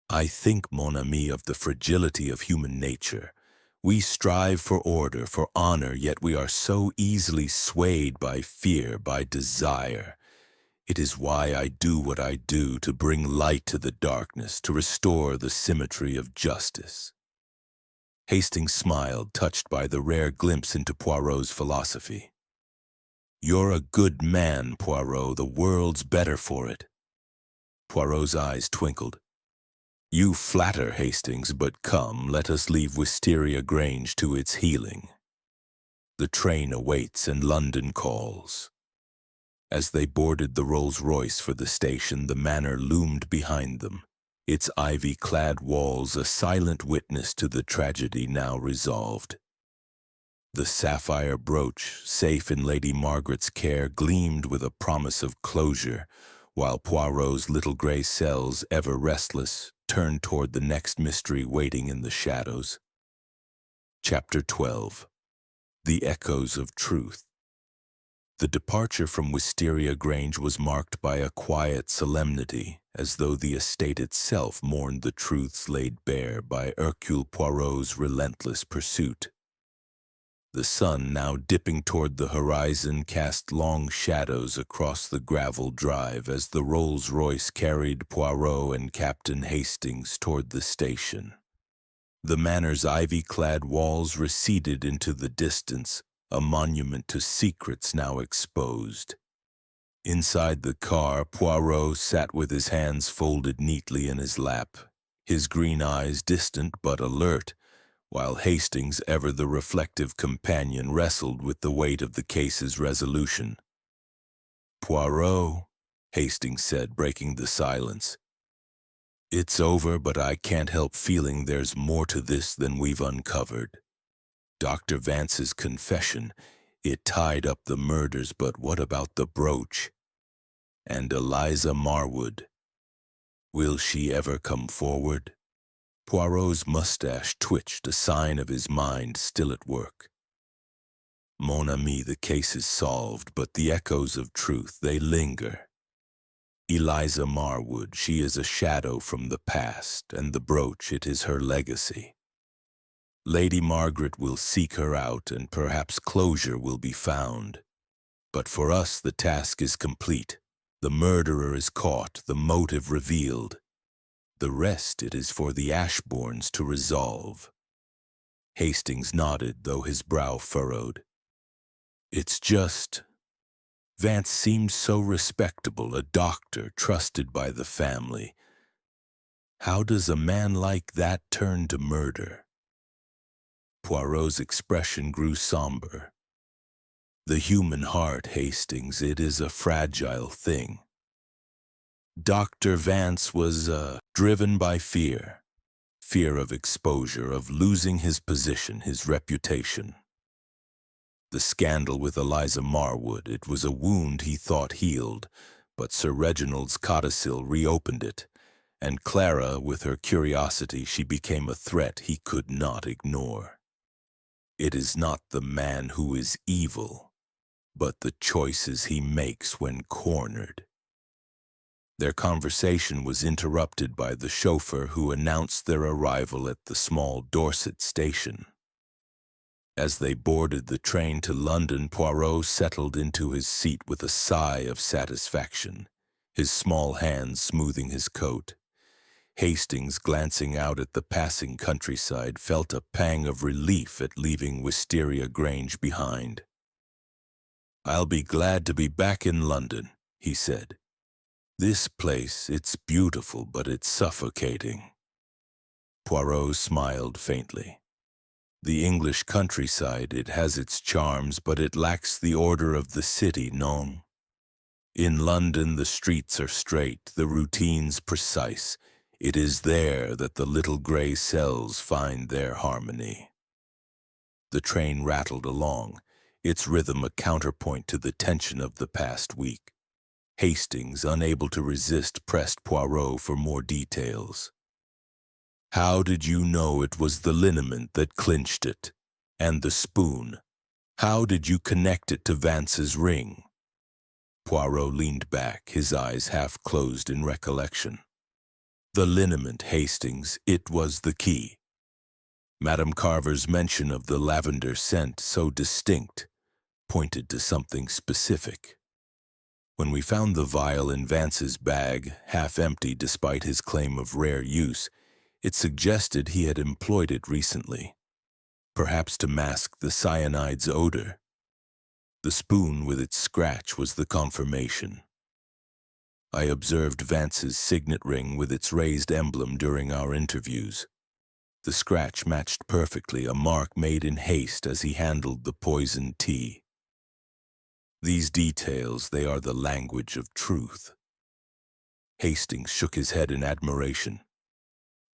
I think, mon ami, of the fragility of human nature. We strive for order, for honor, yet we are so easily swayed by fear, by desire. It is why I do what I do, to bring light to the darkness, to restore the symmetry of justice. Hastings smiled, touched by the rare glimpse into Poirot's philosophy. You're a good man, Poirot. The world's better for it. Poirot's eyes twinkled. You flatter, Hastings, but come, let us leave Wisteria Grange to its healing. The train awaits and London calls. As they boarded the Rolls-Royce for the station, the manor loomed behind them, its ivy-clad walls a silent witness to the tragedy now resolved. The sapphire brooch, safe in Lady Margaret's care, gleamed with a promise of closure, while Poirot's little grey cells, ever restless, turned toward the next mystery waiting in the shadows. Chapter 12. The Echoes of Truth. The departure from Wisteria Grange was marked by a quiet solemnity, as though the estate itself mourned the truths laid bare by Hercule Poirot's relentless pursuit. The sun, now dipping toward the horizon, cast long shadows across the gravel drive as the Rolls-Royce carried Poirot and Captain Hastings toward the station. The manor's ivy-clad walls receded into the distance, a monument to secrets now exposed. Inside the car, Poirot sat with his hands folded neatly in his lap, his green eyes distant but alert, while Hastings, ever the reflective companion, wrestled with the weight of the case's resolution. Poirot, Hastings said, breaking the silence. It's over, but I can't help feeling there's more to this than we've uncovered. Dr. Vance's confession, it tied up the murders, but what about the brooch? And Eliza Marwood? Will she ever come forward? Poirot's mustache twitched, a sign of his mind still at work. Mon ami, the case is solved, but the echoes of truth, they linger. Eliza Marwood, she is a shadow from the past, and the brooch, it is her legacy. Lady Margaret will seek her out, and perhaps closure will be found. But for us the task is complete. The murderer is caught, the motive revealed. The rest it is for the Ashbournes to resolve. Hastings nodded, though his brow furrowed. It's just... Vance seemed so respectable, a doctor trusted by the family. How does a man like that turn to murder? Poirot's expression grew somber. The human heart, Hastings, it is a fragile thing. Dr. Vance was driven by fear. Fear of exposure, of losing his position, his reputation. The scandal with Eliza Marwood, it was a wound he thought healed, but Sir Reginald's codicil reopened it, and Clara, with her curiosity, she became a threat he could not ignore. It is not the man who is evil, but the choices he makes when cornered. Their conversation was interrupted by the chauffeur who announced their arrival at the small Dorset station. As they boarded the train to London, Poirot settled into his seat with a sigh of satisfaction, his small hands smoothing his coat. Hastings, glancing out at the passing countryside, felt a pang of relief at leaving Wisteria Grange behind. "I'll be glad to be back in London," he said. "This place, it's beautiful, but it's suffocating." Poirot smiled faintly. The English countryside, it has its charms, but it lacks the order of the city, non? In London, the streets are straight, the routines precise. It is there that the little gray cells find their harmony. The train rattled along, its rhythm a counterpoint to the tension of the past week. Hastings, unable to resist, pressed Poirot for more details. "How did you know it was the liniment that clinched it? And the spoon? How did you connect it to Vance's ring?" Poirot leaned back, his eyes half closed in recollection. "The liniment, Hastings, it was the key. Madame Carver's mention of the lavender scent, so distinct, pointed to something specific. When we found the vial in Vance's bag, half empty despite his claim of rare use, it suggested he had employed it recently, perhaps to mask the cyanide's odor. The spoon with its scratch was the confirmation. I observed Vance's signet ring with its raised emblem during our interviews. The scratch matched perfectly, a mark made in haste as he handled the poisoned tea. These details, they are the language of truth." Hastings shook his head in admiration.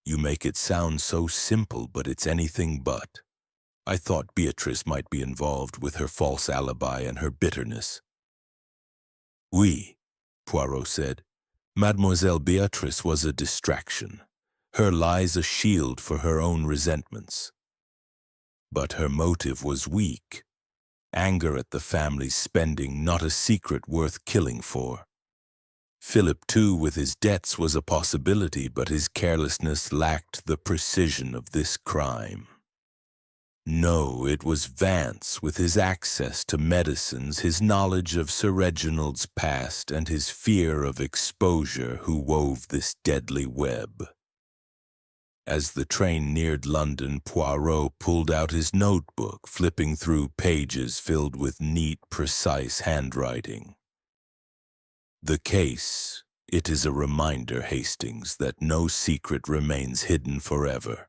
"You make it sound so simple, but it's anything but. I thought Beatrice might be involved with her false alibi and her bitterness." "Oui," Poirot said. "Mademoiselle Beatrice was a distraction. Her lies a shield for her own resentments. But her motive was weak. Anger at the family's spending, not a secret worth killing for. Philip, too, with his debts was a possibility, but his carelessness lacked the precision of this crime. No, it was Vance, with his access to medicines, his knowledge of Sir Reginald's past, and his fear of exposure, who wove this deadly web." As the train neared London, Poirot pulled out his notebook, flipping through pages filled with neat, precise handwriting. "The case, it is a reminder, Hastings, that no secret remains hidden forever.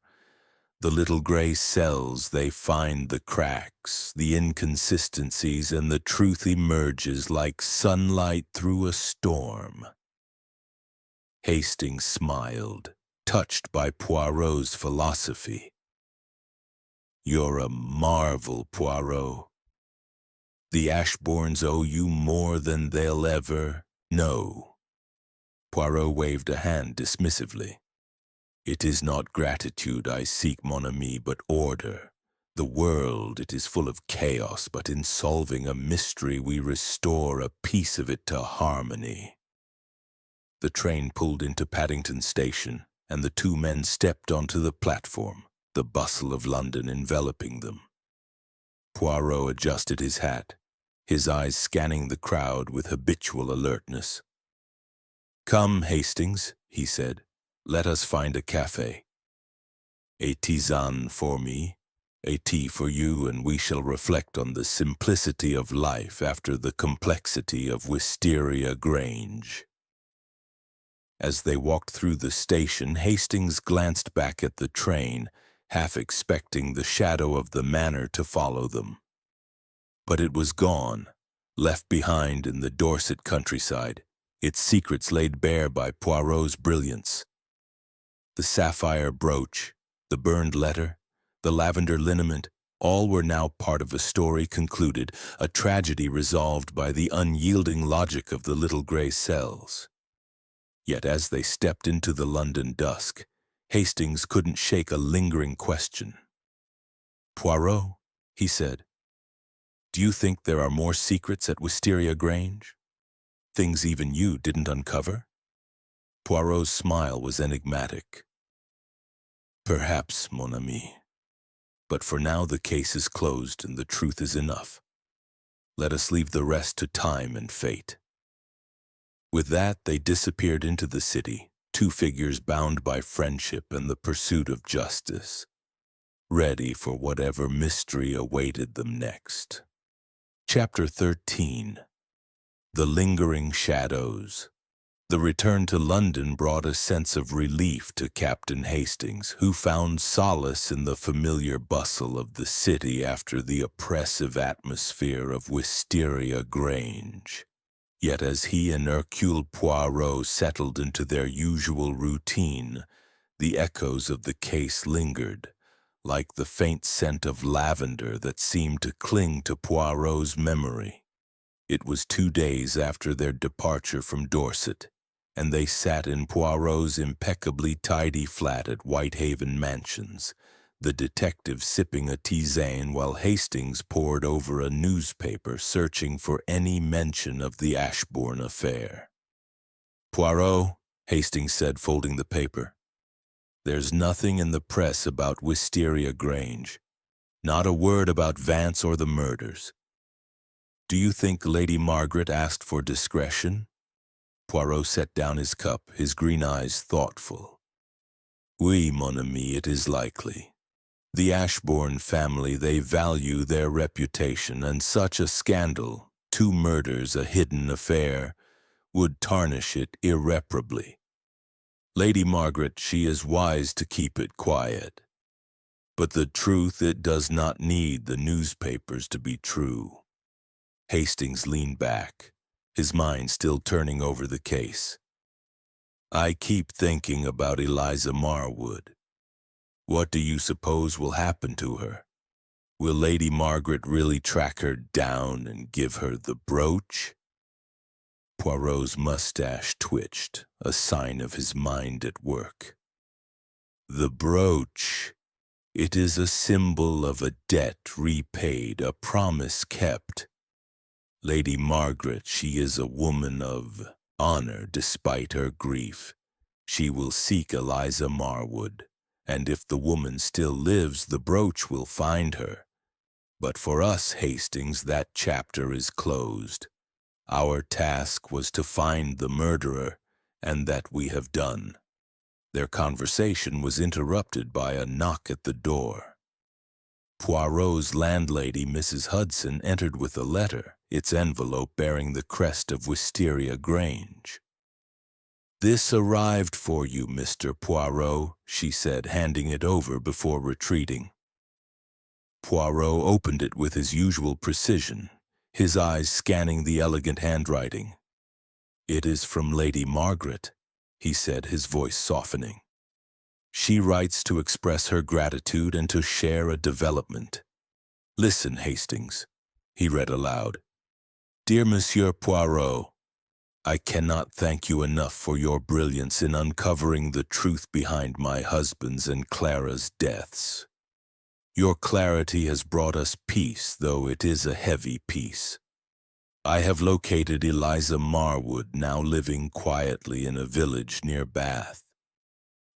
The little gray cells, they find the cracks, the inconsistencies, and the truth emerges like sunlight through a storm." Hastings smiled, touched by Poirot's philosophy. "You're a marvel, Poirot. The Ashbournes owe you more than they'll ever know." Poirot waved a hand dismissively. "It is not gratitude I seek, mon ami, but order. The world, it is full of chaos, but in solving a mystery we restore a piece of it to harmony." The train pulled into Paddington Station, and the two men stepped onto the platform, the bustle of London enveloping them. Poirot adjusted his hat, his eyes scanning the crowd with habitual alertness. "Come, Hastings," he said, "let us find a café. A tisane for me, a tea for you, and we shall reflect on the simplicity of life after the complexity of Wisteria Grange." As they walked through the station, Hastings glanced back at the train, half expecting the shadow of the manor to follow them. But it was gone, left behind in the Dorset countryside, its secrets laid bare by Poirot's brilliance. The sapphire brooch, the burned letter, the lavender liniment, all were now part of a story concluded, a tragedy resolved by the unyielding logic of the little gray cells. Yet as they stepped into the London dusk, Hastings couldn't shake a lingering question. "Poirot," he said, "do you think there are more secrets at Wisteria Grange? Things even you didn't uncover?" Poirot's smile was enigmatic. "Perhaps, mon ami. But for now the case is closed and the truth is enough. Let us leave the rest to time and fate." With that, they disappeared into the city, two figures bound by friendship and the pursuit of justice, ready for whatever mystery awaited them next. Chapter 13. The Lingering Shadows. The return to London brought a sense of relief to Captain Hastings, who found solace in the familiar bustle of the city after the oppressive atmosphere of Wisteria Grange. Yet as he and Hercule Poirot settled into their usual routine, the echoes of the case lingered, like the faint scent of lavender that seemed to cling to Poirot's memory. It was 2 days after their departure from Dorset, and they sat in Poirot's impeccably tidy flat at Whitehaven Mansions, the detective sipping a tisane while Hastings pored over a newspaper searching for any mention of the Ashbourne affair. "Poirot," Hastings said, folding the paper, "there's nothing in the press about Wisteria Grange. Not a word about Vance or the murders. Do you think Lady Margaret asked for discretion?" Poirot set down his cup, his green eyes thoughtful. "Oui, mon ami, it is likely. The Ashbourne family, they value their reputation, and such a scandal, 2 murders, a hidden affair, would tarnish it irreparably. Lady Margaret, she is wise to keep it quiet. But the truth, it does not need the newspapers to be true." Hastings leaned back, his mind still turning over the case. "I keep thinking about Eliza Marwood. What do you suppose will happen to her? Will Lady Margaret really track her down and give her the brooch?" Poirot's mustache twitched, a sign of his mind at work. "The brooch. It is a symbol of a debt repaid, a promise kept. Lady Margaret, she is a woman of honor despite her grief. She will seek Eliza Marwood, and if the woman still lives, the brooch will find her. But for us, Hastings, that chapter is closed. Our task was to find the murderer, and that we have done." Their conversation was interrupted by a knock at the door. Poirot's landlady, Mrs. Hudson, entered with a letter, its envelope bearing the crest of Wisteria Grange. "This arrived for you, Mr. Poirot," she said, handing it over before retreating. Poirot opened it with his usual precision, his eyes scanning the elegant handwriting. "It is from Lady Margaret," he said, his voice softening. "She writes to express her gratitude and to share a development. Listen, Hastings," he read aloud. "Dear Monsieur Poirot, I cannot thank you enough for your brilliance in uncovering the truth behind my husband's and Clara's deaths. Your clarity has brought us peace, though it is a heavy peace. I have located Eliza Marwood, now living quietly in a village near Bath.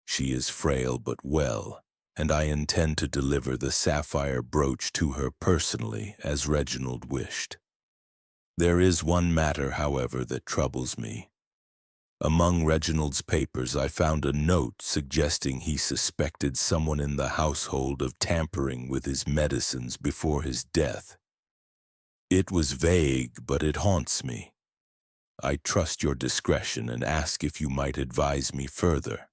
She is frail but well, and I intend to deliver the sapphire brooch to her personally, as Reginald wished. There is one matter, however, that troubles me. Among Reginald's papers I found a note suggesting he suspected someone in the household of tampering with his medicines before his death. It was vague, but it haunts me. I trust your discretion and ask if you might advise me further."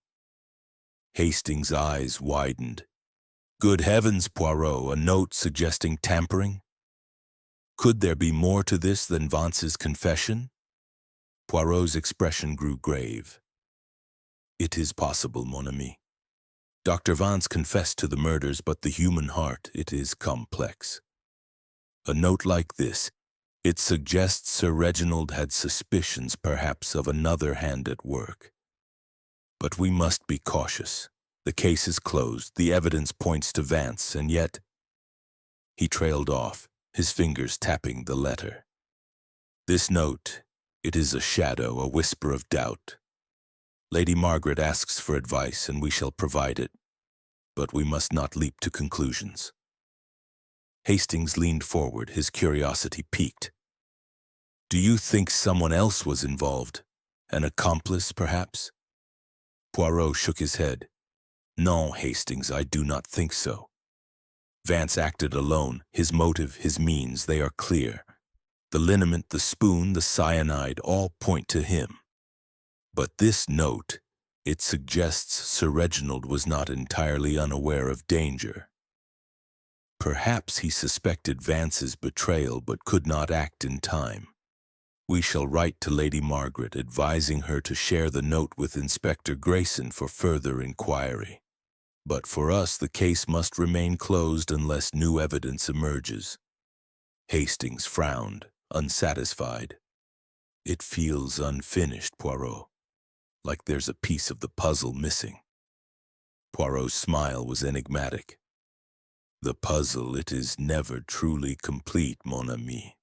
Hastings' eyes widened. "Good heavens, Poirot, a note suggesting tampering? Could there be more to this than Vance's confession?" Poirot's expression grew grave. "It is possible, mon ami. Dr. Vance confessed to the murders, but the human heart, it is complex. A note like this, it suggests Sir Reginald had suspicions perhaps of another hand at work. But we must be cautious. The case is closed, the evidence points to Vance, and yet—" He trailed off, his fingers tapping the letter. "This note, it is a shadow, a whisper of doubt. Lady Margaret asks for advice, and we shall provide it. But we must not leap to conclusions." Hastings leaned forward, his curiosity piqued. "Do you think someone else was involved? An accomplice, perhaps?" Poirot shook his head. "No, Hastings, I do not think so. Vance acted alone. His motive, his means, they are clear. The liniment, the spoon, the cyanide, all point to him. But this note, it suggests Sir Reginald was not entirely unaware of danger. Perhaps he suspected Vance's betrayal but could not act in time. We shall write to Lady Margaret, advising her to share the note with Inspector Grayson for further inquiry. But for us, the case must remain closed unless new evidence emerges." Hastings frowned, unsatisfied. "It feels unfinished, Poirot, like there's a piece of the puzzle missing." Poirot's smile was enigmatic. "The puzzle, it is never truly complete, mon ami.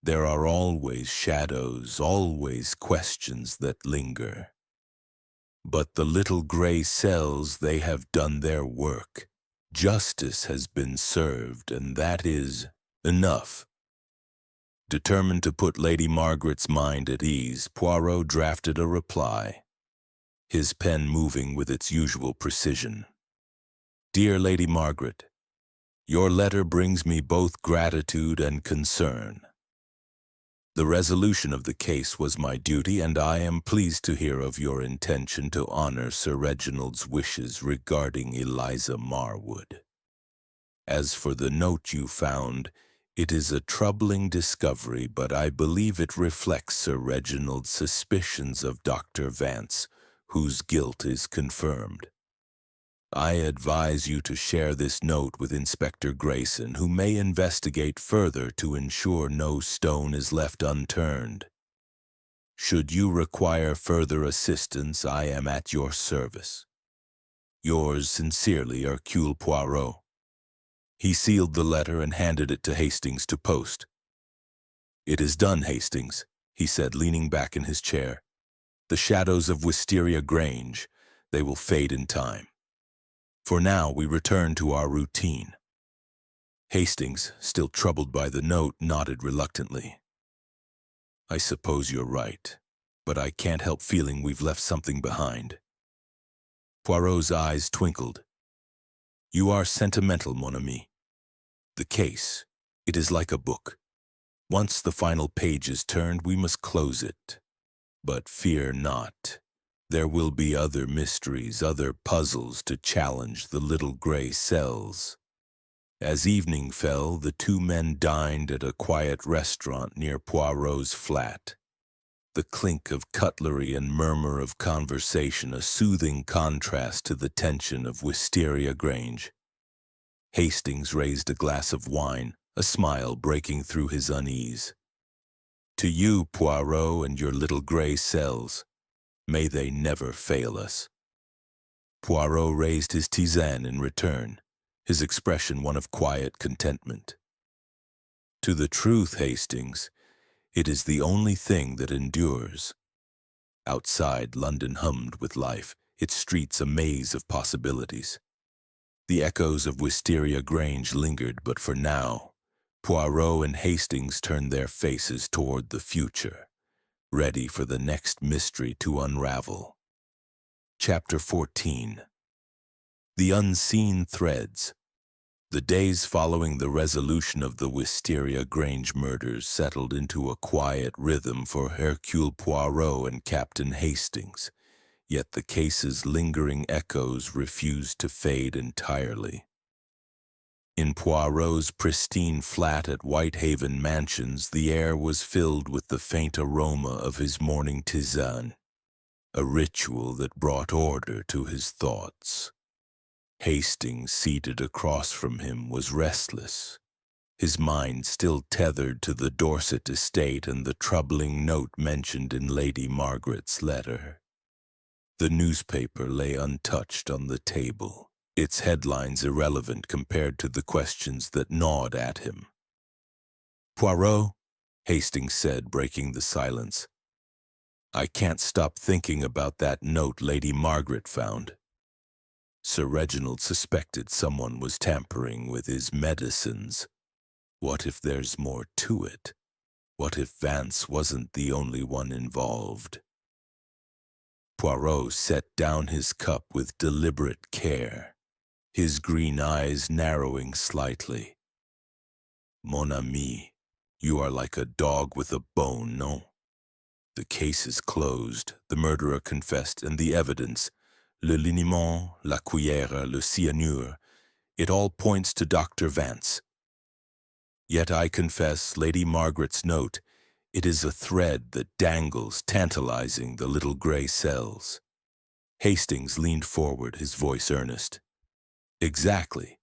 There are always shadows, always questions that linger. But the little gray cells, they have done their work. Justice has been served, and that is enough." Determined to put Lady Margaret's mind at ease, Poirot drafted a reply, his pen moving with its usual precision. "Dear Lady Margaret, your letter brings me both gratitude and concern. The resolution of the case was my duty, and I am pleased to hear of your intention to honor Sir Reginald's wishes regarding Eliza Marwood. As for the note you found, it is a troubling discovery, but I believe it reflects Sir Reginald's suspicions of Dr. Vance, whose guilt is confirmed. I advise you to share this note with Inspector Grayson, who may investigate further to ensure no stone is left unturned. Should you require further assistance, I am at your service. Yours sincerely, Hercule Poirot." He sealed the letter and handed it to Hastings to post. "It is done, Hastings," he said, leaning back in his chair. "The shadows of Wisteria Grange, they will fade in time. For now, we return to our routine." Hastings, still troubled by the note, nodded reluctantly. "I suppose you're right, but I can't help feeling we've left something behind." Poirot's eyes twinkled. "You are sentimental, mon ami. The case, it is like a book. Once the final page is turned, we must close it. But fear not. There will be other mysteries, other puzzles to challenge the little gray cells." As evening fell, the two men dined at a quiet restaurant near Poirot's flat. The clink of cutlery and murmur of conversation, a soothing contrast to the tension of Wisteria Grange. Hastings raised a glass of wine, a smile breaking through his unease. "To you, Poirot, and your little gray cells. May they never fail us." Poirot raised his tisane in return, his expression one of quiet contentment. "To the truth, Hastings, it is the only thing that endures." Outside, London hummed with life, its streets a maze of possibilities. The echoes of Wisteria Grange lingered, but for now, Poirot and Hastings turned their faces toward the future, ready for the next mystery to unravel. Chapter 14. The Unseen Threads. The days following the resolution of the Wisteria Grange murders settled into a quiet rhythm for Hercule Poirot and Captain Hastings, yet the case's lingering echoes refused to fade entirely. In Poirot's pristine flat at Whitehaven Mansions, the air was filled with the faint aroma of his morning tisane, a ritual that brought order to his thoughts. Hastings, seated across from him, was restless, his mind still tethered to the Dorset estate and the troubling note mentioned in Lady Margaret's letter. The newspaper lay untouched on the table, its headlines irrelevant compared to the questions that gnawed at him. "Poirot," Hastings said, breaking the silence, "I can't stop thinking about that note Lady Margaret found. Sir Reginald suspected someone was tampering with his medicines. What if there's more to it? What if Vance wasn't the only one involved?" Poirot set down his cup with deliberate care, his green eyes narrowing slightly. "Mon ami, you are like a dog with a bone, no? The case is closed, the murderer confessed, and the evidence, le liniment, la cuillère, le cyanure, it all points to Dr. Vance. Yet I confess Lady Margaret's note, it is a thread that dangles, tantalizing the little gray cells." Hastings leaned forward, his voice earnest. "Exactly.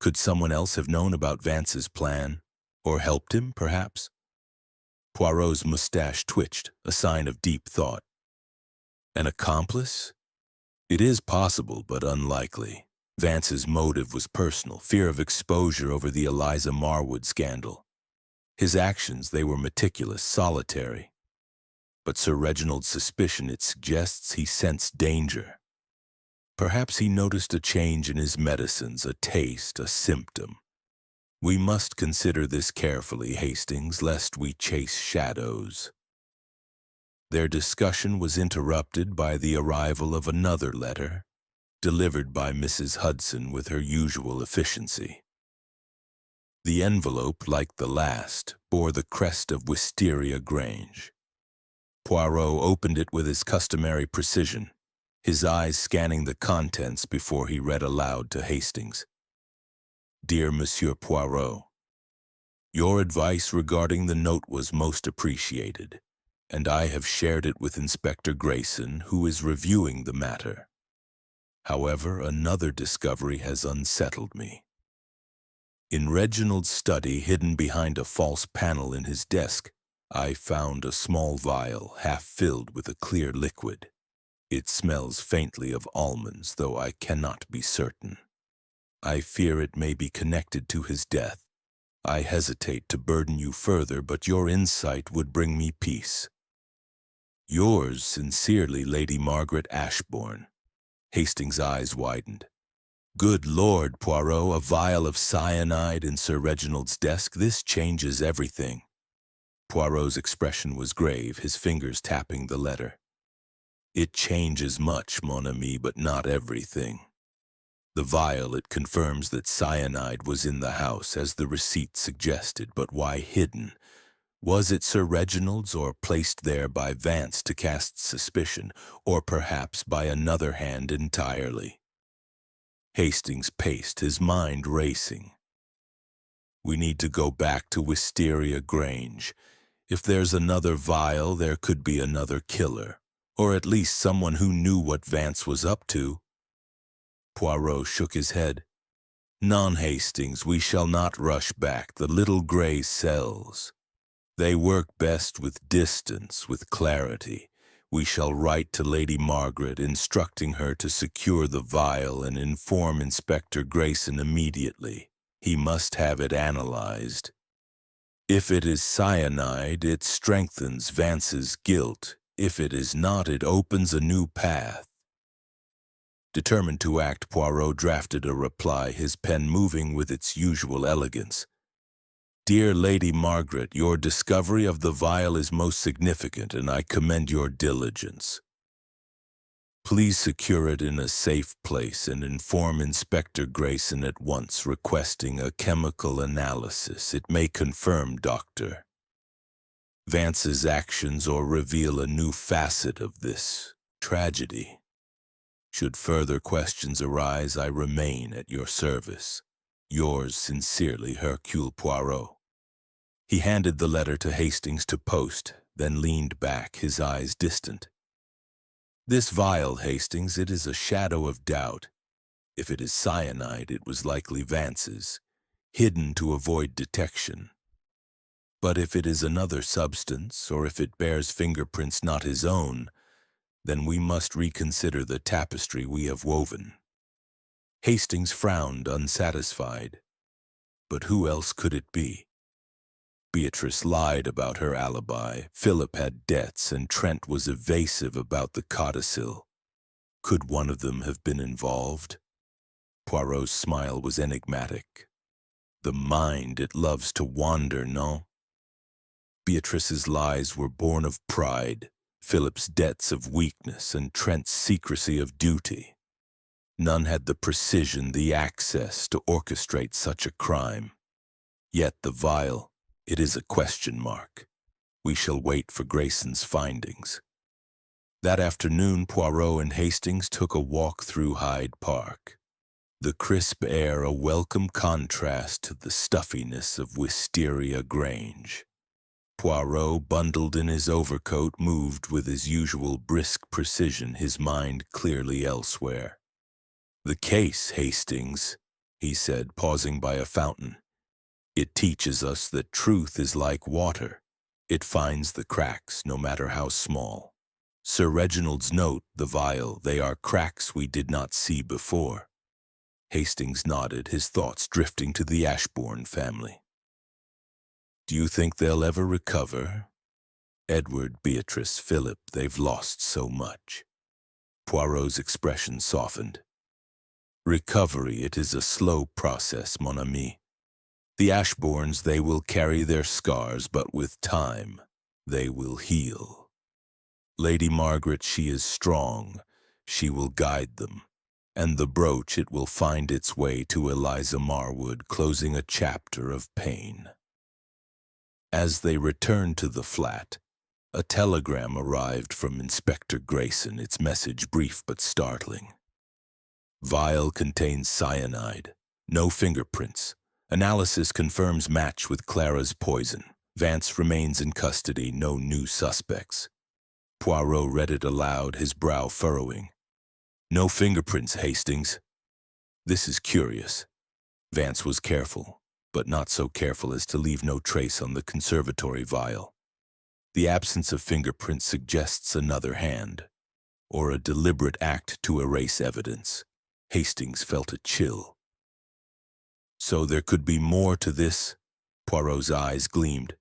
Could someone else have known about Vance's plan? Or helped him, perhaps?" Poirot's mustache twitched, a sign of deep thought. "An accomplice? It is possible, but unlikely. Vance's motive was personal, fear of exposure over the Eliza Marwood scandal. His actions, they were meticulous, solitary. But Sir Reginald's suspicion, it suggests he sensed danger. Perhaps he noticed a change in his medicines, a taste, a symptom. We must consider this carefully, Hastings, lest we chase shadows." Their discussion was interrupted by the arrival of another letter, delivered by Mrs. Hudson with her usual efficiency. The envelope, like the last, bore the crest of Wisteria Grange. Poirot opened it with his customary precision, his eyes scanning the contents before he read aloud to Hastings. "Dear Monsieur Poirot, your advice regarding the note was most appreciated, and I have shared it with Inspector Grayson, who is reviewing the matter. However, another discovery has unsettled me. In Reginald's study, hidden behind a false panel in his desk, I found a small vial half filled with a clear liquid. It smells faintly of almonds, though I cannot be certain. I fear it may be connected to his death. I hesitate to burden you further, but your insight would bring me peace. Yours sincerely, Lady Margaret Ashbourne." Hastings' eyes widened. "Good Lord, Poirot, a vial of cyanide in Sir Reginald's desk. This changes everything." Poirot's expression was grave, his fingers tapping the letter. "It changes much, mon ami, but not everything. The vial, it confirms that cyanide was in the house, as the receipt suggested, but why hidden? Was it Sir Reginald's, or placed there by Vance to cast suspicion, or perhaps by another hand entirely?" Hastings paced, his mind racing. "We need to go back to Wisteria Grange. If there's another vial, there could be another killer, or at least someone who knew what Vance was up to." Poirot shook his head. "Non, Hastings, we shall not rush back. The little gray cells. They work best with distance, with clarity. We shall write to Lady Margaret, instructing her to secure the vial and inform Inspector Grayson immediately. He must have it analyzed. If it is cyanide, it strengthens Vance's guilt. If it is not, it opens a new path." Determined to act, Poirot drafted a reply, his pen moving with its usual elegance. "Dear Lady Margaret, your discovery of the vial is most significant, and I commend your diligence. Please secure it in a safe place and inform Inspector Grayson at once, requesting a chemical analysis. It may confirm, Doctor, Vance's actions or reveal a new facet of this tragedy. Should further questions arise, I remain at your service. Yours sincerely, Hercule Poirot. He handed the letter to Hastings to post, then leaned back, his eyes distant. This vial, Hastings, it is a shadow of doubt. If it is cyanide, it was likely Vance's, hidden to avoid detection. But if it is another substance, or if it bears fingerprints not his own, then we must reconsider the tapestry we have woven. Hastings frowned, unsatisfied. But who else could it be? Beatrice lied about her alibi, Philip had debts, and Trent was evasive about the codicil. Could one of them have been involved? Poirot's smile was enigmatic. The mind, it loves to wander, no? Beatrice's lies were born of pride, Philip's debts of weakness, and Trent's secrecy of duty. None had the precision, the access to orchestrate such a crime. Yet the vial, it is a question mark. We shall wait for Grayson's findings. That afternoon, Poirot and Hastings took a walk through Hyde Park. The crisp air a welcome contrast to the stuffiness of Wisteria Grange. Poirot, bundled in his overcoat, moved with his usual brisk precision, his mind clearly elsewhere. "The case, Hastings," he said, pausing by a fountain. "It teaches us that truth is like water. It finds the cracks, no matter how small. Sir Reginald's note, the vial, they are cracks we did not see before." Hastings nodded, his thoughts drifting to the Ashbourne family. "Do you think they'll ever recover? Edward, Beatrice, Philip, they've lost so much." Poirot's expression softened. "Recovery, it is a slow process, mon ami. The Ashbournes, they will carry their scars, but with time, they will heal. Lady Margaret, she is strong. She will guide them. And the brooch, it will find its way to Eliza Marwood, closing a chapter of pain." As they returned to the flat, a telegram arrived from Inspector Grayson, its message brief but startling. "Vial contains cyanide. No fingerprints. Analysis confirms match with Clara's poison. Vance remains in custody. No new suspects." Poirot read it aloud, his brow furrowing. "No fingerprints, Hastings. This is curious. Vance was careful, but not so careful as to leave no trace on the conservatory vial. The absence of fingerprints suggests another hand, or a deliberate act to erase evidence." Hastings felt a chill. "So there could be more to this?" Poirot's eyes gleamed.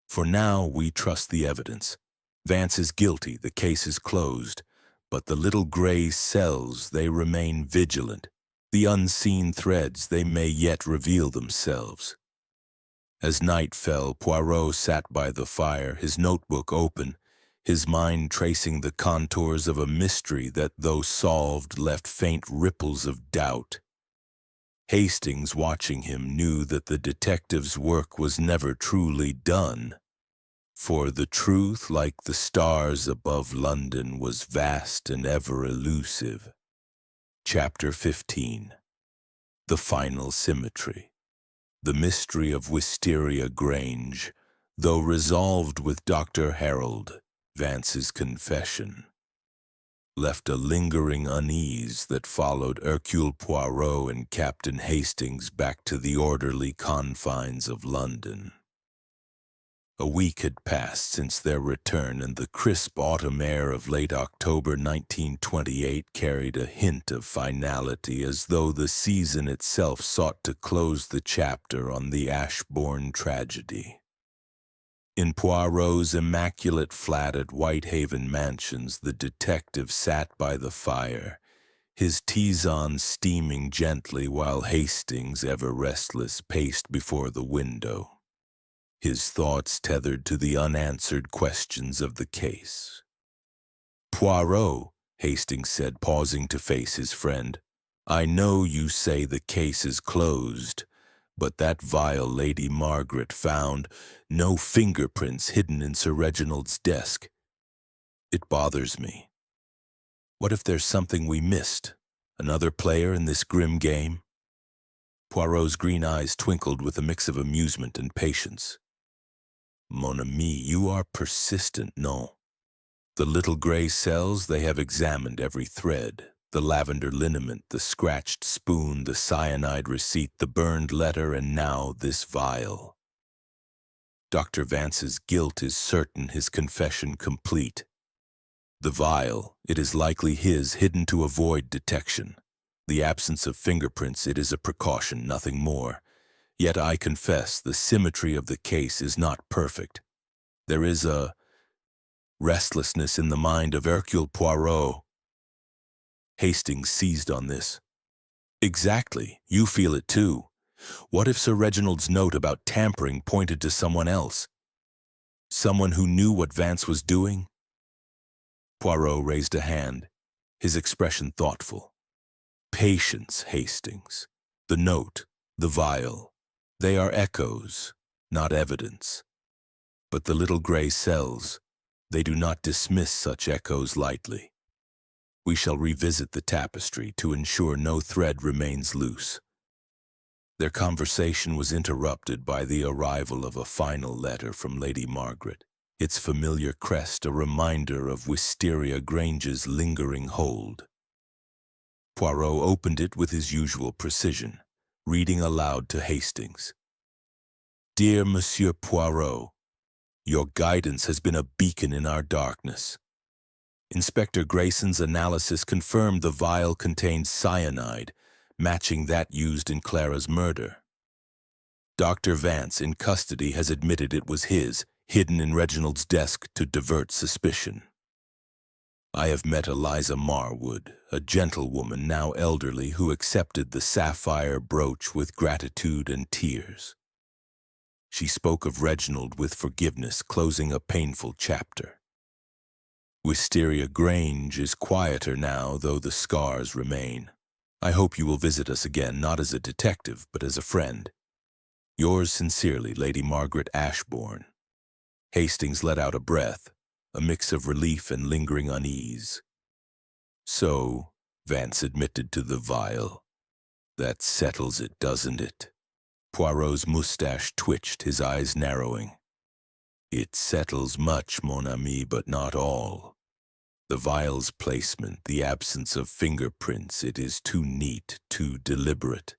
"For now, we trust the evidence. Vance is guilty, the case is closed, but the little gray cells, they remain vigilant. The unseen threads, they may yet reveal themselves." As night fell, Poirot sat by the fire, his notebook open, his mind tracing the contours of a mystery that, though solved, left faint ripples of doubt. Hastings, watching him, knew that the detective's work was never truly done, for the truth, like the stars above London, was vast and ever elusive. Chapter 15. The Final Symmetry. The mystery of Wisteria Grange, though resolved with Dr. Harold, Vance's confession, left a lingering unease that followed Hercule Poirot and Captain Hastings back to the orderly confines of London. A week had passed since their return, and the crisp autumn air of late October 1928 carried a hint of finality, as though the season itself sought to close the chapter on the Ashbourne tragedy. In Poirot's immaculate flat at Whitehaven Mansions, the detective sat by the fire, his tisane steaming gently while Hastings, ever restless, paced before the window, his thoughts tethered to the unanswered questions of the case. "Poirot," Hastings said, pausing to face his friend. "I know you say the case is closed, but that vile Lady Margaret found no fingerprints hidden in Sir Reginald's desk. It bothers me. What if there's something we missed? Another player in this grim game?" Poirot's green eyes twinkled with a mix of amusement and patience. "Mon ami, you are persistent, non? The little gray cells, they have examined every thread. The lavender liniment, the scratched spoon, the cyanide receipt, the burned letter, and now this vial. Dr. Vance's guilt is certain, his confession complete. The vial, it is likely his, hidden to avoid detection. The absence of fingerprints, it is a precaution, nothing more. Yet I confess the symmetry of the case is not perfect. There is a restlessness in the mind of Hercule Poirot." Hastings seized on this. "Exactly, you feel it too. What if Sir Reginald's note about tampering pointed to someone else? Someone who knew what Vance was doing?" Poirot raised a hand, his expression thoughtful. "Patience, Hastings. The note, the vial, they are echoes, not evidence. But the little gray cells, they do not dismiss such echoes lightly. We shall revisit the tapestry to ensure no thread remains loose." Their conversation was interrupted by the arrival of a final letter from Lady Margaret, its familiar crest a reminder of Wisteria Grange's lingering hold. Poirot opened it with his usual precision, reading aloud to Hastings. "Dear Monsieur Poirot, your guidance has been a beacon in our darkness. Inspector Grayson's analysis confirmed the vial contained cyanide, matching that used in Clara's murder. Dr. Vance, in custody, has admitted it was his, hidden in Reginald's desk to divert suspicion. I have met Eliza Marwood, a gentlewoman now elderly who accepted the sapphire brooch with gratitude and tears. She spoke of Reginald with forgiveness, closing a painful chapter. Wisteria Grange is quieter now, though the scars remain. I hope you will visit us again, not as a detective, but as a friend. Yours sincerely, Lady Margaret Ashbourne." Hastings let out a breath, a mix of relief and lingering unease. "So," Vance admitted to the vial. "That settles it, doesn't it?" Poirot's mustache twitched, his eyes narrowing. "It settles much, mon ami, but not all. The vial's placement, the absence of fingerprints, it is too neat, too deliberate.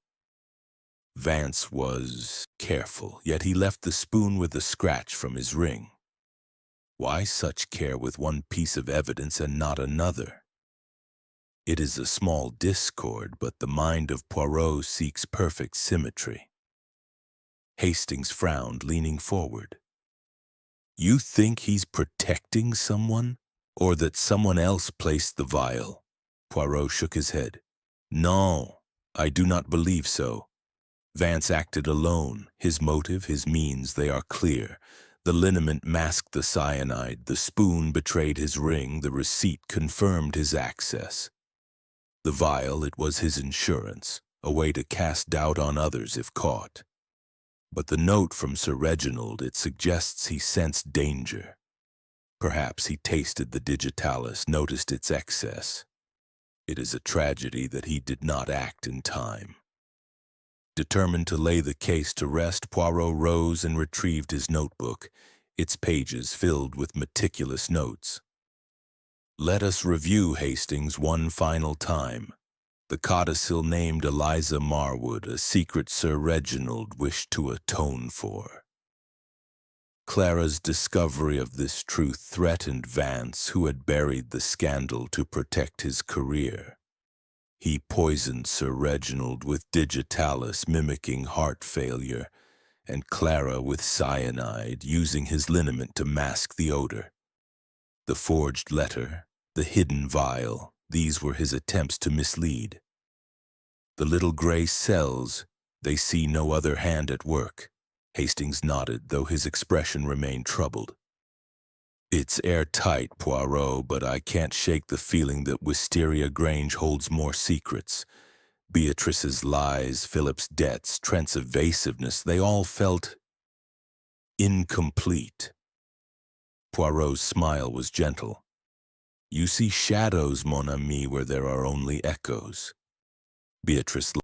Vance was careful, yet he left the spoon with a scratch from his ring. Why such care with one piece of evidence and not another? It is a small discord, but the mind of Poirot seeks perfect symmetry." Hastings frowned, leaning forward. "You think he's protecting someone, or that someone else placed the vial?" Poirot shook his head. "No, I do not believe so. Vance acted alone. His motive, his means, they are clear. The liniment masked the cyanide, the spoon betrayed his ring, the receipt confirmed his access. The vial, it was his insurance, a way to cast doubt on others if caught. But the note from Sir Reginald, it suggests he sensed danger. Perhaps he tasted the digitalis, noticed its excess. It is a tragedy that he did not act in time." Determined to lay the case to rest, Poirot rose and retrieved his notebook, its pages filled with meticulous notes. "Let us review, Hastings, one final time. The codicil named Eliza Marwood, a secret Sir Reginald wished to atone for. Clara's discovery of this truth threatened Vance, who had buried the scandal to protect his career. He poisoned Sir Reginald with digitalis, mimicking heart failure, and Clara with cyanide, using his liniment to mask the odor. The forged letter, the hidden vial, these were his attempts to mislead. The little gray cells, they see no other hand at work." Hastings nodded, though his expression remained troubled. It's airtight, Poirot, but I can't shake the feeling that Wisteria Grange holds more secrets. Beatrice's lies, Philip's debts, Trent's evasiveness, they all felt incomplete. Poirot's smile was gentle. You see shadows, mon ami, where there are only echoes. Beatrice